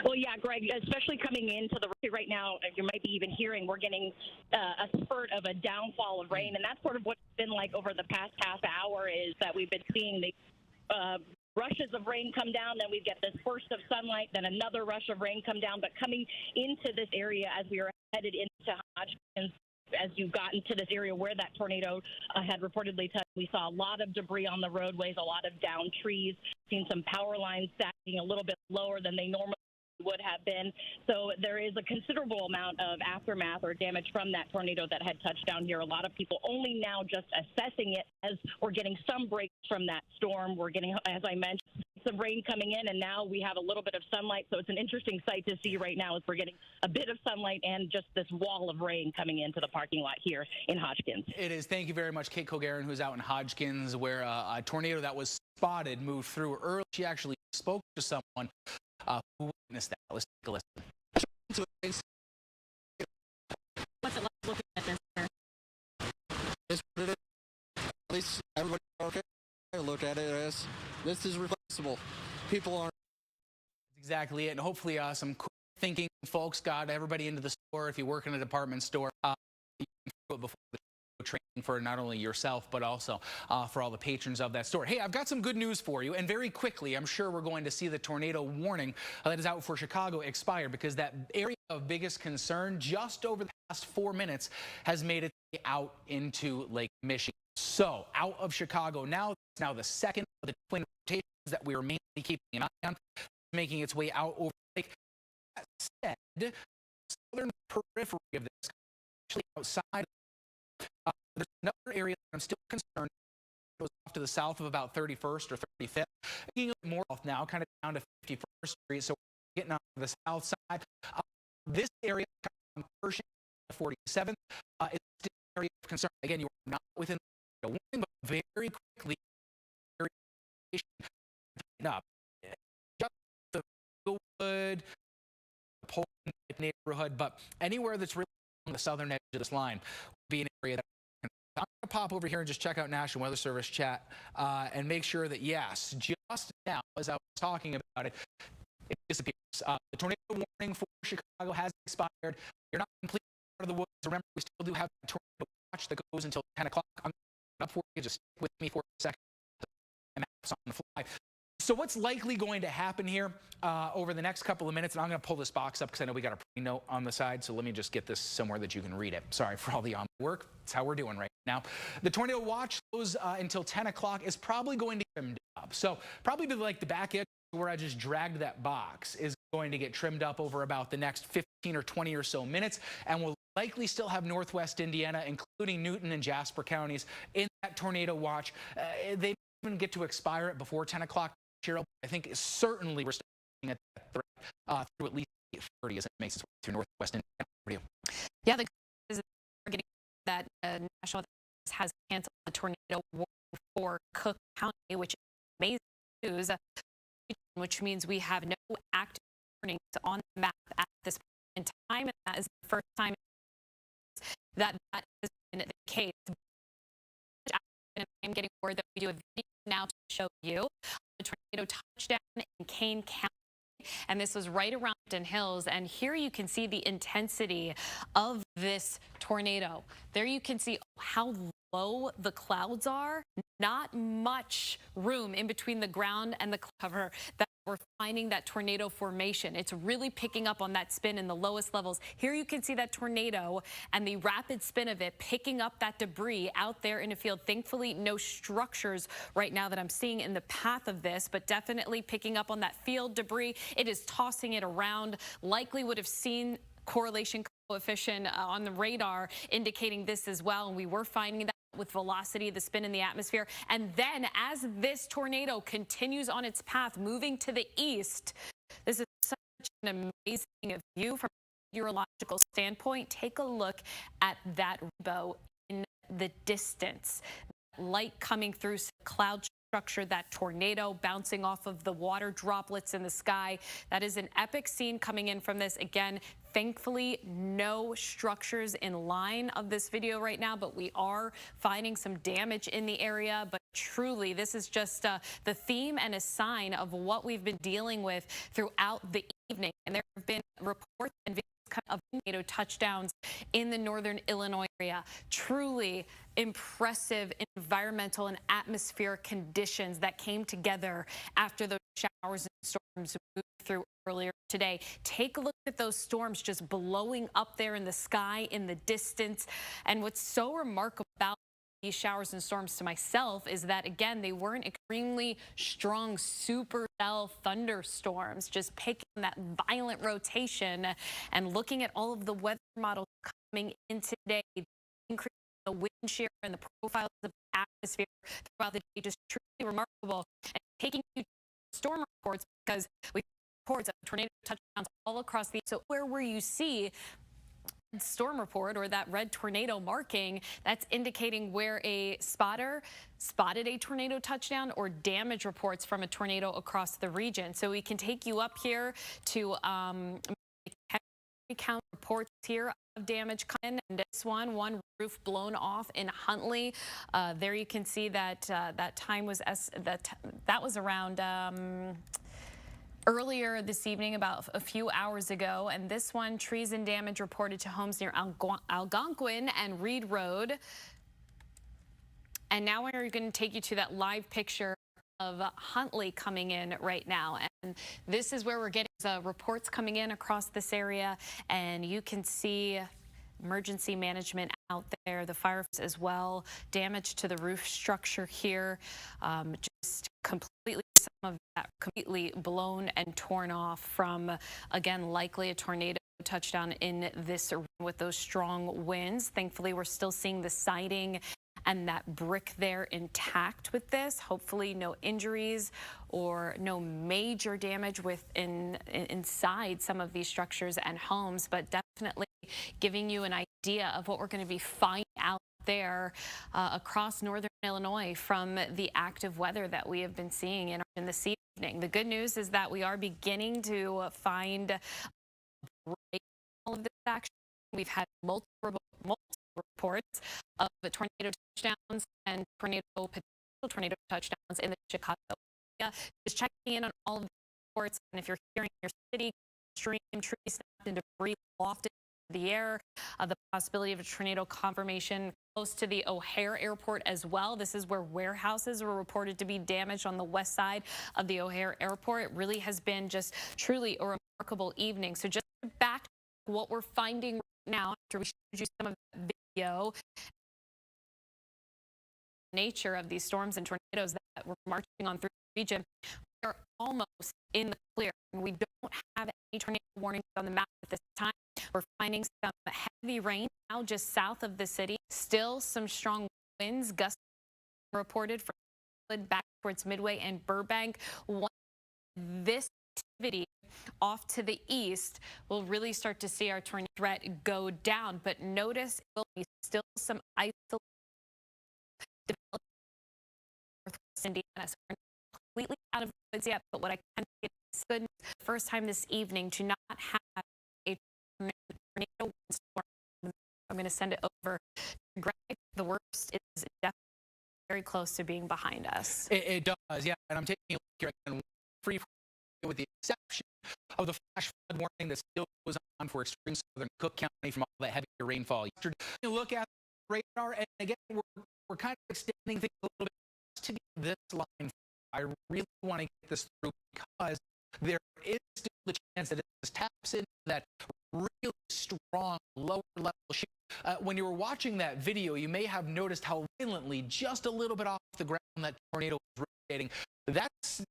Well, yeah, Greg, especially coming into the right now, you might be even hearing we're getting a spurt of a downfall of rain, and that's sort of what's been like over the past half hour, is that we've been seeing the rushes of rain come down, then we get this burst of sunlight, then another rush of rain come down. But coming into this area as we were headed into Hodgkins, as you got into this area where that tornado had reportedly touched, we saw a lot of debris on the roadways, a lot of downed trees, seen some power lines stacking a little bit lower than they normally would have been. So there is a considerable amount of aftermath or damage from that tornado that had touched down here. A lot of people only now just assessing it as we're getting some breaks from that storm. We're getting, as I mentioned, some rain coming in, and now we have a little bit of sunlight. So it's an interesting sight to see right now as we're getting a bit of sunlight and just this wall of rain coming into the parking lot here in Hodgkins. It is. Thank you very much, Kate Colgarin, who's out in Hodgkins, where a tornado that was spotted moved through early. She actually spoke to someone who witnessed that. Let's take a listen. What's it like looking at this? It's what it is. At least everybody okay. Look at it as this is replaceable. People aren't. Exactly it. And hopefully some quick thinking folks got everybody into the store. If you work in a department store, you can do it before the training for not only yourself, but also for all the patrons of that store. Hey, I've got some good news for you. And very quickly, I'm sure we're going to see the tornado warning that is out for Chicago expire, because that area of biggest concern just over the past 4 minutes has made its way out into Lake Michigan. So out of Chicago now, it's now the second of the twin rotations that we are mainly keeping an eye on, making its way out over the lake. That said, the southern periphery of this, actually outside, there's another area that I'm still concerned. It goes off to the south of about 31st or 35th, getting a little more off now, kind of down to 51st Street. So we're getting on the south side. This area, on Pershing, 47th, is still an area of concern. Again, you are not within the warning, but very quickly up. Just the Wood, Poland neighborhood, but anywhere that's really on the southern edge of this line would be an area that I'm going to pop over here and just check out National Weather Service chat and make sure that, yes, just now, as I was talking about it, it disappears. The tornado warning for Chicago has expired. You're not completely out of the woods. Remember, we still do have a tornado watch that goes until 10 o'clock. I'm up for you. Just stick with me for a second. Maps on the fly. So what's likely going to happen here over the next couple of minutes, and I'm going to pull this box up because I know we got a pre-note on the side, so let me just get this somewhere that you can read it. Sorry for all the work. That's how we're doing right now. The tornado watch goes until 10 o'clock is probably going to get trimmed up. So probably to like the back edge where I just dragged that box is going to get trimmed up over about the next 15 or 20 or so minutes, and we'll likely still have northwest Indiana, including Newton and Jasper counties, in that tornado watch. They even get to expire it before 10 o'clock. I think certainly we're starting at that threat through at least 8:30 as it makes its way through northwest Indiana. Yeah, the good is we're getting that National Weather Service has canceled the tornado warning for Cook County, which is amazing news, which means we have no active warnings on the map at this point in time, and that is the first time that has been the case. I'm getting word that we do a video now to show you the tornado touchdown in Kane County. And this was right around Hampton Hills. And here you can see the intensity of this tornado. There you can see how low the clouds are. Not much room in between the ground and the cover that we're finding that tornado formation. It's really picking up on that spin in the lowest levels. Here you can see that tornado and the rapid spin of it picking up that debris out there in a field. Thankfully, no structures right now that I'm seeing in the path of this, but definitely picking up on that field debris. It is tossing it around. Likely would have seen correlation coefficient on the radar indicating this as well, and we were finding that with velocity, the spin in the atmosphere. And then as this tornado continues on its path, moving to the east, this is such an amazing view from a meteorological standpoint. Take a look at that rainbow in the distance. Light coming through cloud structure, that tornado bouncing off of the water droplets in the sky. That is an epic scene coming in from this. Again, thankfully, no structures in line of this video right now, but we are finding some damage in the area. But truly, this is just the theme and a sign of what we've been dealing with throughout the evening. And there have been reports and videos of tornado touchdowns in the northern Illinois area. Truly impressive environmental and atmospheric conditions that came together after those showers and storms moved through earlier today. Take a look at those storms just blowing up there in the sky in the distance. And what's so remarkable about these showers and storms to myself is that, again, they weren't extremely strong supercell thunderstorms, just picking that violent rotation and looking at all of the weather models coming in today, increasing the wind shear and the profiles of the atmosphere throughout the day, just truly remarkable. And taking you to storm reports, because we have reports of tornado touchdowns all across the, so where you see storm report or that red tornado marking, that's indicating where a spotter spotted a tornado touchdown or damage reports from a tornado across the region. So we can take you up here to count reports here of damage coming, and this one roof blown off in Huntley. There you can see that that time was that was around earlier this evening, about a few hours ago. And this one, trees and damage reported to homes near Algonquin and Reed Road. And now we're going to take you to that live picture of Huntley coming in right now. And this is where we're getting reports coming in across this area. And you can see emergency management out there, the fire as well, damage to the roof structure here, just completely, some of that completely blown and torn off from, again, likely a tornado touchdown in this with those strong winds. Thankfully, we're still seeing the siding and that brick there intact with this. Hopefully no injuries or no major damage inside some of these structures and homes, but definitely giving you an idea of what we're going to be finding out there across northern Illinois from the active weather that we have been seeing in this evening. The good news is that we are beginning to find all of this action. We've had multiple reports of tornado touchdowns and potential tornado touchdowns in the Chicago area. Just checking in on all of the reports, and if you're hearing your city, stream, trees snapped, and debris lofted into the air, the possibility of a tornado confirmation close to the O'Hare Airport as well. This is where warehouses were reported to be damaged on the west side of the O'Hare Airport. It really has been just truly a remarkable evening. So just back to what we're finding right now after we showed you some of that video. Nature of these storms and tornadoes that were marching on through the region, we are almost in the clear. We don't have any tornado warnings on the map at this time. We're finding some heavy rain now just south of the city. Still some strong winds, gusts reported from back towards Midway and Burbank. This activity off to the east, we'll really start to see our tornado threat go down. But notice it will be still some isolated development northwest Indiana. So we're not completely out of the woods yet, but what I can say is good. First time this evening to not have a tornado storm. I'm going to send it over to Greg. The worst is definitely very close to being behind us. It does, yeah. And I'm taking a look here again, free with the exception of the flash flood warning that still goes on for extreme southern Cook County from all that heavy rainfall. You look at the radar, and again, we're kind of extending things a little bit to this line. I really want to get this through because there is still the chance that this taps into that really strong lower level shift. When you were watching that video, you may have noticed how violently, just a little bit off the ground, that tornado was rotating. That's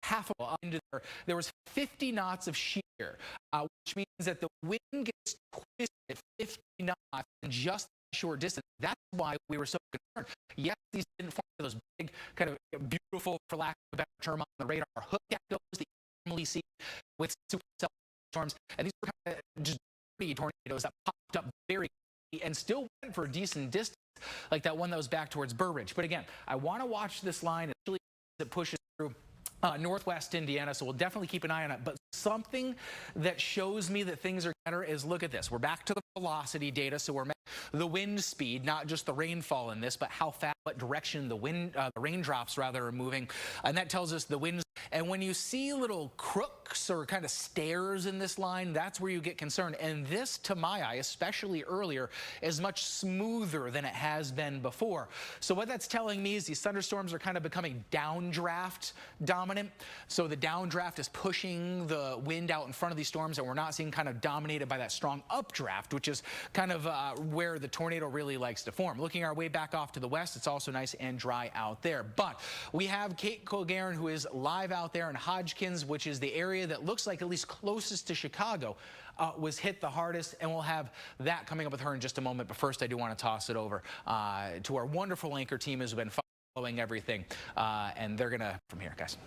half of into there. There was 50 knots of shear, which means that the wind gets twisted 50 knots in just a short distance. That's why we were so concerned. Yes, these didn't form those big, kind of beautiful, for lack of a better term, on the radar hook echoes that you normally see with supercell storms. And these were kind of just dirty tornadoes that popped up very quickly and still went for a decent distance, like that one that was back towards Burr Ridge. But again, I want to watch this line as it pushes through northwest Indiana, so we'll definitely keep an eye on it. But something that shows me that things are better is, look at this. We're back to the velocity data, so we're the wind speed, not just the rainfall in this, but how fast, what direction the raindrops rather are moving, and that tells us the winds. And when you see little crooks or kind of stairs in this line, that's where you get concerned. And this, to my eye, especially earlier, is much smoother than it has been before. So what that's telling me is these thunderstorms are kind of becoming downdraft dominant. So the downdraft is pushing the wind out in front of these storms, and we're not seeing kind of dominated by that strong updraft, which is kind of where the tornado really likes to form. Looking our way back off to the west, it's also nice and dry out there. But we have Kate Colgarin, who is live out there in Hodgkins, which is the area that looks like at least closest to Chicago, was hit the hardest, and we'll have that coming up with her in just a moment. But first, I do want to toss it over to our wonderful anchor team who's been following everything, and they're gonna from here, guys.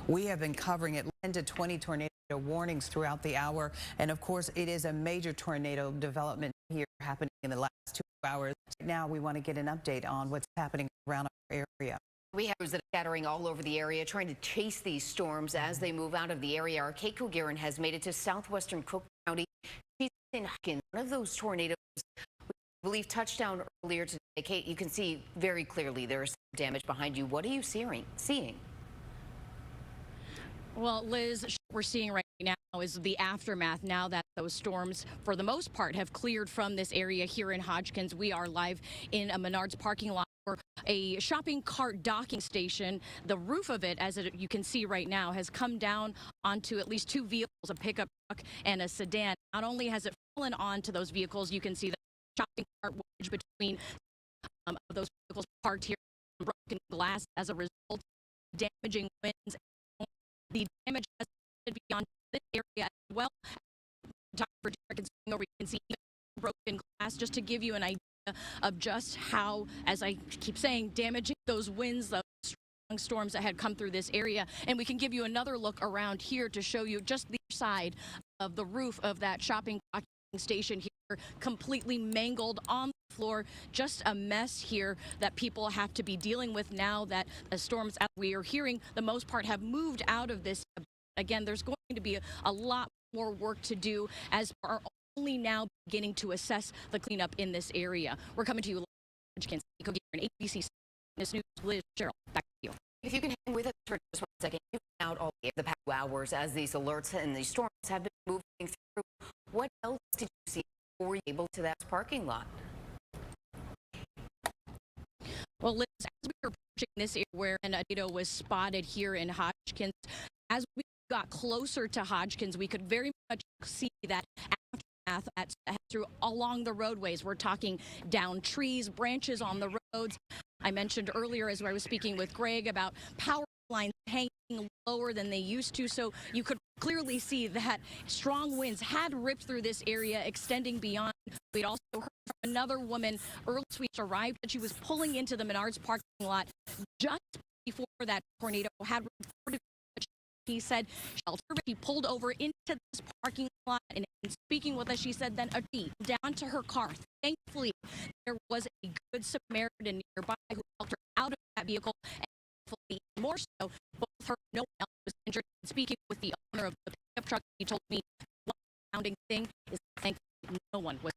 We have been covering it, 10 to 20 tornado warnings throughout the hour. And of course, it is a major tornado development here happening in the last 2 hours. Now we want to get an update on what's happening around our area. We have that are scattering all over the area, trying to chase these storms as they move out of the area. Our Kate Colgarin has made it to southwestern Cook County. She's in Hodgkins, one of those tornadoes we believe touched down earlier today. Kate, you can see very clearly there is some damage behind you. What are you seeing? Well, Liz, what we're seeing right now is the aftermath now that those storms, for the most part, have cleared from this area here in Hodgkins. We are live in a Menards parking lot for a shopping cart docking station. The roof of it, as you can see right now, has come down onto at least 2 vehicles, a pickup truck and a sedan. Not only has it fallen onto those vehicles, you can see the shopping cart wedge between those vehicles parked here, broken glass as a result, damaging winds. The damage has spread beyond this area as well. Over, you can see broken glass, just to give you an idea of just how, as I keep saying, damaging those winds, those strong storms that had come through this area. And we can give you another look around here to show you just the side of the roof of that shopping station here, completely mangled on the floor. Just a mess here that people have to be dealing with now that the storms, as we are hearing, the most part have moved out of this. Again, there's going to be a lot more work to do as are only now beginning to assess the cleanup in this area. We're coming to you live from ABC News. Liz, Cheryl, back to you. If you can hang with us for just 1 second, you've been out all the past 2 hours as these alerts and these storms have been moving through. What else did you see before you were able to that parking lot? Well, Liz, as we were approaching this area where a tornado was spotted here in Hodgkins, as we got closer to Hodgkins, we could very much see that aftermath that's through along the roadways. We're talking down trees, branches on the roads. I mentioned earlier as I was speaking with Greg about power lines hanging lower than they used to, so you could clearly see that strong winds had ripped through this area, extending beyond. We'd also heard from another woman early as we arrived that she was pulling into the Menards parking lot just before that tornado had reported. He said shelter, but he pulled over into this parking lot, and in speaking with us, she said then a tree down to her car. Thankfully, there was a good Samaritan nearby who helped her out of that vehicle, and hopefully more so, both her and no one else was injured. Speaking with the owner of the pickup truck, he told me one astounding thing is thankfully no one was.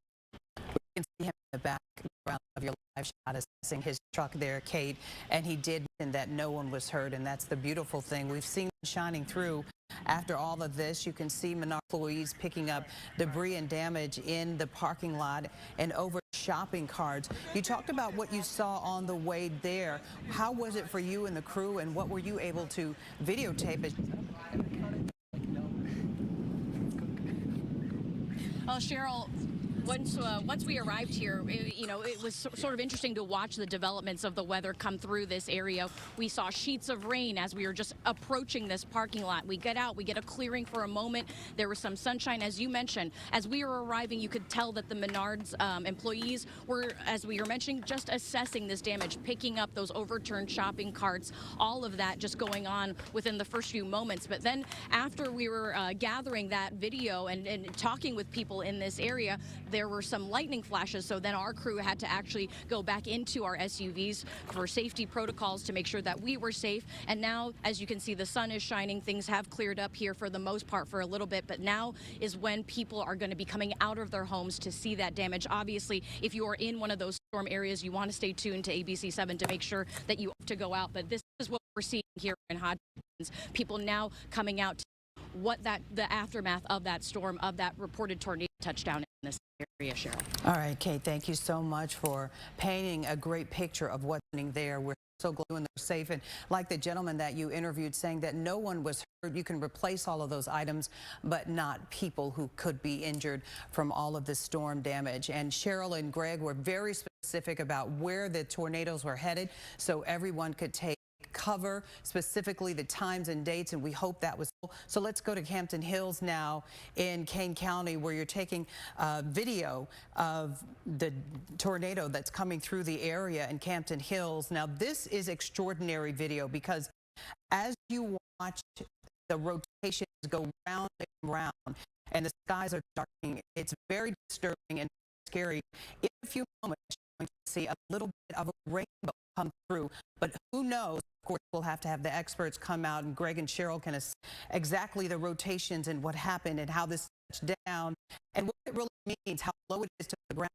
You can see him in the background of your live shot assessing his truck there, Kate, and he did mention that no one was hurt, and that's the beautiful thing. We've seen shining through. After all of this, you can see Menards employees picking up debris and damage in the parking lot and over shopping carts. You talked about what you saw on the way there. How was it for you and the crew, and what were you able to videotape? Well, Cheryl, once we arrived here, it was sort of interesting to watch the developments of the weather come through this area. We saw sheets of rain as we were just approaching this parking lot. We get out, we get a clearing for a moment. There was some sunshine, as you mentioned. As we were arriving, you could tell that the Menards employees were, as we were mentioning, just assessing this damage, picking up those overturned shopping carts, all of that just going on within the first few moments. But then after we were gathering that video and talking with people in this area, there were some lightning flashes, so then our crew had to actually go back into our SUVs for safety protocols to make sure that we were safe. And now, as you can see, the sun is shining. Things have cleared up here for the most part for a little bit, but now is when people are going to be coming out of their homes to see that damage. Obviously, if you are in one of those storm areas, you want to stay tuned to ABC7 to make sure that you have to go out. But this is what we're seeing here in Hodgkins. People now coming out to the aftermath of that storm, of that reported tornado touchdown in this area, Cheryl. All right, Kate, thank you so much for painting a great picture of what's happening there. We're so glad when they're safe, and like the gentleman that you interviewed saying that no one was hurt. You can replace all of those items, but not people who could be injured from all of the storm damage. And Cheryl and Greg were very specific about where the tornadoes were headed, so everyone could take cover, specifically the times and dates, and we hope that was. So let's go to Campton Hills now in Kane County, where you're taking video of the tornado that's coming through the area in Campton Hills. Now this is extraordinary video because as you watch the rotations go round and round and the skies are darkening, it's very disturbing and scary. In a few moments, you're going to see a little bit of a rainbow come through, but who knows? Of course, we'll have to have the experts come out, and Greg and Cheryl can assess exactly the rotations and what happened and how this touched down and what it really means, how low it is to the ground,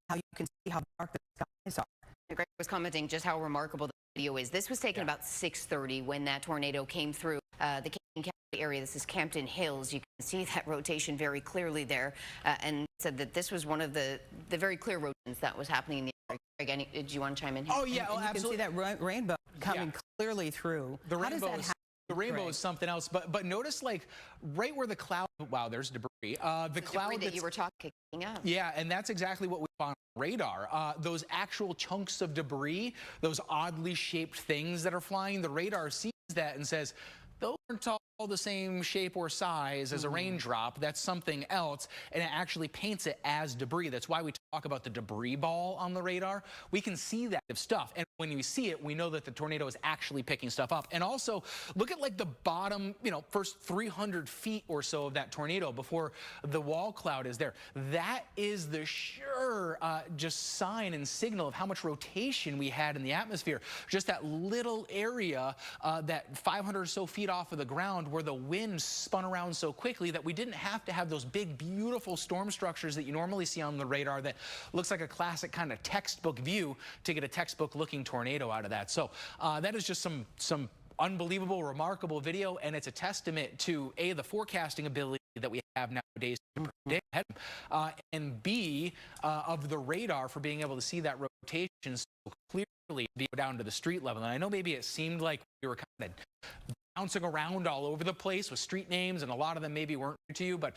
how you can see how dark the skies are. Greg was commenting just how remarkable the video is. This was taken about 6:30 when that tornado came through the Kane County area. This is Campton Hills. You can see that rotation very clearly there, and said that this was one of the very clear rotations that was happening in the area. Greg, did you want to chime in here? Oh, yeah, And you absolutely. can see that rainbow coming clearly through. The How does rainbow that is, happen, the rainbow Greg? is something else, but notice like right where the cloud, wow, there's debris. The cloud Debris that that's- you were talking about. Yeah, and that's exactly what we found on radar. Those actual chunks of debris, those oddly shaped things that are flying, the radar sees that and says, those aren't all the same shape or size as a raindrop. That's something else, and it actually paints it as debris. That's why we talk about the debris ball on the radar. We can see that stuff, and when we see it, we know that the tornado is actually picking stuff up. And also, look at like the bottom, first 300 feet or so of that tornado before the wall cloud is there. That is the sure just sign and signal of how much rotation we had in the atmosphere. Just that little area, that 500 or so feet off of the ground, where the wind spun around so quickly that we didn't have to have those big, beautiful storm structures that you normally see on the radar that looks like a classic kind of textbook view to get a textbook looking tornado out of that. So that is just some unbelievable, remarkable video, and it's a testament to A, the forecasting ability that we have nowadays to predict ahead, and B, of the radar for being able to see that rotation so clearly down to the street level. And I know maybe it seemed like we were kind of bouncing around all over the place with street names, and a lot of them maybe weren't to you, but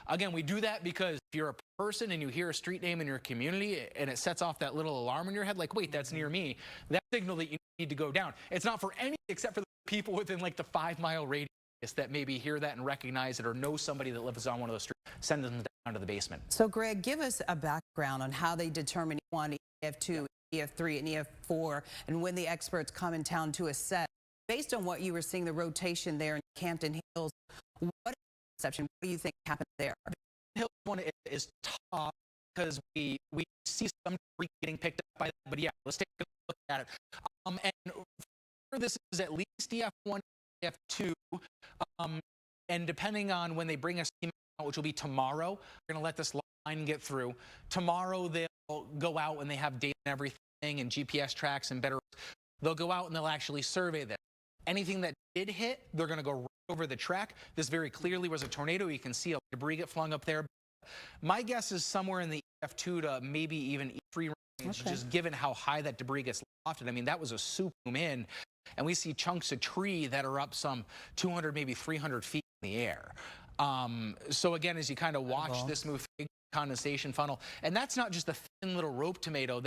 again, we do that because if you're a person and you hear a street name in your community and it sets off that little alarm in your head, like, wait, that's near me, that signal that you need to go down. It's not for any except for the people within like the 5-mile radius that maybe hear that and recognize it, or know somebody that lives on one of those streets. Send them down to the basement. So Greg, give us a background on how they determine EF1, EF2, EF3, and EF4, and when the experts come in town to assess. Based on what you were seeing, the rotation there in Campton Hills, what is the perception? What do you think happened there? Hills one is tough because we see some debris getting picked up by that, but yeah, let's take a look at it. And this is at least EF1, EF2, and depending on when they bring us out, which will be tomorrow, we're going to let this line get through. Tomorrow they'll go out and they have data and everything and GPS tracks and better. They'll go out and they'll actually survey this. Anything that did hit, they're going to go right over the track. This very clearly was a tornado. You can see a debris get flung up there. My guess is somewhere in the EF2 to maybe even E3 range, just given how high that debris gets lofted. I mean, that was a swoop in, and we see chunks of tree that are up some 200, maybe 300 feet in the air. So again, as you kind of watch this move, condensation funnel, and that's not just a thin little rope tornado,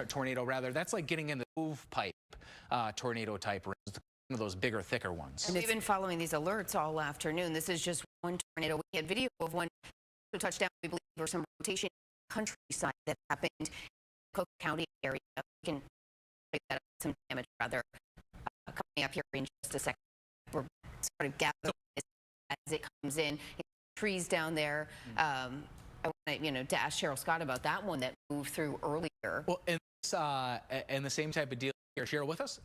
tornado rather. That's like getting in the move pipe tornado type range. Of those bigger, thicker ones. And we've been following these alerts all afternoon. This is just one tornado. We had video of one touchdown, we believe, or some rotation countryside that happened in Cook County area. We can break that up, some damage rather, coming up here in just a second. We're sort of gathering as it comes in. Trees down there. I want to ask Cheryl Scott about that one that moved through earlier. Well, and the same type of deal here. Cheryl with us?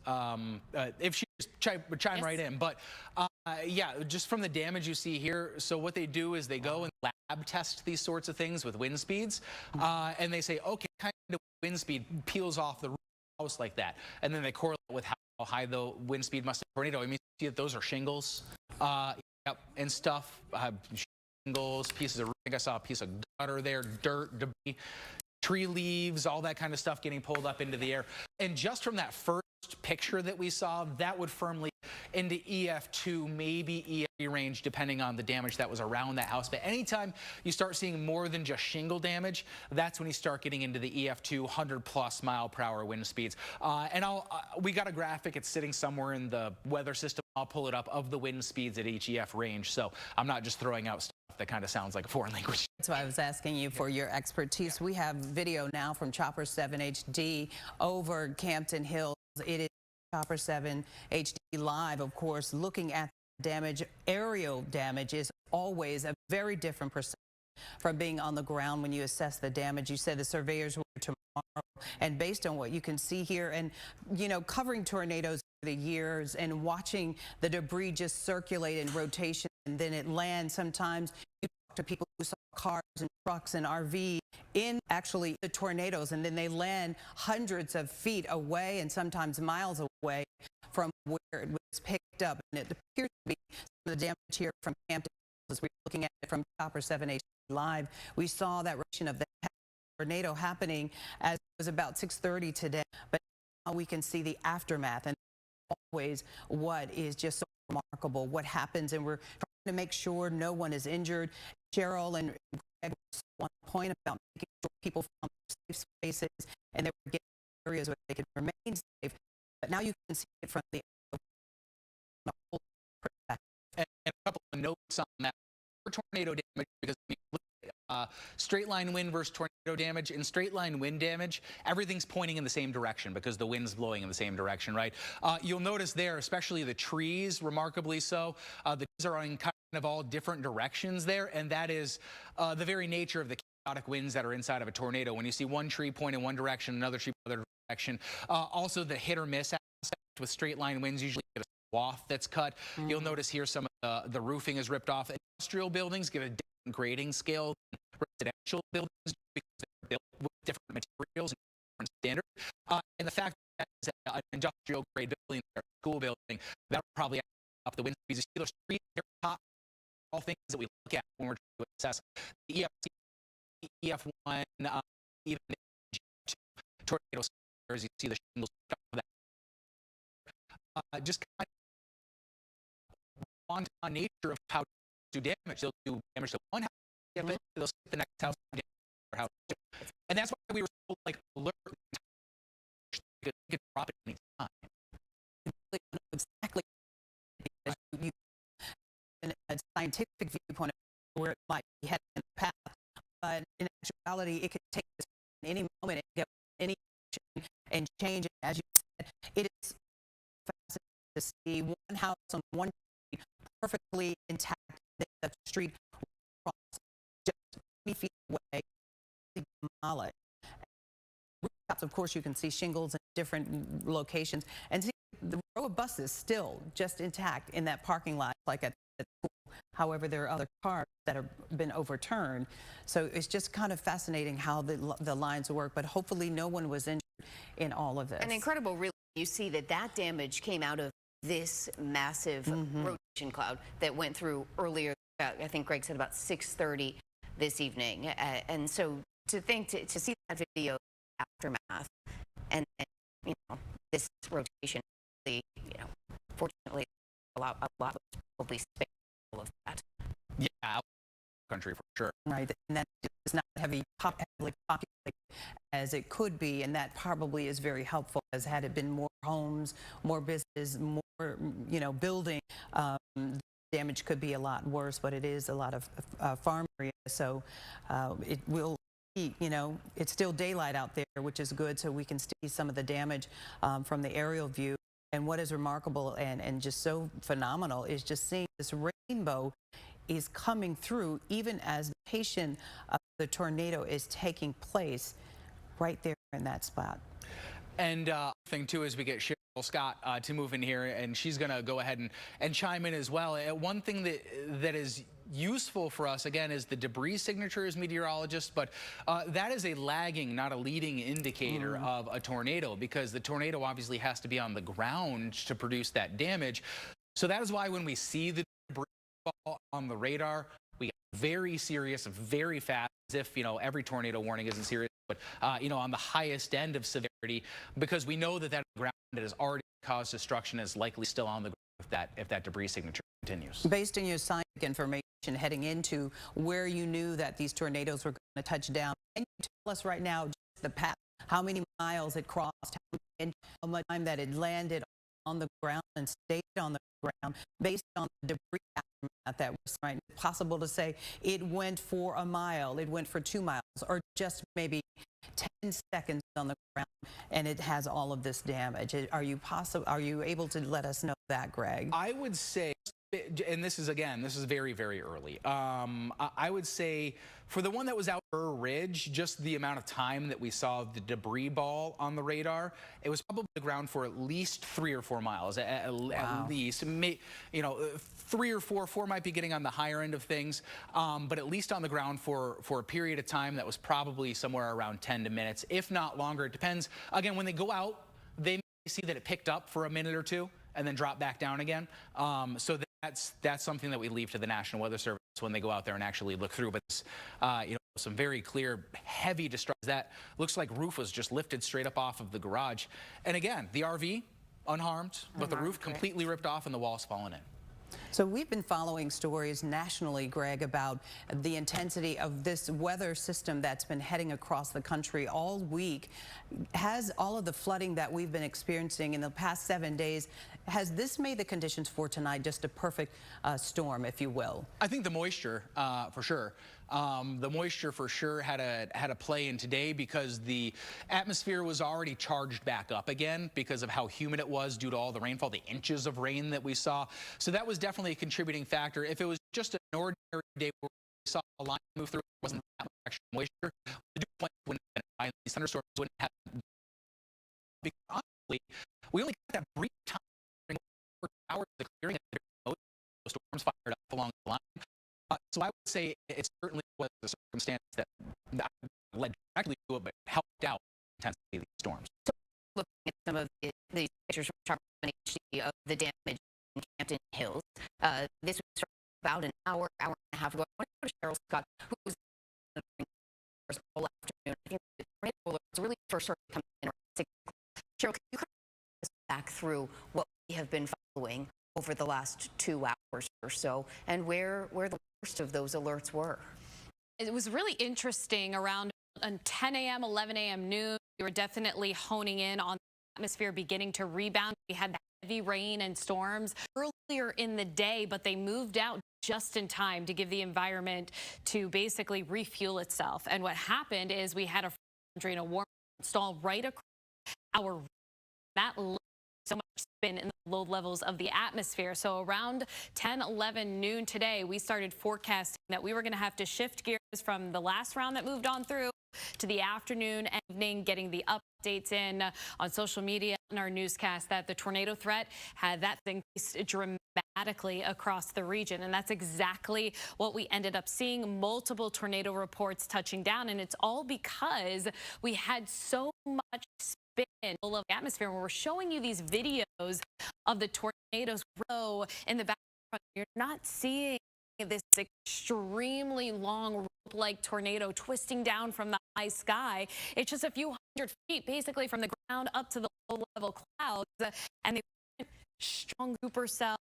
If she would chime right in. But yeah, just from the damage you see here, so what they do is they go and lab test these sorts of things with wind speeds, and they say, okay, kind of wind speed peels off the house like that, and then they correlate with how high the wind speed must have tornado. I mean, you see that those are shingles, and stuff. Shingles, pieces of, I think I saw a piece of gutter there, dirt, debris, tree leaves, all that kind of stuff getting pulled up into the air. And just from that first picture that we saw, that would firmly into EF2, maybe EF3 range, depending on the damage that was around that house. But anytime you start seeing more than just shingle damage, that's when you start getting into the EF2 100+ mile/hour wind speeds. And we got a graphic. It's sitting somewhere in the weather system. I'll pull it up of the wind speeds at each EF range. So I'm not just throwing out stuff that kind of sounds like a foreign language. That's why I was asking you for your expertise. We have video now from Chopper 7 HD over Campton Hills. It is Chopper 7 HD live, of course, looking at damage. Aerial damage is always a very different percentage from being on the ground when you assess the damage. You said the surveyors were tomorrow, and based on what you can see here, and covering tornadoes for the years and watching the debris just circulate in rotation and then it lands. Sometimes you talk to people who saw cars and trucks and RV in actually the tornadoes, and then they land hundreds of feet away and sometimes miles away from where it was picked up. And it appears to be some of the damage here from Campton. As we're looking at it from Chopper 7 HD live, we saw that rotation of the tornado happening as it was about 6:30 today, but now we can see the aftermath, and always what is just so remarkable what happens, and we're trying to make sure no one is injured. Cheryl and Greg, one point about making sure people found safe spaces and they were getting areas where they could remain safe, but now you can see it from the notes on that for tornado damage because straight line wind versus tornado damage. In straight line wind damage, everything's pointing in the same direction because the wind's blowing in the same direction, right? You'll notice there, especially the trees, remarkably so, the trees are in kind of all different directions there, and that is the very nature of the chaotic winds that are inside of a tornado. When you see one tree point in one direction, another tree in another direction. Also the hit or miss aspect with straight line winds, usually get a swath that's cut. You'll notice here some of the roofing is ripped off. Industrial buildings get a different grading scale than residential buildings because they're built with different materials and different standards. And the fact that it's an industrial grade building or a school building, that'll probably up the wind speeds. You see those trees here top, all things that we look at when we're trying to assess the EFC, EF1, even GF2 tornado scares. You see the shingles of that. Just kind of on nature of how to do damage. They'll do damage to one house, they'll hit the next house, house, and that's why we were so like alert. Because we could drop it any time. Exactly. You, in a scientific viewpoint of where it might be heading in the path, but in actuality, it could take us any moment and get any action and change it. As you said, it is fascinating to see one house on one street perfectly intact, the street across just 20 feet away, demolished. Rooftops, of course, you can see shingles in different locations, and see the row of buses still just intact in that parking lot, like at the school. However, there are other cars that have been overturned. So it's just kind of fascinating how the lines work, but hopefully no one was injured in all of this. And incredible, really, you see that damage came out of this massive rotation cloud that went through earlier, I think Greg said about 6:30 this evening. And so to think, to see that video aftermath and you know, this rotation, you know, fortunately a lot was probably spared all of that. Yeah, country for sure. Right, and that is not heavily populated as it could be, and that probably is very helpful, as had it been more homes, more business, more, you know, building, damage could be a lot worse, but it is a lot of farm area, so it will be, you know, it's still daylight out there, which is good, so we can see some of the damage from the aerial view. And what is remarkable and just so phenomenal is just seeing this rainbow is coming through even as the location of the tornado is taking place right there in that spot. And thing too is we get Cheryl Scott to move in here, and she's going to go ahead and chime in as well. One thing that is useful for us, again, is the debris signature as meteorologists, but that is a lagging, not a leading indicator of a tornado, because the tornado obviously has to be on the ground to produce that damage. So that is why when we see the debris fall on the radar, we get very serious, very fast, as if, you know, every tornado warning isn't serious, but, you know, on the highest end of severity, because we know that ground that has already caused destruction is likely still on the ground if that debris signature continues. Based on your scientific information heading into where you knew that these tornadoes were going to touch down, can you tell us right now just the path, how many miles it crossed, how much time that it landed on the ground and stayed on the ground, based on the debris aftermath that was right? Possible to say it went for a mile, it went for 2 miles, or just maybe 10 seconds on the ground, and it has all of this damage. Are you able to let us know that, Greg? I would say, and this is very, very early. I would say for the one that was out Burr Ridge, just the amount of time that we saw the debris ball on the radar, it was probably the ground for at least 3 or 4 miles, at least. You know, 3 or 4 might be getting on the higher end of things, but at least on the ground for a period of time that was probably somewhere around 10 minutes, if not longer. It depends. Again, when they go out, they may see that it picked up for a minute or two and then drop back down again. So that's something that we leave to the National Weather Service when they go out there and actually look through. But you know, some very clear, heavy destruction. That looks like roof was just lifted straight up off of the garage. And again, the RV unharmed, but the roof completely ripped off and the walls fallen in. So we've been following stories nationally, Greg, about the intensity of this weather system that's been heading across the country all week. Has all of the flooding that we've been experiencing in the past 7 days, has this made the conditions for tonight just a perfect storm, if you will? I think the moisture, for sure. The moisture for sure had a play in today because the atmosphere was already charged back up again because of how humid it was due to all the rainfall, the inches of rain that we saw. So that was definitely a contributing factor. If it was just an ordinary day where we saw a line move through, it wasn't that much extra moisture, the dew point wouldn't have been high, these thunderstorms wouldn't have. Because honestly, we only got that brief time during 4 hours of the clearing and most storms fired up along the line. So I would say it certainly was a circumstance that led directly to it, but helped out the intensity of these storms. So looking at some of these pictures from HD of the damage in Campton Hills, this was about an hour and a half ago. I want to go to Cheryl Scott, who was all afternoon. I think the tornado alerts really first started coming in around 6 o'clock. Cheryl, can you take us back through what we have been following over the last 2 hours or so, and where the worst of those alerts were? It was really interesting around 10 a.m., 11 a.m., noon. We were definitely honing in on the atmosphere beginning to rebound. We had the heavy rain and storms earlier in the day, but they moved out just in time to give the environment to basically refuel itself. And what happened is we had a front warm install right across our that so much spin in the low levels of the atmosphere. So around 10, 11 noon today, we started forecasting that we were going to have to shift gears from the last round that moved on through to the afternoon, evening, getting the updates in on social media and our newscast that the tornado threat had that increased dramatically across the region. And that's exactly what we ended up seeing, multiple tornado reports touching down. And it's all because we had so much spin all of the atmosphere. When we're showing you these videos of the tornadoes row in the background, you're not seeing this extremely long rope-like tornado twisting down from the high sky. It's just a few hundred feet basically from the ground up to the low-level clouds, and they strong supercell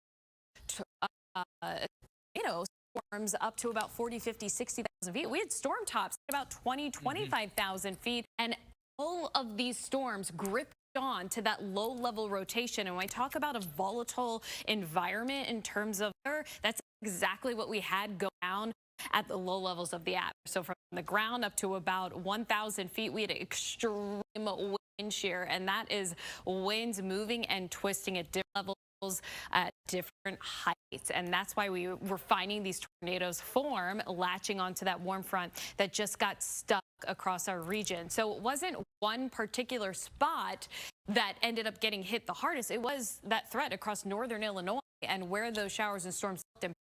tornado storms up to about 40, 50, 60,000 feet. We had storm tops at about 20, 25,000 feet, and all of these storms gripped on to that low-level rotation. And when I talk about a volatile environment in terms of weather, that's exactly what we had go down at the low levels of the atmosphere. So from the ground up to about 1,000 feet, we had extreme wind shear, and that is winds moving and twisting at different levels at different heights. And that's why we were finding these tornadoes form, latching onto that warm front that just got stuck across our region. So it wasn't one particular spot that ended up getting hit the hardest. It was that threat across northern Illinois, and where those showers and storms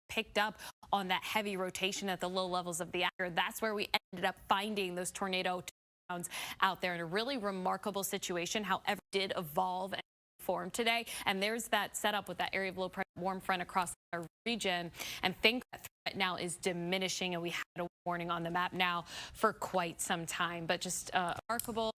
picked up on that heavy rotation at the low levels of the atmosphere. That's where we ended up finding those tornado towns out there in a really remarkable situation. However, it did evolve and form today. And there's that setup with that area of low pressure warm front across our region. And think that threat now is diminishing, and we had a warning on the map now for quite some time. But just remarkable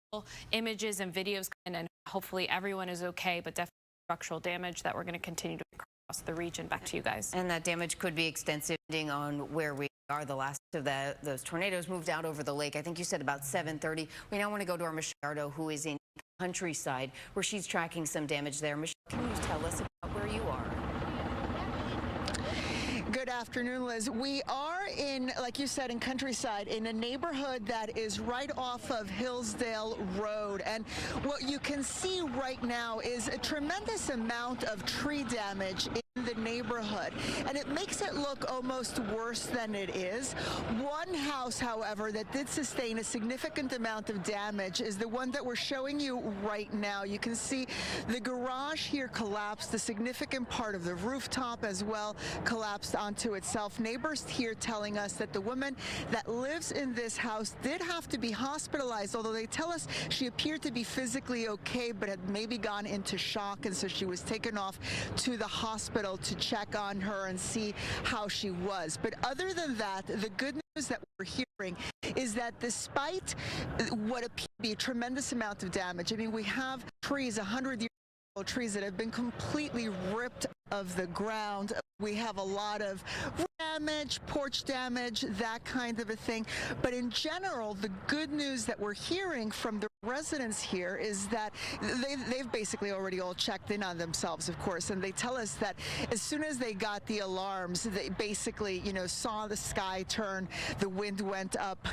images and videos, and hopefully everyone is okay, but definitely structural damage that we're going to continue to across the region. Back to you guys. And that damage could be extensive depending on where we are. The last of those tornadoes moved out over the lake. I think you said about 7:30. We now want to go to our Michelle, who is in Countryside, where she's tracking some damage there. Michelle, can you tell us about where you are? Good afternoon, Liz. We are in, like you said, in Countryside, in a neighborhood that is right off of Hillsdale Road. And what you can see right now is a tremendous amount of tree damage in the neighborhood. And it makes it look almost worse than it is. One house, however, that did sustain a significant amount of damage is the one that we're showing you right now. You can see the garage here collapsed, the significant part of the rooftop as well collapsed onto itself. Neighbors here telling us that the woman that lives in this house did have to be hospitalized, although they tell us she appeared to be physically okay, but had maybe gone into shock, and so she was taken off to the hospital to check on her and see how she was. But other than that, the good news that we're hearing is that despite what appears to be a tremendous amount of damage, I mean, we have trees, 100-year-old trees that have been completely ripped of the ground. We have a lot of damage, porch damage, that kind of a thing. But in general, the good news that we're hearing from the residents here is that they've basically already all checked in on themselves, of course, and they tell us that as soon as they got the alarms, they basically, saw the sky turn, the wind went up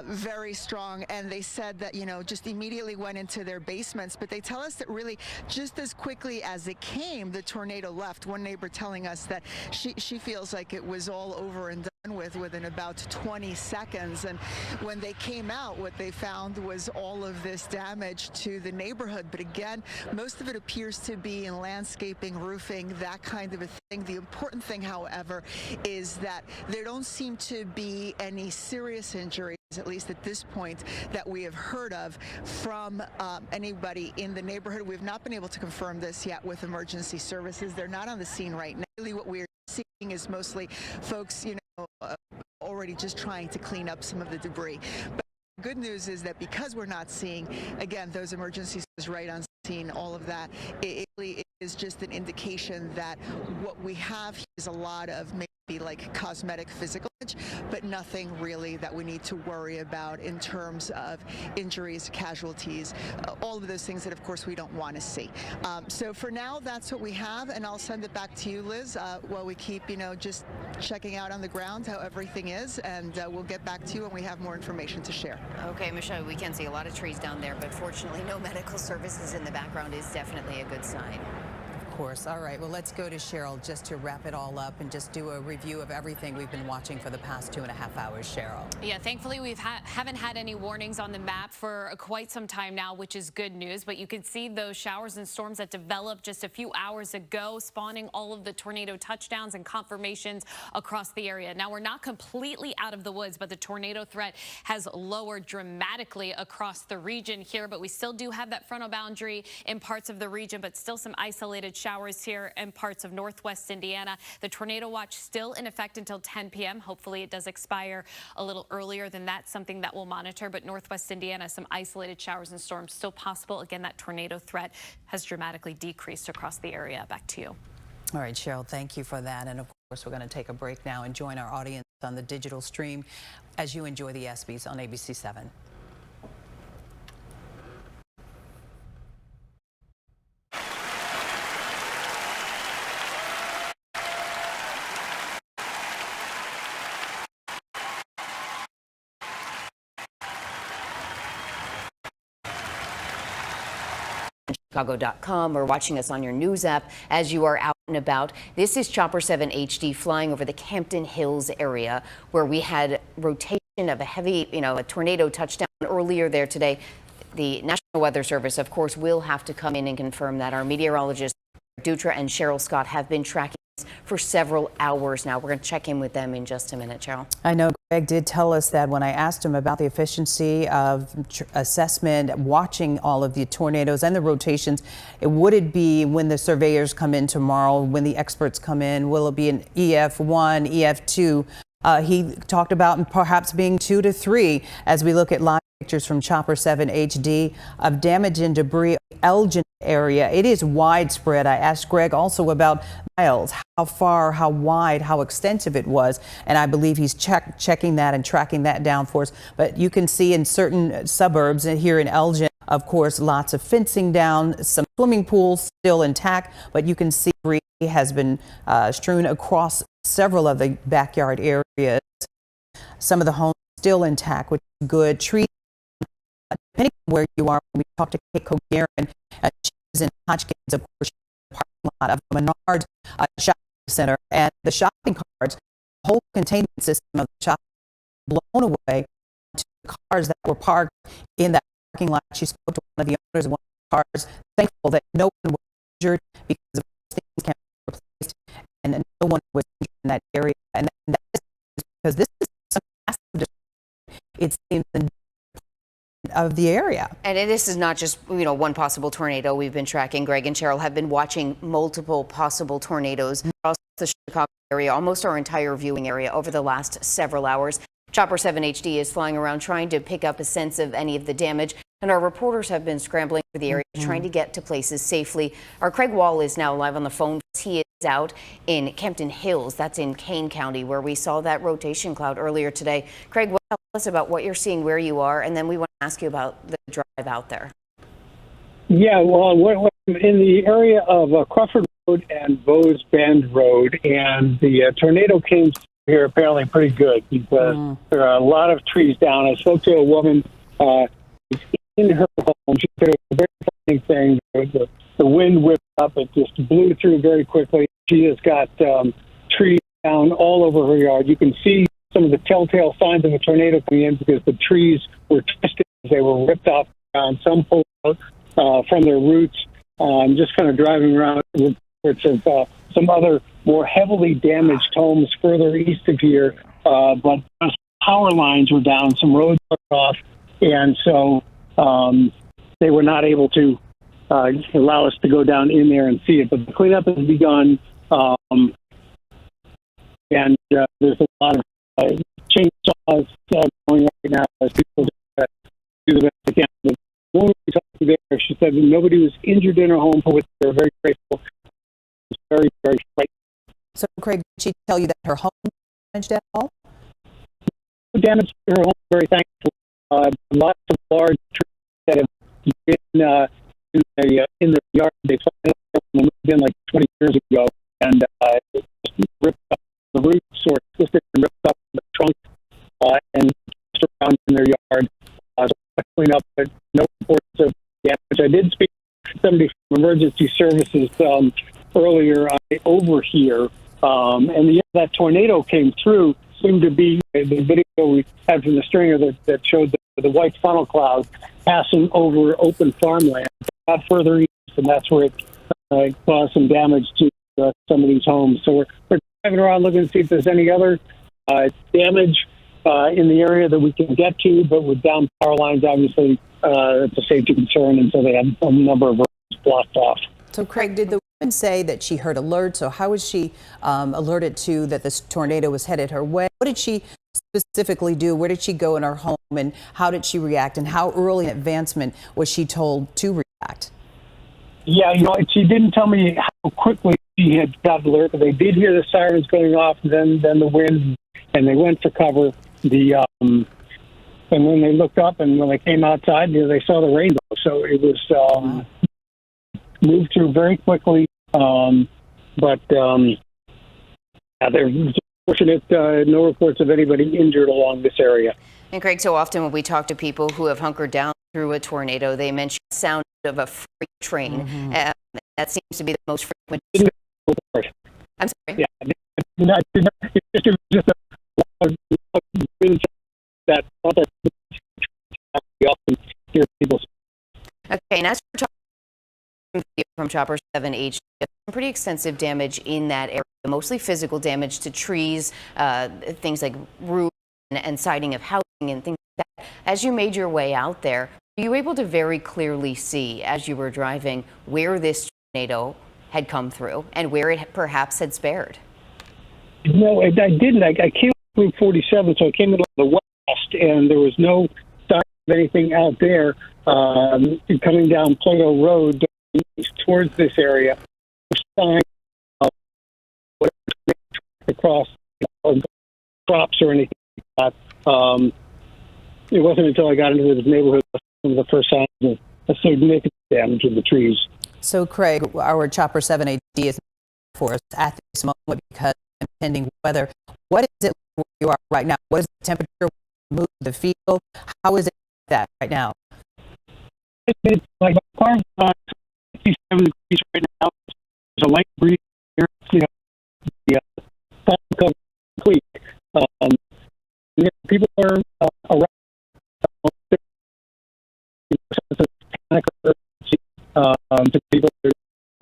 very strong, and they said that, just immediately went into their basements. But they tell us that really just as quickly as it came, the tornado left. One neighbor telling us that she feels like it was all over and done with within about 20 seconds. And when they came out, what they found was all of this damage to the neighborhood. But again, most of it appears to be in landscaping, roofing, that kind of a thing. The important thing, however, is that there don't seem to be any serious injuries, at least at this point, that we have heard of from anybody in the neighborhood. We've not been able to confirm this yet with emergency services. They're not on the scene right now. Really what we're seeing is mostly folks, already just trying to clean up some of the debris. But the good news is that because we're not seeing, again, those emergency services right on scene, all of that, it really is just an indication that what we have here is a lot of maybe like cosmetic physical damage, but nothing really that we need to worry about in terms of injuries, casualties, all of those things that, of course, we don't want to see. So for now, that's what we have, and I'll send it back to you, Liz, while we keep, just checking out on the ground how everything is, and we'll get back to you when we have more information to share. Okay, Michelle, we can see a lot of trees down there, but fortunately no medical services in the background is definitely a good sign. Of course. All right. Well, let's go to Cheryl just to wrap it all up and just do a review of everything we've been watching for the past 2.5 hours. Cheryl. Yeah, thankfully we haven't had any warnings on the map for quite some time now, which is good news. But you can see those showers and storms that developed just a few hours ago, spawning all of the tornado touchdowns and confirmations across the area. Now, we're not completely out of the woods, but the tornado threat has lowered dramatically across the region here. But we still do have that frontal boundary in parts of the region, but still some isolated showers here in parts of northwest Indiana. The tornado watch still in effect until 10 p.m. Hopefully it does expire a little earlier than that, something that we'll monitor. But northwest Indiana, some isolated showers and storms still possible. Again, that tornado threat has dramatically decreased across the area. Back to you. All right, Cheryl, thank you for that. And of course, we're going to take a break now and join our audience on the digital stream as you enjoy the ESPYs on ABC 7. Chicago.com or watching us on your news app as you are out and about. This is Chopper 7 HD flying over the Campton Hills area where we had rotation of a heavy, a tornado touchdown earlier there today. The National Weather Service, of course, will have to come in and confirm that. Our meteorologists, Dutra and Cheryl Scott, have been tracking this for several hours now. We're going to check in with them in just a minute, Cheryl. I know Greg did tell us that when I asked him about the efficiency of assessment, watching all of the tornadoes and the rotations, would it be when the surveyors come in tomorrow, when the experts come in, will it be an EF1, EF2? He talked about perhaps being 2 to 3 as we look at live pictures from Chopper 7 HD of damage and debris in the Elgin area. It is widespread. I asked Greg also about miles, how far, how wide, how extensive it was, and I believe he's checking that and tracking that down for us. But you can see in certain suburbs here in Elgin, of course, lots of fencing down, some swimming pools still intact, but you can see debris has been strewn across several of the backyard areas. Some of the homes still intact, which is good. Trees, depending on where you are, when we talk to Kate Kogarin, she's in Hodgkins, of course, the parking lot of Menards shopping center, and the shopping carts, the whole containment system of the shop blown away to the cars that were parked in that parking lot. She spoke to one of the owners of one of the cars, thankful that no one was injured because of things can't be replaced, and no one was injured in that area. And that is because this is some massive, it seems, of the area. And this is not just, one possible tornado we've been tracking. Greg and Cheryl have been watching multiple possible tornadoes across the Chicago area, almost our entire viewing area over the last several hours. Chopper 7 HD is flying around trying to pick up a sense of any of the damage, and our reporters have been scrambling for the area trying to get to places safely. Our Craig Wall is now live on the phone. He is out in Kempton Hills. That's in Kane County, where we saw that rotation cloud earlier today. Craig, tell us about what you're seeing where you are, and then we want to ask you about the drive out there. Yeah, well, we're in the area of Crawford Road and Bowes Bend Road, and the tornado came here apparently pretty good because there are a lot of trees down. I spoke to a woman in her home. She said it was a very funny thing. The wind whipped up. It just blew through very quickly. She has got trees down all over her yard. You can see some of the telltale signs of a tornado coming in because the trees were twisted as they were ripped off the ground. Some pulled out from their roots. I'm just kind of driving around with reports of some other more heavily damaged homes further east of here, but power lines were down, some roads were off, and so they were not able to allow us to go down in there and see it. But the cleanup has begun, and there's a lot of chainsaws going right now as people do the best they can. But when we talked to her, she said that nobody was injured in her home, for which they're very grateful. It's very, very frightening. So, Craig, did she tell you that her home was damaged at all? Damage to her home, very thankful. Lots of large trees that have been in the yard. They moved in like 20 years ago, and ripped up the roots or twisted and ripped up the trunk and just around in their yard. So clean up, but no reports of damage. I did speak to somebody from emergency services earlier over here, and that tornado came through. Seemed to be the video we had from the stringer that showed the white funnel cloud passing over open farmland, not further east, and that's where it caused some damage to some of these homes. So we're driving around looking to see if there's any other damage in the area that we can get to, but with down power lines, obviously, it's a safety concern, and so they have a number of roads blocked off. So, Craig, did the woman say that she heard alerts? So how was she alerted to that this tornado was headed her way? What did she specifically do? Where did she go in her home, and how did she react? And how early in advancement was she told to react? Yeah, she didn't tell me how quickly she had got alert, but they did hear the sirens going off, then the wind, and they went for cover. And when they looked up and when they came outside, they saw the rainbow. So it was moved through very quickly. But they're fortunate, no reports of anybody injured along this area. And Craig, so often when we talk to people who have hunkered down through a tornado, they mention the sound of a freight train. That seems to be the most frequent. I'm sorry. Yeah, it was just a that other we often hear people. Okay, and as we're talking from Chopper 7 HD, some pretty extensive damage in that area, mostly physical damage to trees, things like roofs and siding of housing and things like that. As you made your way out there, were you able to very clearly see as you were driving where this tornado had come through and where it perhaps had spared? No, I didn't. I came through 47, so I came into the west, and there was no sign of anything out there. Coming down Plato Road towards this area, sign of whatever across crops or anything like that. It wasn't until I got into this neighborhood some of the first signs of a significant damage in the trees. So, Craig, our Chopper 7 HD is for us at this moment because of impending weather. What is it where you are right now? What is the temperature? Move the field? How is it that right now? It's like our 57 degrees right now. There's a light breeze here. The fall cover complete. People are around. To people who are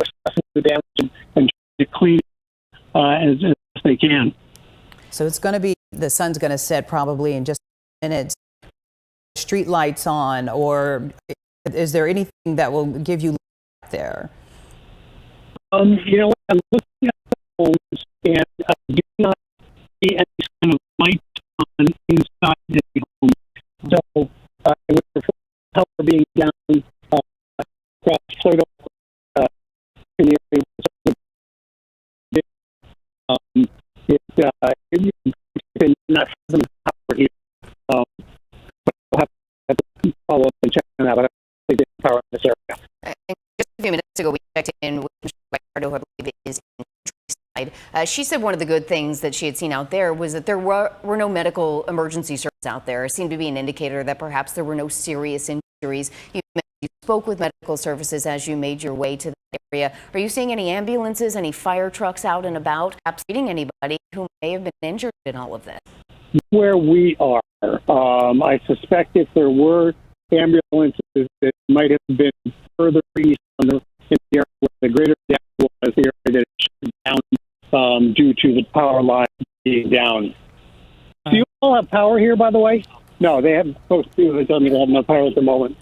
assessing the damage and trying to clean as best they can. So it's going to be, the sun's going to set probably in just minutes. Street lights on, or is there anything that will give you light there? I'm looking at the homes, and I do not see any kind of lights on inside the home. So I would prefer help for being down across Plato in the area it's not some power here. But we'll have to follow up and check on that. But I think there's power in this area. Just a few minutes ago, we checked in with Michelle Gallardo, who I believe is in Countryside. She said one of the good things that she had seen out there was that there were no medical emergency services out there. It seemed to be an indicator that perhaps there were no serious injuries. You spoke with medical services as you made your way to the area. Are you seeing any ambulances, any fire trucks out and about, perhaps treating anybody who may have been injured in all of this? Where we are, I suspect if there were ambulances that might have been further east in the area where the greater damage was, the area that shut down due to the power line being down. Do you all have power here, by the way? No, they haven't supposed to. They tell me they have no power at the moment.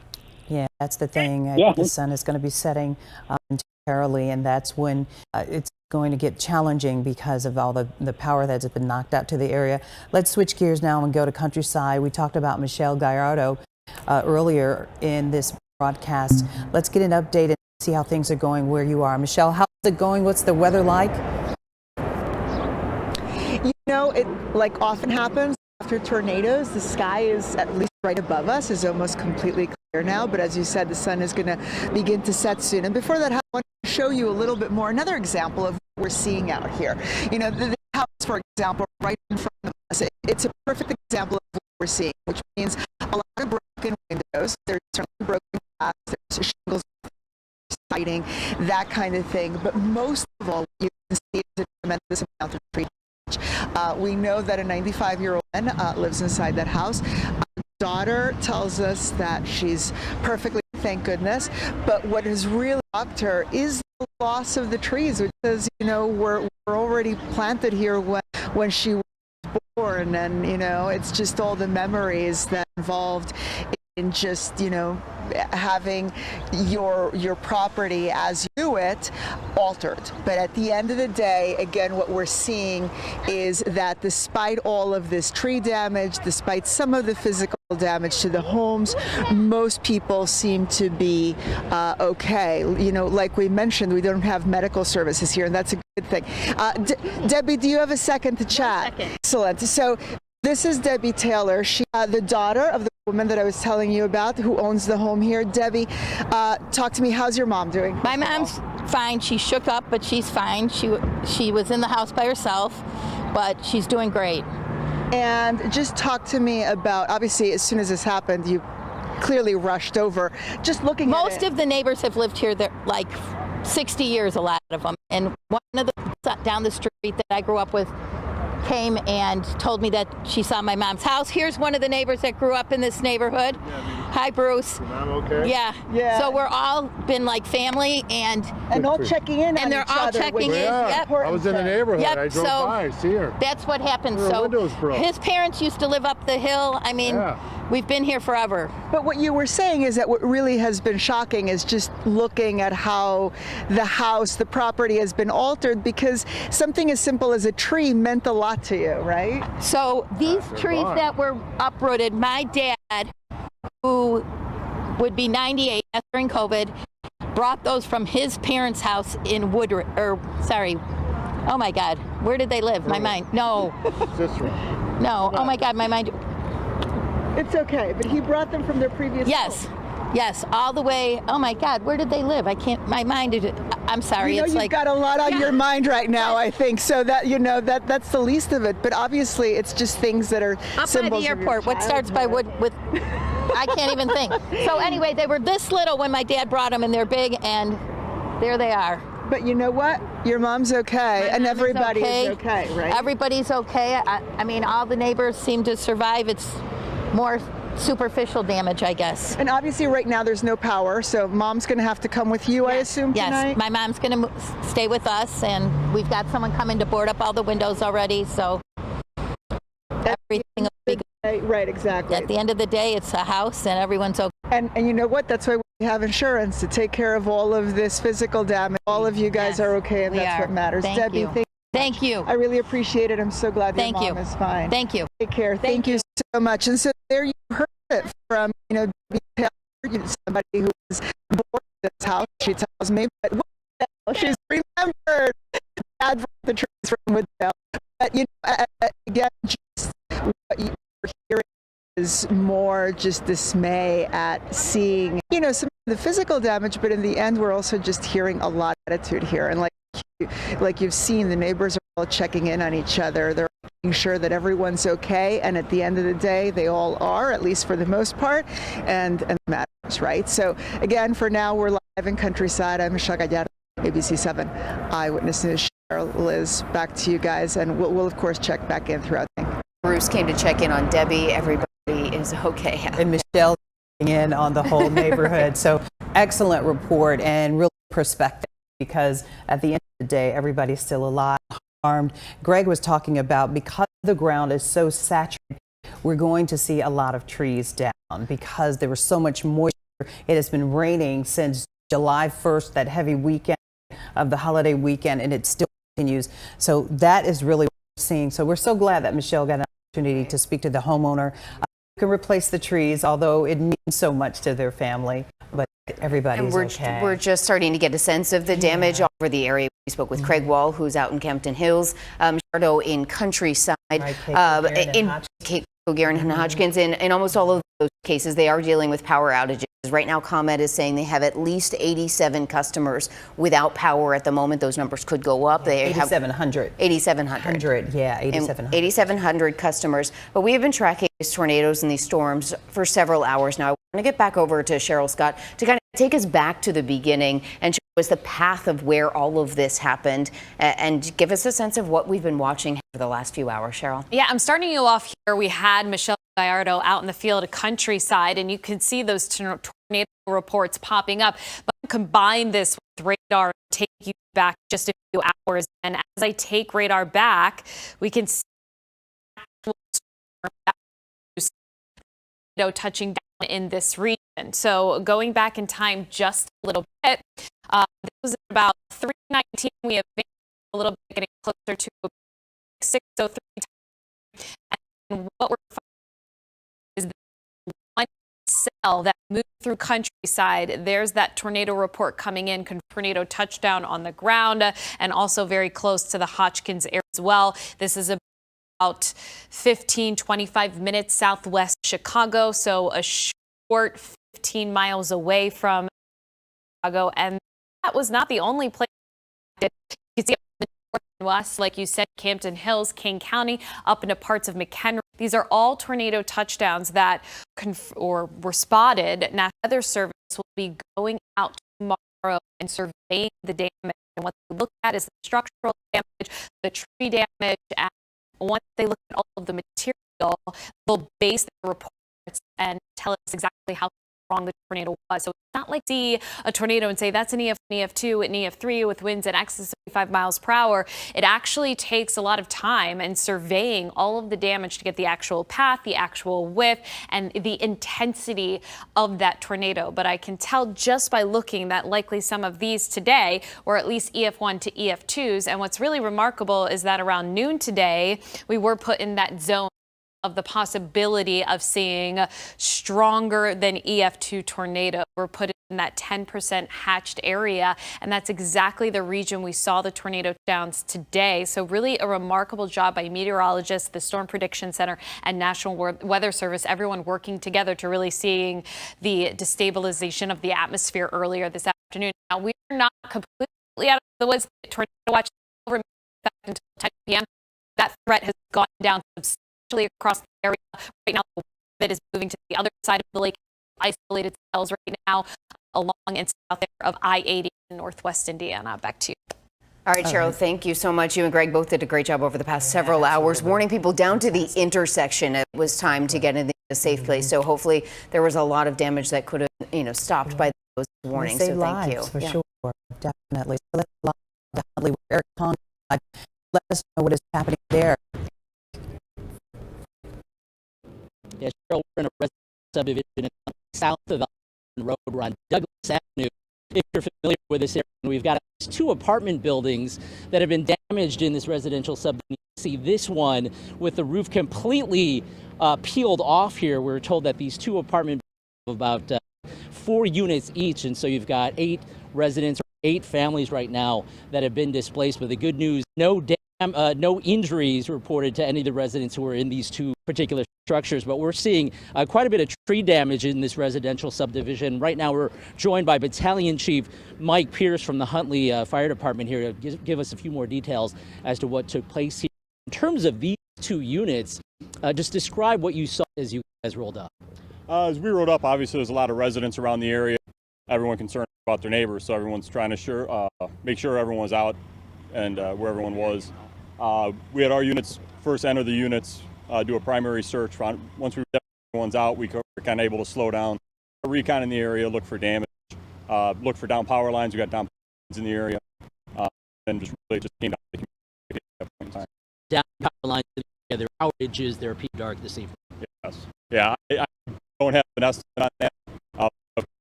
Yeah, that's the thing. Yeah. The sun is going to be setting momentarily, and that's when it's going to get challenging because of all the power that's been knocked out to the area. Let's switch gears now and go to Countryside. We talked about Michelle Gallardo earlier in this broadcast. Let's get an update and see how things are going where you are. Michelle, how's it going? What's the weather like? You know, it like often happens after tornadoes, the sky is at least right above us, is almost completely clear now. But as you said, the sun is going to begin to set soon. And before that, I want to show you a little bit more, another example of what we're seeing out here. You know, the house, for example, right in front of us, it's a perfect example of what we're seeing, which means a lot of broken windows. There's certainly broken glass, there's shingles, siding, that kind of thing. But most of all, you can see is a tremendous amount of tree. We know that a 95-year-old man lives inside that house. Daughter tells us that she's perfectly, thank goodness. But what has really shocked her is the loss of the trees, which says, you know, we're already planted here when she was born, and you know, it's just all the memories that involved in just, you know, having your property as you knew it altered. But at the end of the day, again, what we're seeing is that despite all of this tree damage, despite some of the physical damage to the homes, most people seem to be okay. You know, like we mentioned, we don't have medical services here, and that's a good thing. Debbie, do you have a second to chat? Second. Excellent. So this is Debbie Taylor. She, the daughter of the woman that I was telling you about, who owns the home here. Debbie, talk to me. How's your mom doing? My mom's fine. She shook up, but she's fine. She was in the house by herself, but she's doing great. And just talk to me about, obviously, as soon as this happened, you clearly rushed over. Just looking at it. Most of the neighbors have lived here like 60 years, a lot of them. And one of the down the street that I grew up with came and told me that she saw my mom's house. Here's one of the neighbors that grew up in this neighborhood. Hi, Bruce. Your mom okay? Yeah. So we're all been like family and all checking in on and they're each all other, checking which in. is Yep. I was in the neighborhood. Yep, I drove so by, see her. That's what happened. Her So windows broke. his parents used to live up the hill. I mean, Yeah. we've been here forever. But what you were saying is that what really has been shocking is just looking at how the house, the property has been altered, because something as simple as a tree meant a lot to you, right? So these they're trees gone. that were uprooted, my dad, who would be 98 during COVID, brought those from his parents' house in oh my God, where did they live? My mind, no, Sister. no, oh my God, my mind. It's okay, but he brought them from their previous Yes, home. yes, all the way, oh my God, where did they live? I can't, my mind, I'm sorry, You know, it's you've like. got a lot on your mind right now, I think, so that, you know, that's the least of it. But obviously, it's just things that are Up by symbols the of your airport, what starts by childhood. wood with, I can't even think. So anyway, they were this little when my dad brought them, and they're big, and there they are. But you know what? Your mom's okay, and Mom is everybody okay. is okay, right? Everybody's okay. I mean, all the neighbors seem to survive. It's more superficial damage, I guess. And obviously, right now there's no power, so mom's going to have to come with you, I assume, Yes, tonight? my mom's going to stay with us, and we've got someone coming to board up all the windows already, so everything will be good. Right, exactly. At the end of the day, it's a house, and everyone's okay. And you know what? That's why we have insurance, to take care of all of this physical damage. All of you guys Yes, are okay, and we that's are. what matters. Thank Debbie, you. thank you. Thank you. I really appreciate it. I'm so glad Thank your you. mom is fine. Thank you. Take care. Thank you so much. And so there you heard it from, you know, Debbie Taylor, somebody who was born in this house. She tells me, but what the hell? She's remembered. Dad brought the trees from Woodville. But, again, just what you're hearing is more just dismay at seeing, some of the physical damage, but in the end, we're also just hearing a lot of attitude here. And like you've seen, the neighbors are all checking in on each other. They're making sure that everyone's okay. And at the end of the day, they all are, at least for the most part, and it matters, right? So again, for now, we're live in Countryside. I'm Michelle Gallardo, ABC 7 Eyewitness News. Cheryl, Liz, back to you guys, and we'll of course check back in throughout the day. Bruce came to check in on Debbie. Everybody is okay. And Michelle checking in on the whole neighborhood. So excellent report and real perspective, because at the end of the day, everybody's still alive, harmed. Greg was talking about, because the ground is so saturated, we're going to see a lot of trees down because there was so much moisture. It has been raining since July 1st, that heavy weekend of the holiday weekend, and it still continues. So that is really what we're seeing. So we're so glad that Michelle got an opportunity to speak to the homeowner. You can replace the trees, although it means so much to their family, but everybody's okay. We're just starting to get a sense of the damage all over the area. We spoke with Craig Wall, who's out in Campton Hills, Shardo in Countryside, Cape Cogerin and Hodgkins. In almost all of those cases, they are dealing with power outages. Right now, ComEd is saying they have at least 87 customers without power at the moment. Those numbers could go up. They 8,700. 8,700. Yeah, 8,700. 8,700 customers. But we have been tracking these tornadoes and these storms for several hours now. I want to get back over to Cheryl Scott to kind of take us back to the beginning and show us the path of where all of this happened and give us a sense of what we've been watching for the last few hours. Cheryl? Yeah, I'm starting you off here. We had Michelle Gallardo out in the field at Countryside, and you can see those tornado reports popping up. But combine this with radar, take you back just a few hours. And as I take radar back, we can see touching down in this region. So going back in time just a little bit, this was about 3:19. We have a little bit, getting closer to 6:03. And what we're finding is one cell that moved through Countryside. There's that tornado report coming in, tornado touchdown on the ground, and also very close to the Hodgkins area as well. This is about 25 minutes southwest Chicago, so a short 15 miles away from Chicago. And that was not the only place. You can see up in the north and west, like you said, Campton Hills, King County, up into parts of McHenry. These are all tornado touchdowns that were spotted. National Weather Service will be going out tomorrow and surveying the damage. And what they look at is the structural damage, the tree damage, and once they look at all of the material, they'll base their reports and tell us exactly how strong the tornado was. So it's not like see a tornado and say that's an EF1, EF2, and EF3 with winds in excess of 75 miles per hour. It actually takes a lot of time and surveying all of the damage to get the actual path, the actual width, and the intensity of that tornado. But I can tell just by looking that likely some of these today were at least EF1 to EF2s. And what's really remarkable is that around noon today, we were put in that zone of the possibility of seeing stronger than EF2 tornado. We're put in that 10% hatched area, and that's exactly the region we saw the tornado downs today. So really a remarkable job by meteorologists, the Storm Prediction Center, and National Weather Service, everyone working together to really seeing the destabilization of the atmosphere earlier this afternoon. Now, we're not completely out of the woods. Tornado watch over until 10 p.m. That threat has gone down substantially across the area. Right now, that is moving to the other side of the lake, isolated cells right now along and south there of I-80 in Northwest Indiana. Back to you. All right, Cheryl, thank you so much. You and Greg both did a great job over the past several hours, warning people down to the intersection. It was time to get in a safe place. So hopefully there was a lot of damage that could have, stopped by those warnings. So thank you. For sure, definitely. So definitely, Eric Conrad, let us know what is happening there. Yeah, Cheryl, we're in a residential subdivision south of Elton Road. We're on Douglas Avenue. If you're familiar with this area, we've got 2 apartment buildings that have been damaged in this residential subdivision. You see this one with the roof completely peeled off here. We're told that these 2 apartment buildings have about 4 units each, and so you've got 8 residents, or 8 families right now that have been displaced. But the good news, no damage no injuries reported to any of the residents who were in these two particular structures, but we're seeing quite a bit of tree damage in this residential subdivision. Right now, we're joined by Battalion Chief Mike Pierce from the Huntley Fire Department here to give us a few more details as to what took place here. In terms of these two units, just describe what you saw as you guys rolled up. As we rode up, obviously there's a lot of residents around the area. Everyone concerned about their neighbors, so everyone's trying to make sure everyone was out and where everyone was. We had our units first enter the units, do a primary search. Once we get everyone's out, we were kind of able to slow down, recon in the area, look for damage, look for down power lines. We got down power lines in the area, and just really just came down to the community at that point in time. Down power lines, there are outages, there are peak dark this evening. Yes. Yeah, I don't have an estimate on that.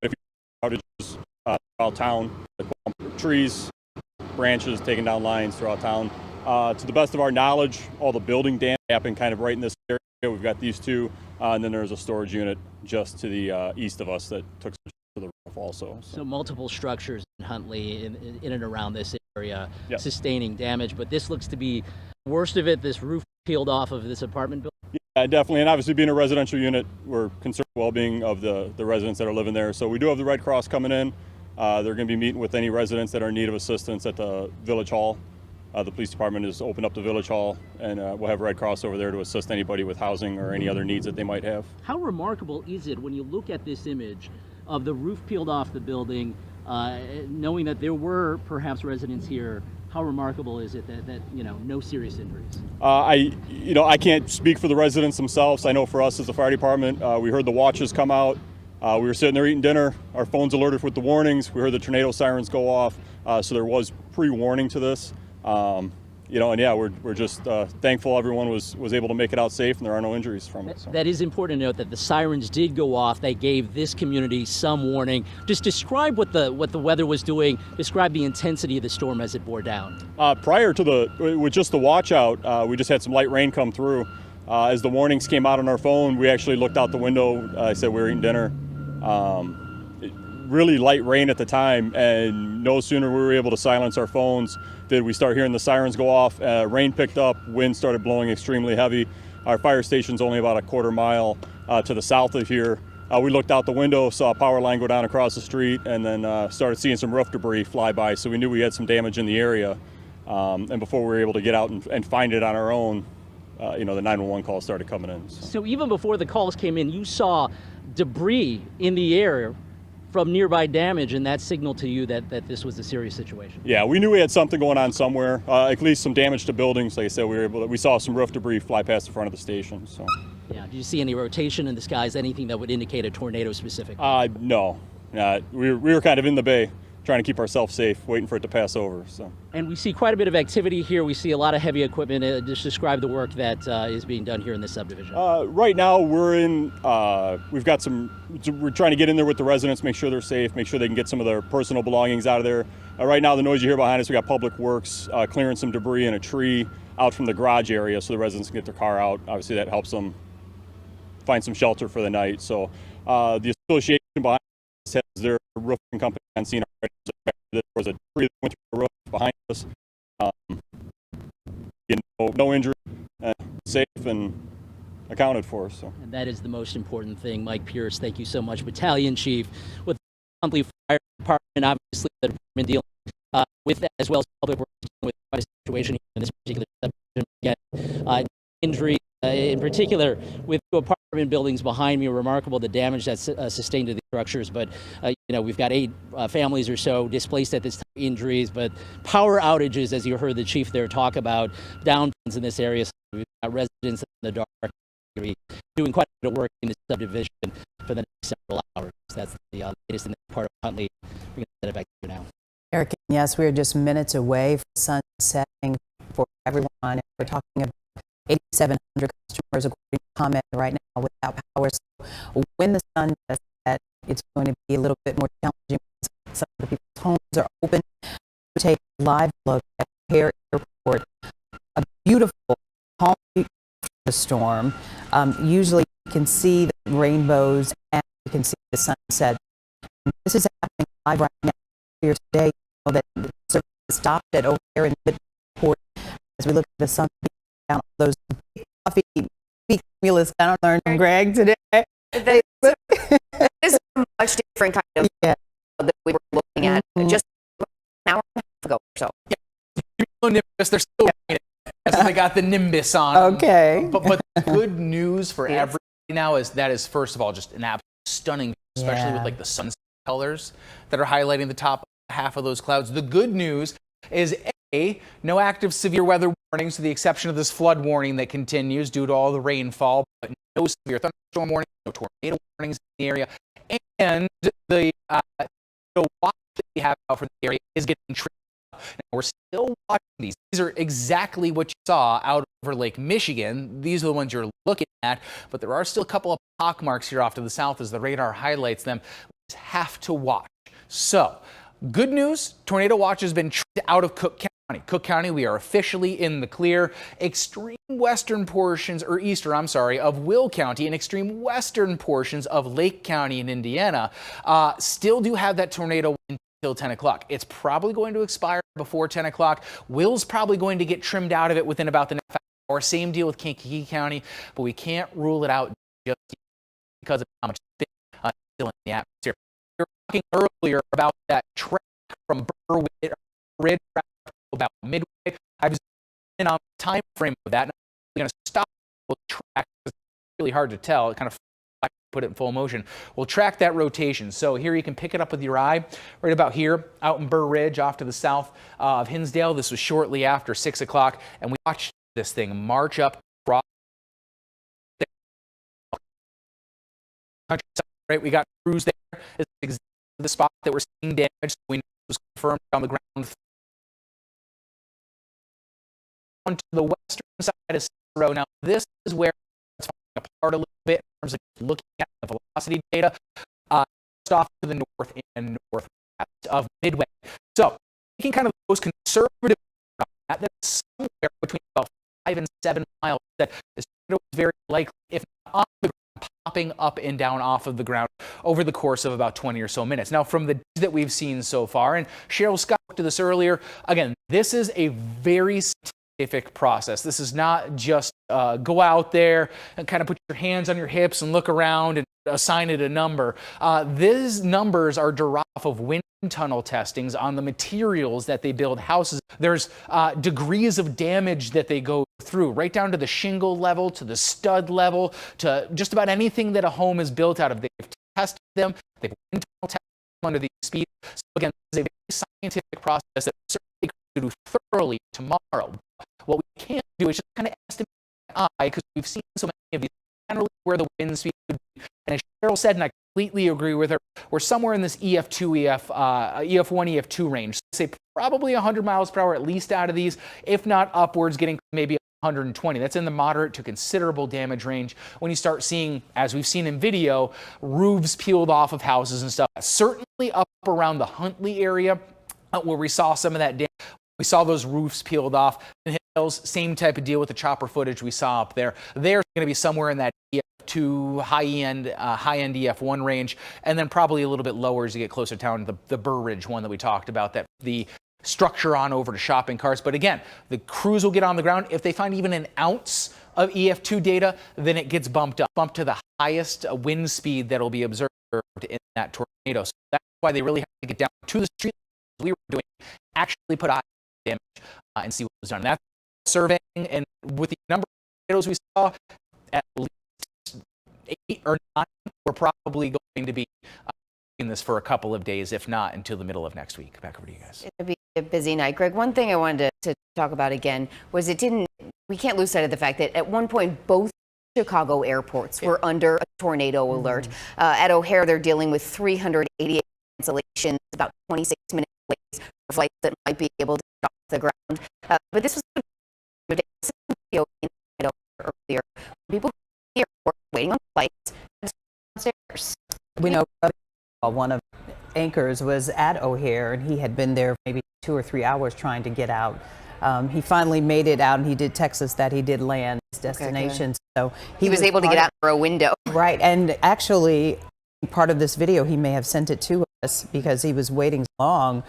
If outages throughout town, trees, branches taking down lines throughout town. To the best of our knowledge, all the building damage happened kind of right in this area. We've got these two, and then there's a storage unit just to the east of us that took to the roof also. So multiple structures in Huntley in and around this area Yep. sustaining damage, but this looks to be worst of it, this roof peeled off of this apartment building. Yeah, definitely, and obviously being a residential unit, we're concerned with the well-being of the residents that are living there. So we do have the Red Cross coming in. They're going to be meeting with any residents that are in need of assistance at the Village Hall. The police department has opened up the Village Hall, and we'll have Red Cross over there to assist anybody with housing or any other needs that they might have. How remarkable is it when you look at this image of the roof peeled off the building, knowing that there were perhaps residents here? How remarkable is it that no serious injuries? I can't speak for the residents themselves. I know for us as the fire department, we heard the watches come out. We were sitting there eating dinner. Our phones alerted with the warnings. We heard the tornado sirens go off. So there was pre-warning to this. And yeah, we're just thankful everyone was able to make it out safe and there are no injuries from it. So. That is important to note that the sirens did go off. They gave this community some warning. Just describe what the weather was doing. Describe the intensity of the storm as it bore down. Prior to with just the watch out, we just had some light rain come through. As the warnings came out on our phone, we actually looked out the window. I said we were eating dinner. Really light rain at the time, and no sooner were we able to silence our phones did we start hearing the sirens go off. Rain picked up, wind started blowing extremely heavy. Our fire station's only about a quarter mile to the south of here. We looked out the window, saw a power line go down across the street, and then started seeing some roof debris fly by, so we knew we had some damage in the area. And before we were able to get out and find it on our own, the 911 call started coming in. So even before the calls came in, you saw debris in the air from nearby damage, and that signaled to you that this was a serious situation. Yeah, we knew we had something going on somewhere, at least some damage to buildings. Like I said, we saw some roof debris fly past the front of the station. So. Yeah, do you see any rotation in the skies, anything that would indicate a tornado specific? No. We were kind of in the bay, trying to keep ourselves safe, waiting for it to pass over. So. And we see quite a bit of activity here. We see a lot of heavy equipment. Just describe the work that is being done here in this subdivision. Right now, we're trying to get in there with the residents, make sure they're safe, make sure they can get some of their personal belongings out of there. Right now, the noise you hear behind us, we got Public Works clearing some debris and a tree out from the garage area so the residents can get their car out. Obviously, that helps them find some shelter for the night. So the association behind us has their roofing company on scene already. There was a tree that went through the roof behind us. No injury, safe and accounted for. So. And that is the most important thing. Mike Pierce, thank you so much. Battalion Chief with the Huntley Fire Department, obviously the department dealing with that, as well as Public Works dealing with quite a situation in this particular subdivision. Again, injury in particular with two apartment buildings behind me, remarkable the damage that's sustained to the structures. But we've got 8 families or so displaced at this time, injuries, but power outages, as you heard the chief there talk about, downpours in this area. So we've got residents in the dark doing quite a bit of work in this subdivision for the next several hours. That's the latest in the part of Huntley. We're going to send it back to you now. Eric, yes, we are just minutes away from sun setting for everyone. We're talking about 8,700 customers, according to comment, right now without power. So when the sun does set, it's going to be a little bit more challenging. Some of the people's homes are open. We take a live look at O'Hare Airport. A beautiful, calm the storm. Usually you can see the rainbows and you can see the sunset. This is happening live right now here today. You know that the service stopped at O'Hare in the airport as we look at the sun down those big fluffy big cumulus. I don't learn from Greg today. This is a much different kind of that we were looking at just an hour and a half ago or so. Nimbus, they're still so they got the Nimbus on. Okay. But the good news for everybody now is that is, first of all, just an absolutely stunning, especially with like the sunset colors that are highlighting the top half of those clouds. The good news is no active severe weather warnings, to the exception of this flood warning that continues due to all the rainfall, but no severe thunderstorm warnings, no tornado warnings in the area, and the watch that we have out for the area is getting trimmed up. Now, we're still watching these. These are exactly what you saw out over Lake Michigan. These are the ones you're looking at, but there are still a couple of pock marks here off to the south as the radar highlights them. We just have to watch. So, good news, tornado watch has been trimmed out of Cook County. Cook County, we are officially in the clear. Extreme western portions, or eastern, I'm sorry, of Will County and extreme western portions of Lake County in Indiana still do have that tornado until 10 o'clock. It's probably going to expire before 10 o'clock. Will's probably going to get trimmed out of it within about the next hour. Same deal with Kankakee County, but we can't rule it out just because of how much spin still in the atmosphere. We were talking earlier about that track from Burr Ridge about Midway. I was in on the time frame of that, and I'm going to stop the track. It's really hard to tell. It kind of put it in full motion. We'll track that rotation. So here you can pick it up with your eye, right about here, out in Burr Ridge, off to the south of Hinsdale. This was shortly after 6 o'clock, and we watched this thing march up across countryside. Right, we got crews there. This is exactly the spot that we're seeing damage. So we know it was confirmed on the ground. On to the western side of Cicero. Now, this is where it's falling apart a little bit in terms of looking at the velocity data. Just off to the north and northwest of Midway. So, taking kind of the most conservative that's somewhere between about 5 and 7 miles. That is very likely, if not on the ground, popping up and down off of the ground over the course of about 20 or so minutes. Now, from the days that we've seen so far, and Cheryl Scott spoke to this earlier, again, this is a very scientific process. This is not just go out there and kind of put your hands on your hips and look around and assign it a number. These numbers are derived of wind tunnel testings on the materials that they build houses. There's degrees of damage that they go through, right down to the shingle level, to the stud level, to just about anything that a home is built out of. They've tested them, they've wind tunnel tested them under these speeds. So again, this is a very scientific process that we certainly could do thoroughly tomorrow. What we can't do is just kind of estimate because we've seen so many of these, generally where the wind speed would be. And as Cheryl said, and I completely agree with her, we're somewhere in this EF1, EF2 range. So say probably 100 miles per hour at least out of these, if not upwards, getting maybe 120. That's in the moderate to considerable damage range when you start seeing, as we've seen in video, roofs peeled off of houses and stuff. Certainly up around the Huntley area where we saw some of that damage. We saw those roofs peeled off. In Hills, same type of deal with the chopper footage we saw up there. They're going to be somewhere in that EF2 high-end EF1 range, and then probably a little bit lower as you get closer down to the Burr Ridge one that we talked about, that the structure on over to shopping carts. But again, the crews will get on the ground. If they find even an ounce of EF2 data, then it gets bumped to the highest wind speed that will be observed in that tornado. So that's why they really have to get down to the street. We were doing actually put eye damage and see what was done. That's surveying, and with the number of tornadoes we saw, at least 8 or 9, we're probably going to be in this for a couple of days, if not until the middle of next week. Back over to you guys. It'll be a busy night. Greg, one thing I wanted to talk about again was we can't lose sight of the fact that at one point both Chicago airports were under a tornado alert. At O'Hare, they're dealing with 388 cancellations, about 26-minute delays for flights that might be able to get off the ground. But this was earlier. People here were waiting on flights downstairs. We know one of anchors was at O'Hare, and he had been there maybe 2 or 3 hours trying to get out. He finally made it out, and he did text us that he did land his destination. So he was able to get out through a window. Right, and actually, part of this video, he may have sent it to because he was waiting long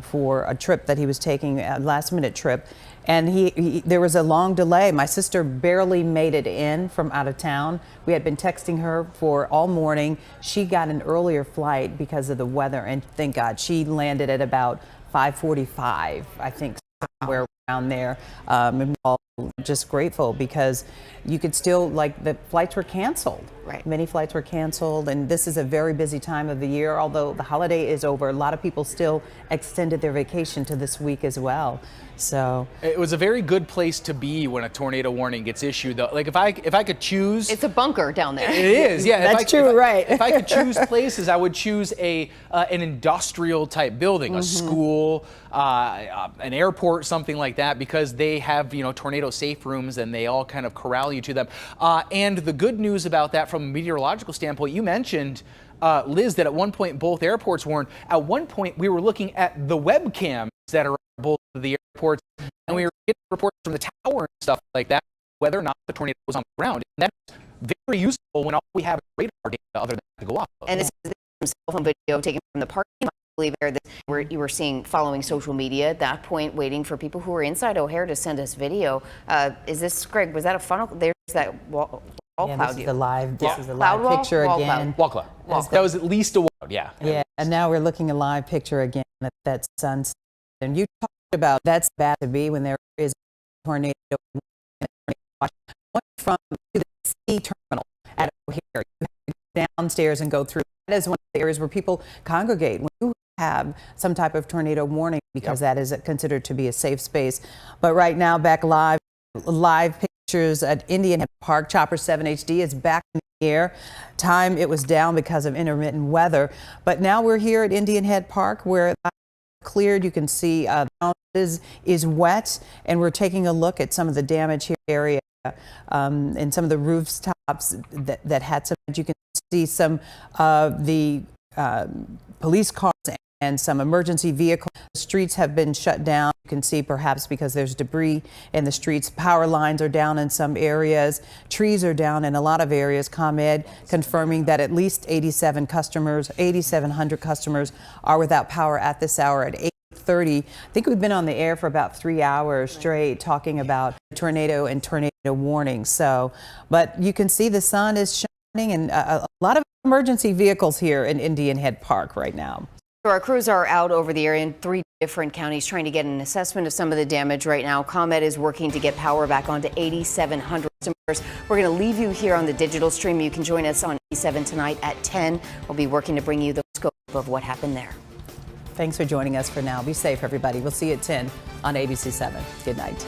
for a trip that he was taking, a last-minute trip. And there was a long delay. My sister barely made it in from out of town. We had been texting her for all morning. She got an earlier flight because of the weather, and thank God she landed at about 5:45, I think, somewhere around there. And we're all just grateful because you could still, like, the flights were canceled. Right. Many flights were canceled, and this is a very busy time of the year. Although the holiday is over, a lot of people still extended their vacation to this week as well. So it was a very good place to be when a tornado warning gets issued, though. Like if I could choose, It's a bunker down there. it is, yeah. That's true, right? If I could choose places, I would choose an industrial type building, a school, an airport, something like that, because they have tornado safe rooms and they all kind of corral you to them. And the good news about that, from a meteorological standpoint, you mentioned, Liz, that at one point both airports warned. At one point we were looking at the webcams that are on both of the airports, and we were getting reports from the tower and stuff like that, whether or not the tornado was on the ground. And that's very useful when all we have is radar data other than to go off of. And this is some cell phone video taken from the parking lot, I believe, where you were seeing following social media at that point, waiting for people who were inside O'Hare to send us video. Is this, Greg, was that a funnel? There's that wall yeah, cloud. this is the live. This is the Cloud live wall? picture Wall again. Wall cloud. That was at least a wall, yeah. Yeah, and now we're looking at a live picture again at that sunset. And you talked about that's bad to be when there is a tornado from the sea terminal at O'Hare. You have to go downstairs and go through. That is one of the areas where people congregate when you have some type of tornado warning, because that is considered to be a safe space. But right now, back live pictures at Indian Head Park. Chopper 7 HD is back in the air. Time it was down because of intermittent weather, but now we're here at Indian Head Park where cleared. You can see the ground is wet, and we're taking a look at some of the damage here area and some of the rooftops that had some. You can see some of the police cars and some emergency vehicles. The streets have been shut down. You can see perhaps because there's debris in the streets. Power lines are down in some areas. Trees are down in a lot of areas. ComEd confirming that at least 8,700 customers are without power at this hour at 8:30. I think we've been on the air for about 3 hours straight talking about tornado and tornado warnings. So, but you can see the sun is shining and a lot of emergency vehicles here in Indian Head Park right now. So our crews are out over the area in 3 different counties trying to get an assessment of some of the damage right now. ComEd is working to get power back onto 8,700 customers. We're going to leave you here on the digital stream. You can join us on E7 tonight at 10. We'll be working to bring you the scope of what happened there. Thanks for joining us for now. Be safe, everybody. We'll see you at 10 on ABC7. Good night.